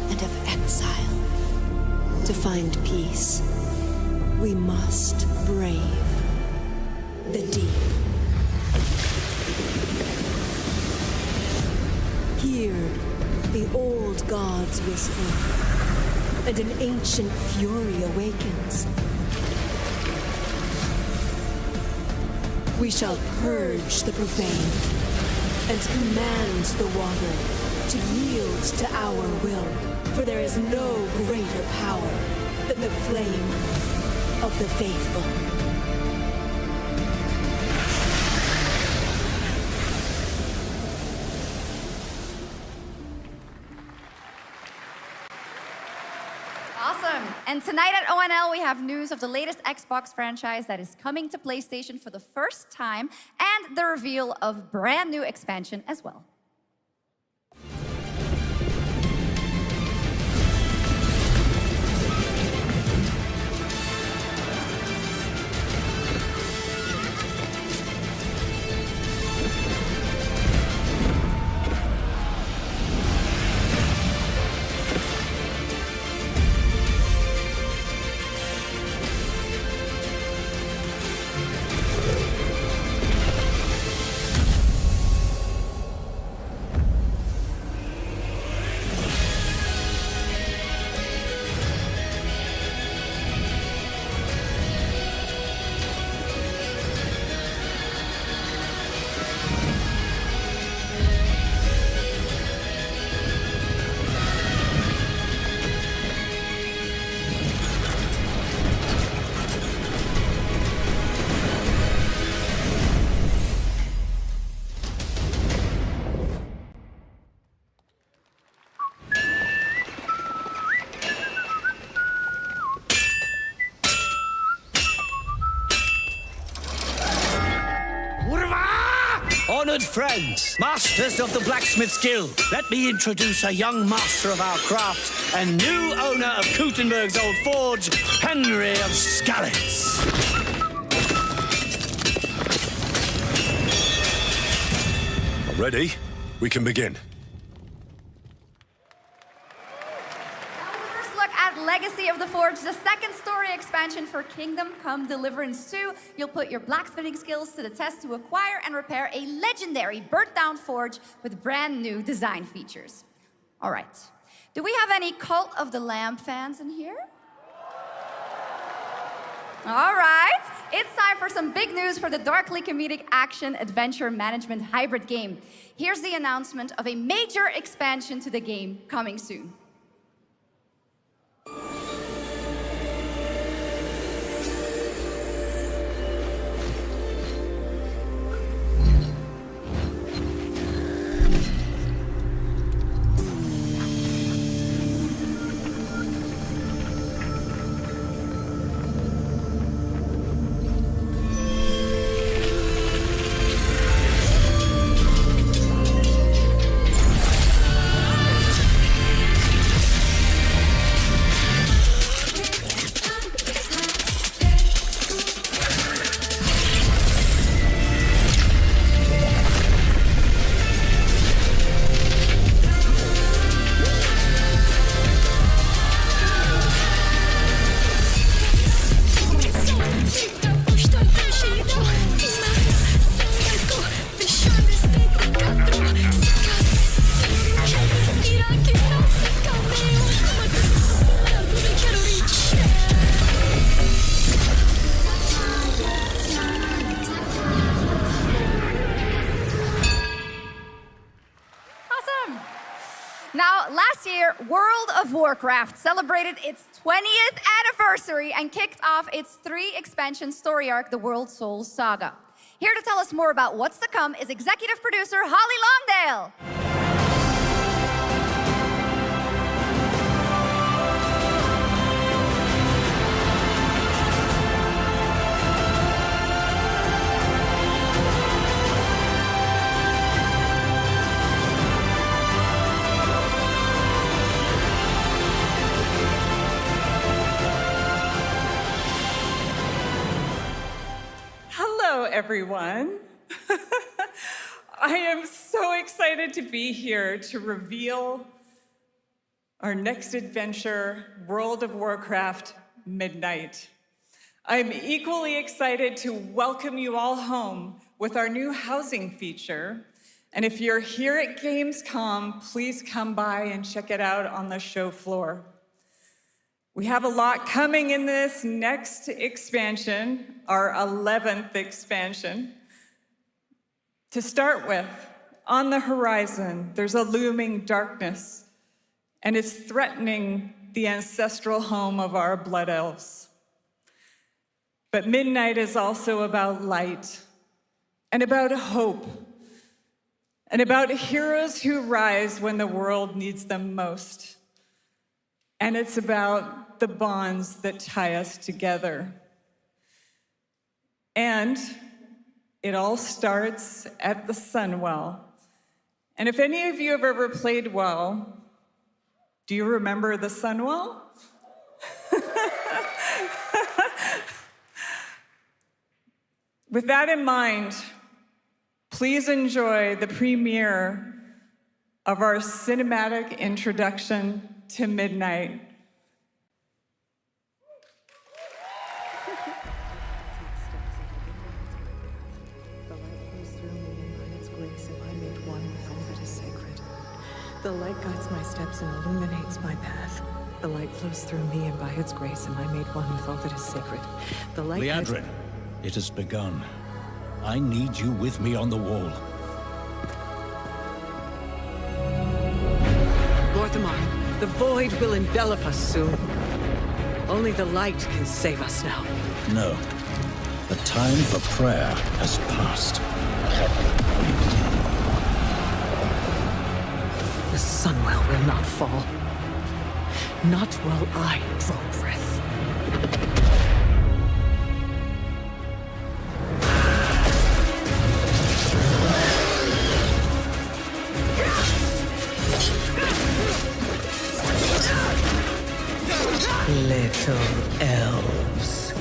and of exile. To find peace, we must brave the deep. Hear the old gods whisper, and an ancient fury awakens. We shall purge the profane and command the water to yield to our will, for there is no greater power than the flame of the faithful. Awesome. And tonight at ONL, we have news of the latest Xbox franchise that is coming to PlayStation for the first time, and the reveal of brand new expansion as well. Honored friends, masters of the blacksmith's guild, let me introduce a young master of our craft and new owner of Kutenberg's old forge, Henry of Skalitz. Ready? We can begin. Legacy of the Forge, the second story expansion for Kingdom Come Deliverance 2. You'll put your blacksmithing skills to the test to acquire and repair a legendary burnt-down forge with brand new design features. All right. Do we have any Cult of the Lamb fans in here? All right. It's time for some big news for the darkly comedic action adventure management hybrid game. Here's the announcement of a major expansion to the game coming soon. Now, last year, World of Warcraft celebrated its 20th anniversary and kicked off its 3-expansion story arc, the World Souls Saga. Here to tell us more about what's to come is executive producer Holly Longdale. Hello, everyone. I am so excited to be here to reveal our next adventure, World of Warcraft Midnight. I'm equally excited to welcome you all home with our new housing feature. And if you're here at Gamescom, please come by and check it out on the show floor. We have a lot coming in this next expansion, our 11th expansion. To start with, on the horizon, there's a looming darkness, and it's threatening the ancestral home of our blood elves. But Midnight is also about light, and about hope, and about heroes who rise when the world needs them most. And it's about the bonds that tie us together. And it all starts at the Sunwell. And if any of you have ever played WoW, do you remember the Sunwell? With that in mind, please enjoy the premiere of our cinematic introduction to Midnight. The light guides my steps and illuminates my path. The light flows through me, and by its grace am I made one with all that is sacred. The light Liadrin, it has begun. I need you with me on the wall. Lorthamar, the void will envelop us soon. Only the light can save us now. No. The time for prayer has passed. The Sunwell will not fall. Not while I draw breath. Little elves.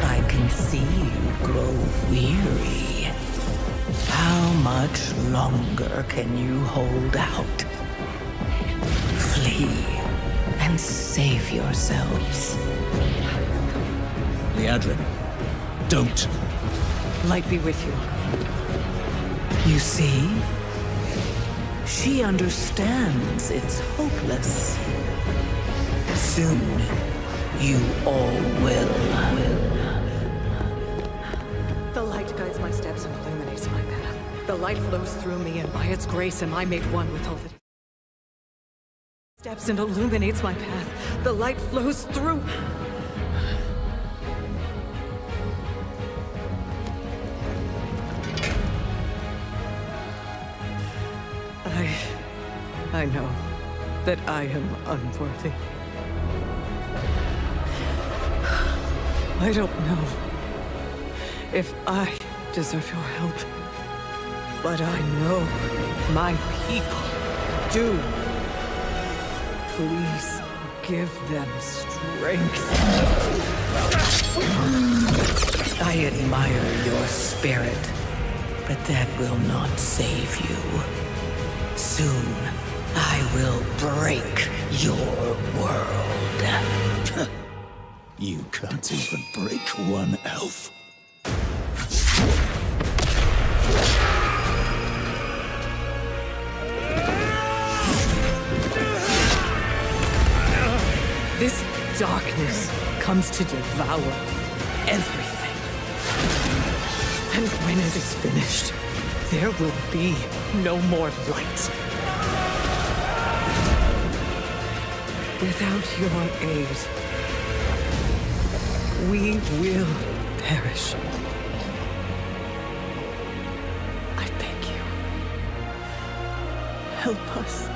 I can see you grow weary. How much longer can you hold out? Flee and save yourselves. Liadrin, don't. Light be with you. You see? She understands it's hopeless. Soon, you all will. The light guides my steps and illuminates my path. The light flows through me, and by its grace am I made one with all that. Steps and illuminates my path. The light flows through. I know that I am unworthy. I don't know if I deserve your help, but I know my people do. Please give them strength. I admire your spirit, but that will not save you. Soon, I will break your world. You can't even break one elf. This darkness comes to devour everything. And when it is finished, there will be no more light. Without your aid, we will perish. I beg you, help us.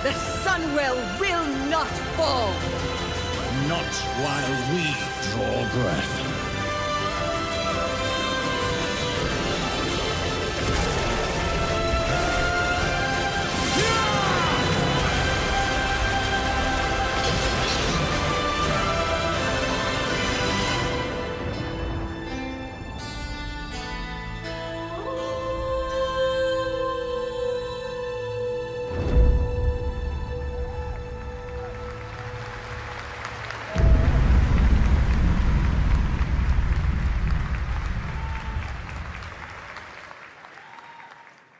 The Sunwell will not fall! Not while we draw breath.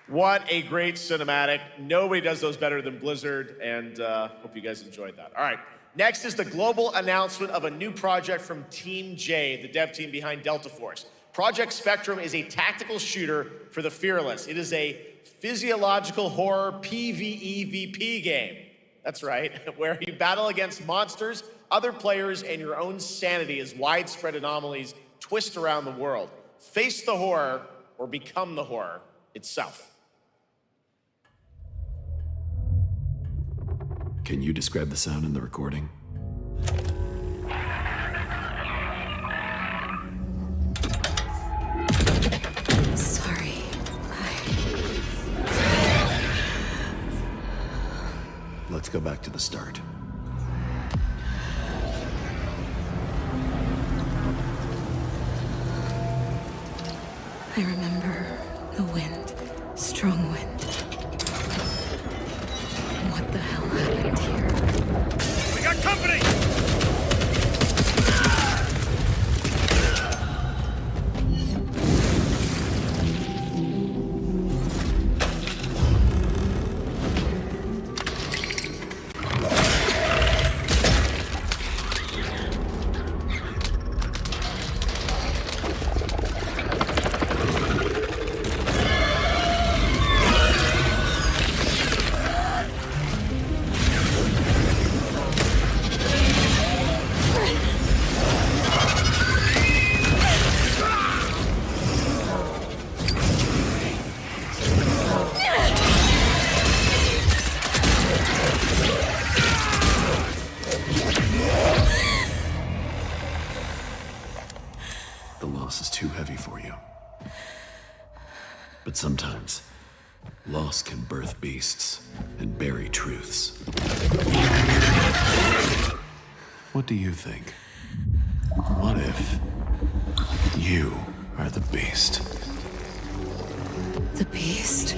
What a great cinematic. Nobody does those better than Blizzard, and hope you guys enjoyed that. All right, next is the global announcement of a new project from Team J, the dev team behind Delta Force. Project Spectrum is a tactical shooter for the fearless. It is a physiological horror PvEVP game. That's right, where you battle against monsters, other players, and your own sanity as widespread anomalies twist around the world. Face the horror or become the horror itself. Can you describe the sound in the recording? Sorry. Let's go back to the start. I remember the wind. Strong wind. What the hell happened here? We got company! The loss is too heavy for you. But sometimes, loss can birth beasts and bury truths. What do you think? What if you are the beast? The beast?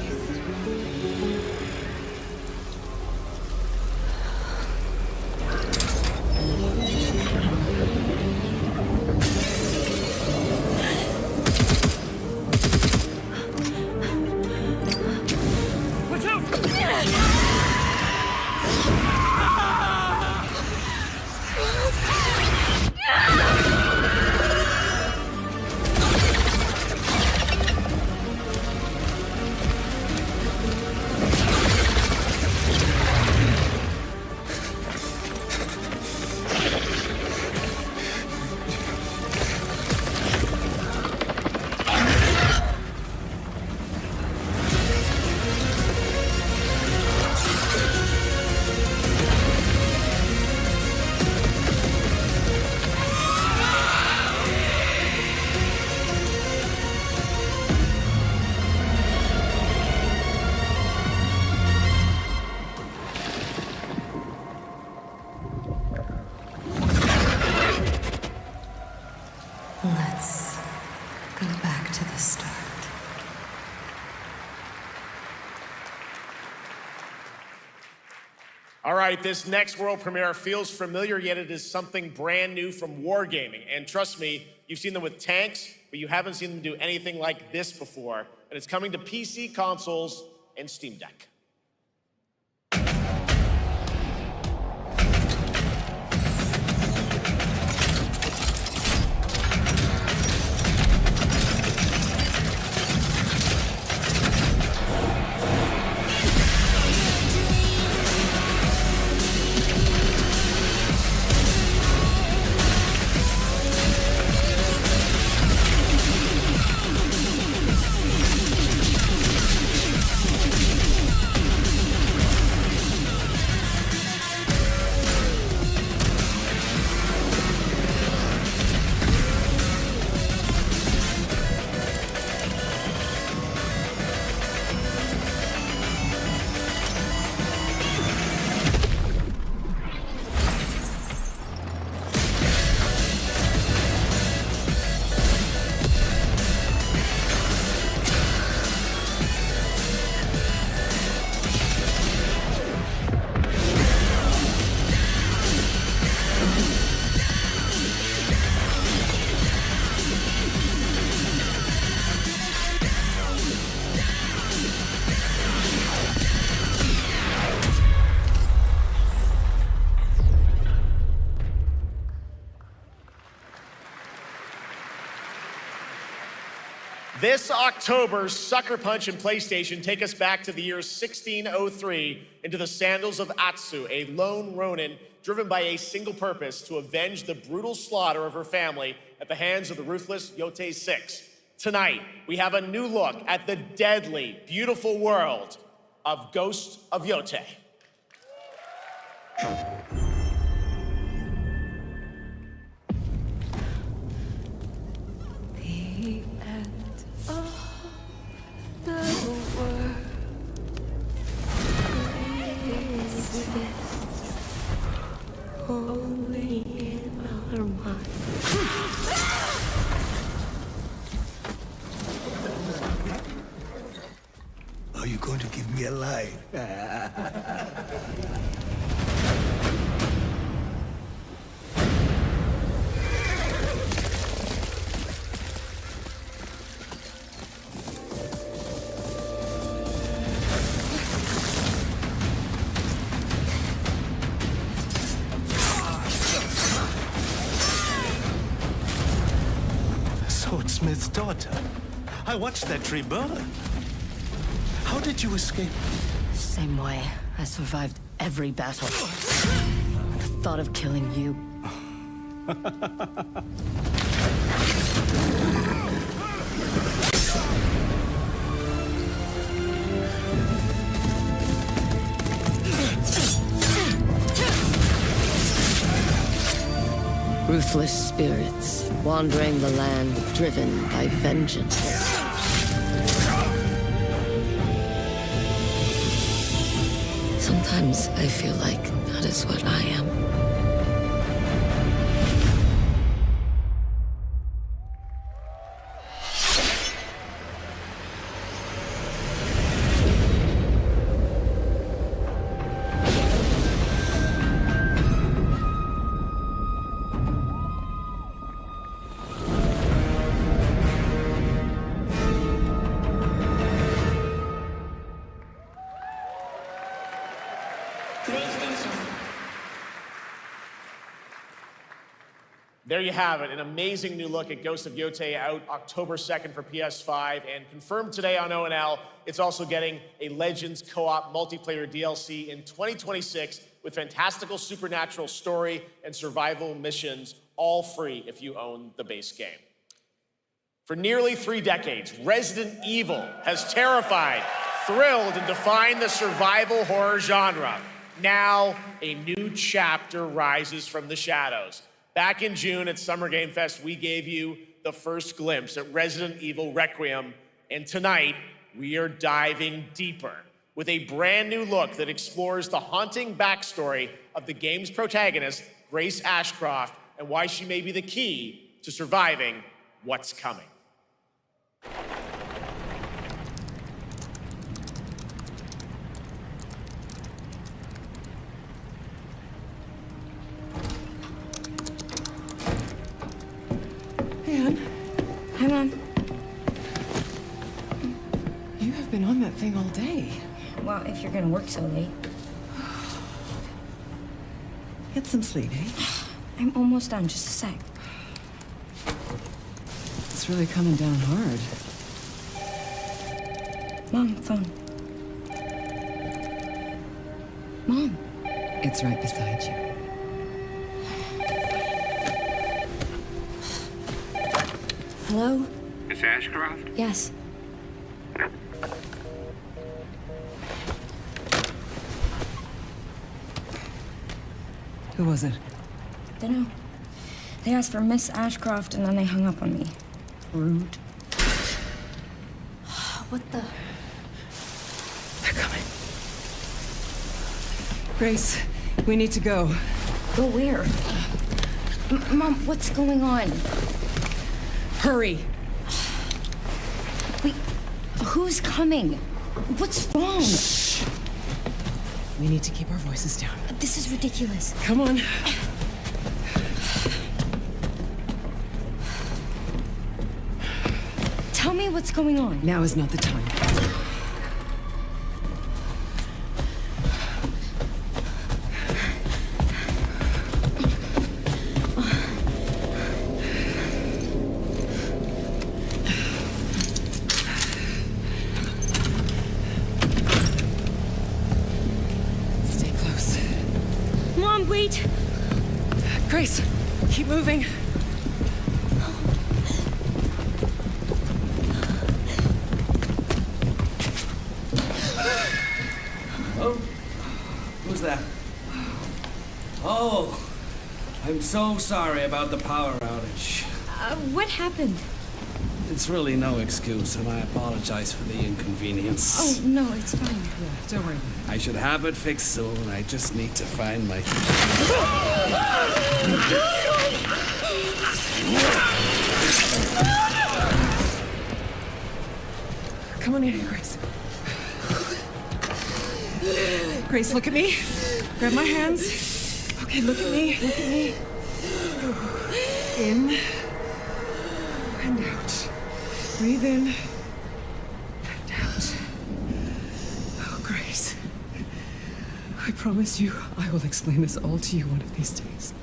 Watch out! All right, this next world premiere feels familiar, yet it is something brand new from Wargaming. And trust me, you've seen them with tanks, but you haven't seen them do anything like this before. And it's coming to PC, consoles, and Steam Deck. This October, Sucker Punch and PlayStation take us back to the year 1603 into the sandals of Atsu, a lone Ronin driven by a single purpose to avenge the brutal slaughter of her family at the hands of the ruthless Yotei 6. Tonight, we have a new look at the deadly, beautiful world of Ghost of Yotei. Only in our mind. Are you going to give me a line? Swordsmith's daughter. I watched that tree burn. How did you escape? Same way. I survived every battle. The thought of killing you. Ruthless spirits, wandering the land, driven by vengeance. Sometimes I feel like that is what I am. There you have it, an amazing new look at Ghost of Yotei, out October 2nd for PS5, and confirmed today on ONL. It's also getting a Legends co-op multiplayer DLC in 2026 with fantastical supernatural story and survival missions, all free if you own the base game. For nearly 3 decades, Resident Evil has terrified, thrilled, and defined the survival horror genre. Now, a new chapter rises from the shadows. Back in June at Summer Game Fest, we gave you the first glimpse at Resident Evil Requiem, and tonight, we are diving deeper with a brand new look that explores the haunting backstory of the game's protagonist, Grace Ashcroft, and why she may be the key to surviving what's coming. thing all day. Well, if you're gonna work so late. Get some sleep, eh? I'm almost done, just a sec. It's really coming down hard. Mom, phone. Mom. It's right beside you. Hello? Miss Ashcroft? Yes. Who was it? Dunno. They asked for Miss Ashcroft and then they hung up on me. Rude. What the? They're coming. Grace, we need to go. Go where? Mom, what's going on? Hurry. Wait, who's coming? What's wrong? Shh. We need to keep our voices down. This is ridiculous. Come on. Tell me what's going on. Now is not the time. Stay close. Mom, wait! Grace, keep moving. Oh, who's that? Oh, I'm so sorry about the power outage. What happened? It's really no excuse, and I apologize for the inconvenience. Oh, no, it's fine. Yeah, don't worry. I should have it fixed soon. I just need to find my... Come on in here, Grace. Grace, look at me. Grab my hands. Okay, look at me. Look at me. In and out. Breathe in and out. Oh, Grace. I promise you, I will explain this all to you one of these days.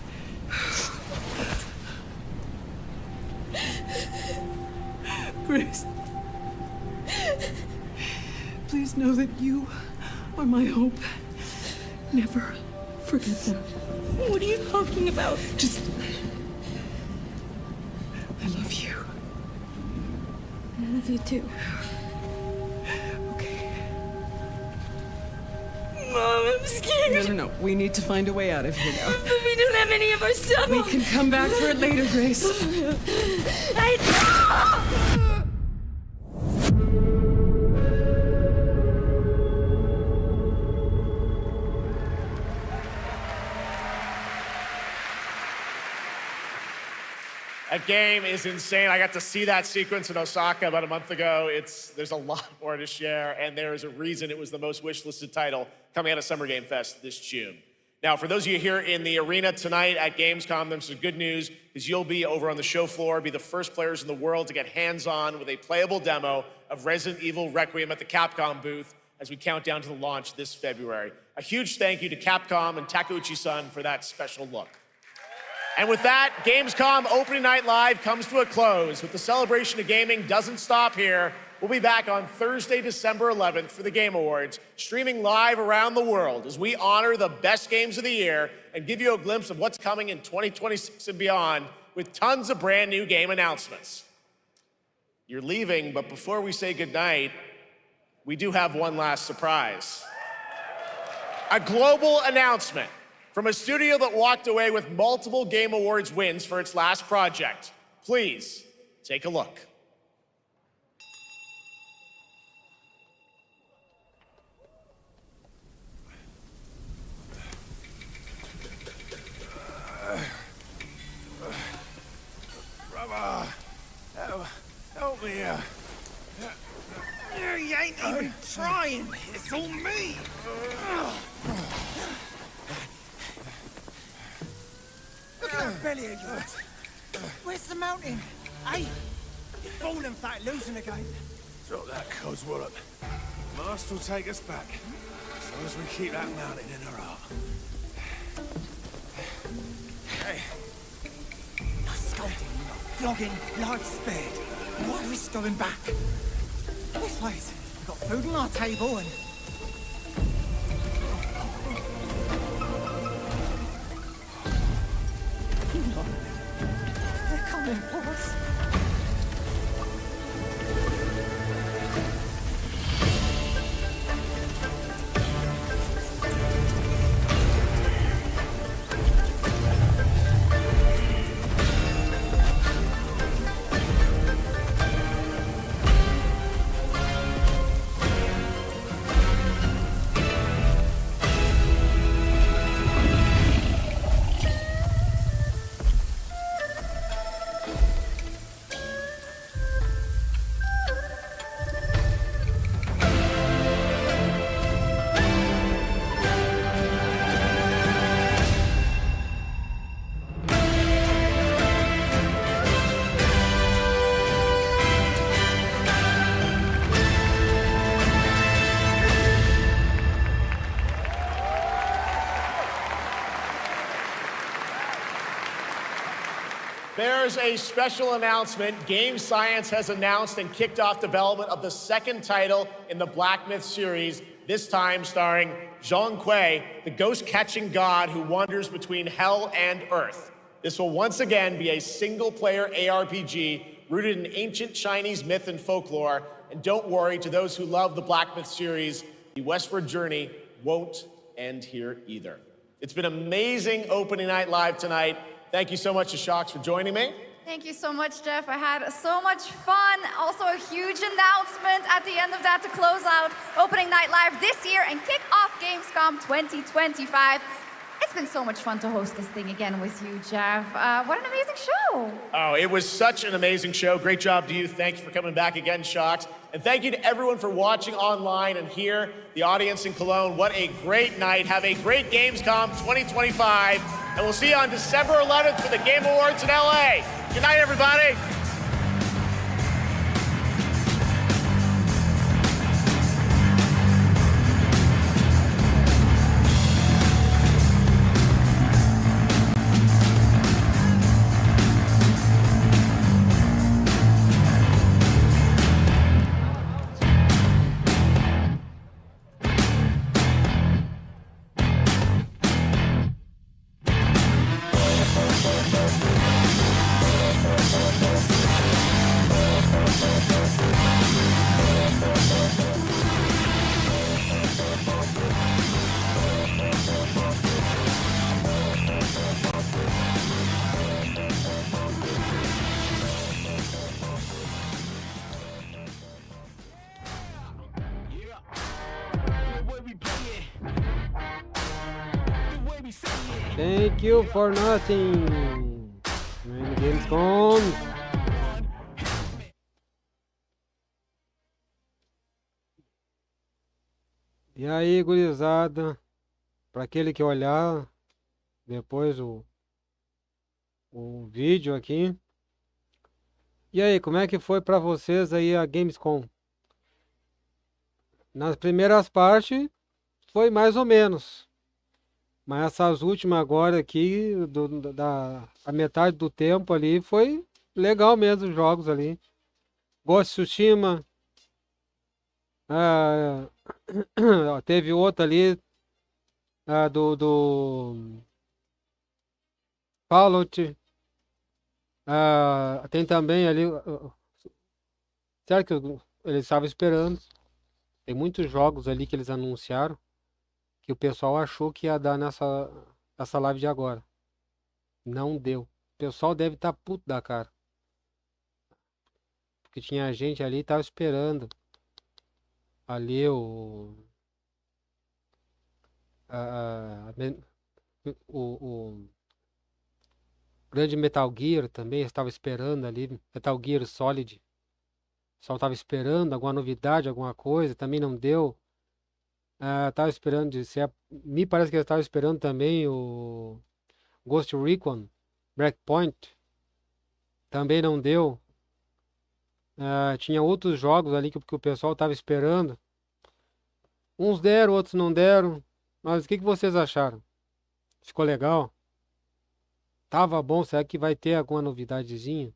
Grace. Please know that you are my hope. Never forget that. What are you talking about? Just... I love you. I love you too. Okay. Mom, I'm scared. No. We need to find a way out of here now. But we don't have any of our stuff. We can come back for it later, Grace. That game is insane. I got to see that sequence in Osaka about a month ago. There's a lot more to share, and there is a reason it was the most wishlisted title coming out of Summer Game Fest this June. Now, for those of you here in the arena tonight at Gamescom, there's some good news, because you'll be over on the show floor, be the first players in the world to get hands-on with a playable demo of Resident Evil Requiem at the Capcom booth as we count down to the launch this February. A huge thank you to Capcom and Takeuchi-san for that special look. And with that, Gamescom Opening Night Live comes to a close, but the celebration of gaming doesn't stop here. We'll be back on Thursday, December 11th for the Game Awards, streaming live around the world as we honor the best games of the year and give you a glimpse of what's coming in 2026 and beyond with tons of brand new game announcements. You're leaving, but before we say goodnight, we do have one last surprise. A global announcement from a studio that walked away with multiple Game Awards wins for its last project. Please, take a look. Brother, help me. You ain't even trying. It's all me. Look at that belly of yours. Where's the mountain? Hey, you're falling flat, losing again. Drop that coswallop. Master will take us back, as long as we keep that mountain in our heart. Hey. No scolding, no flogging, life spared. Why risk going back? This place, we've got food on our table and... They're coming for us. There's a special announcement. Game Science has announced and kicked off development of the second title in the Black Myth series, this time starring Zhong Kui, the ghost-catching god who wanders between hell and earth. This will once again be a single-player ARPG rooted in ancient Chinese myth and folklore. And don't worry, to those who love the Black Myth series, the westward journey won't end here either. It's been amazing opening night live tonight. Thank you so much to Shocks for joining me. Thank you so much, Jeff. I had so much fun. Also, a huge announcement at the end of that to close out opening night live this year and kick off Gamescom 2025. It's been so much fun to host this thing again with you, Jeff. What an amazing show. Oh, it was such an amazing show. Great job to you. Thanks for coming back again, Shocks. And thank you to everyone for watching online and here, the audience in Cologne. What a great night. Have a great Gamescom 2025. And we'll see you on December 11th for the Game Awards in LA. Good night, everybody. Thank you for nothing. Gamescom. E aí, gurizada, para aquele que olhar depois o vídeo aqui. E aí, como é que foi para vocês aí a Gamescom? Nas primeiras partes foi mais ou menos. Mas essas últimas agora aqui, a metade do tempo ali, foi legal mesmo os jogos ali. Ghost of Tsushima. Teve outro ali. Do Fallout. Tem também ali. Será que eles estavam esperando? Tem muitos jogos ali que eles anunciaram que o pessoal achou que ia dar nessa live de agora. Não deu. O pessoal deve estar puto da cara. Porque tinha gente ali que tava esperando. Ali o grande Metal Gear também estava esperando ali. Metal Gear Solid. O pessoal estava esperando alguma novidade, alguma coisa. Também não deu. Tava esperando de ser. Me parece que eu estava esperando também o Ghost Recon Breakpoint. Também não deu. Tinha outros jogos ali que o pessoal estava esperando. Uns deram, outros não deram. Mas o que vocês acharam? Ficou legal? Tava bom? Será que vai ter alguma novidadezinha?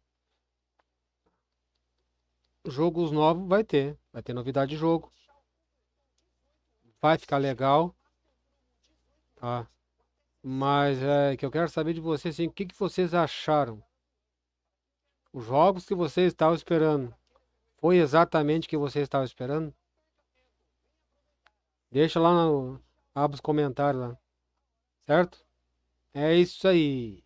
Jogos novos vai ter. Vai ter novidade de jogo. Vai ficar legal. Tá? Mas é que eu quero saber de vocês, assim, o que vocês acharam? Os jogos que vocês estavam esperando. Foi exatamente o que vocês estavam esperando? Deixa lá no... Abre os comentários lá. Certo? É isso aí.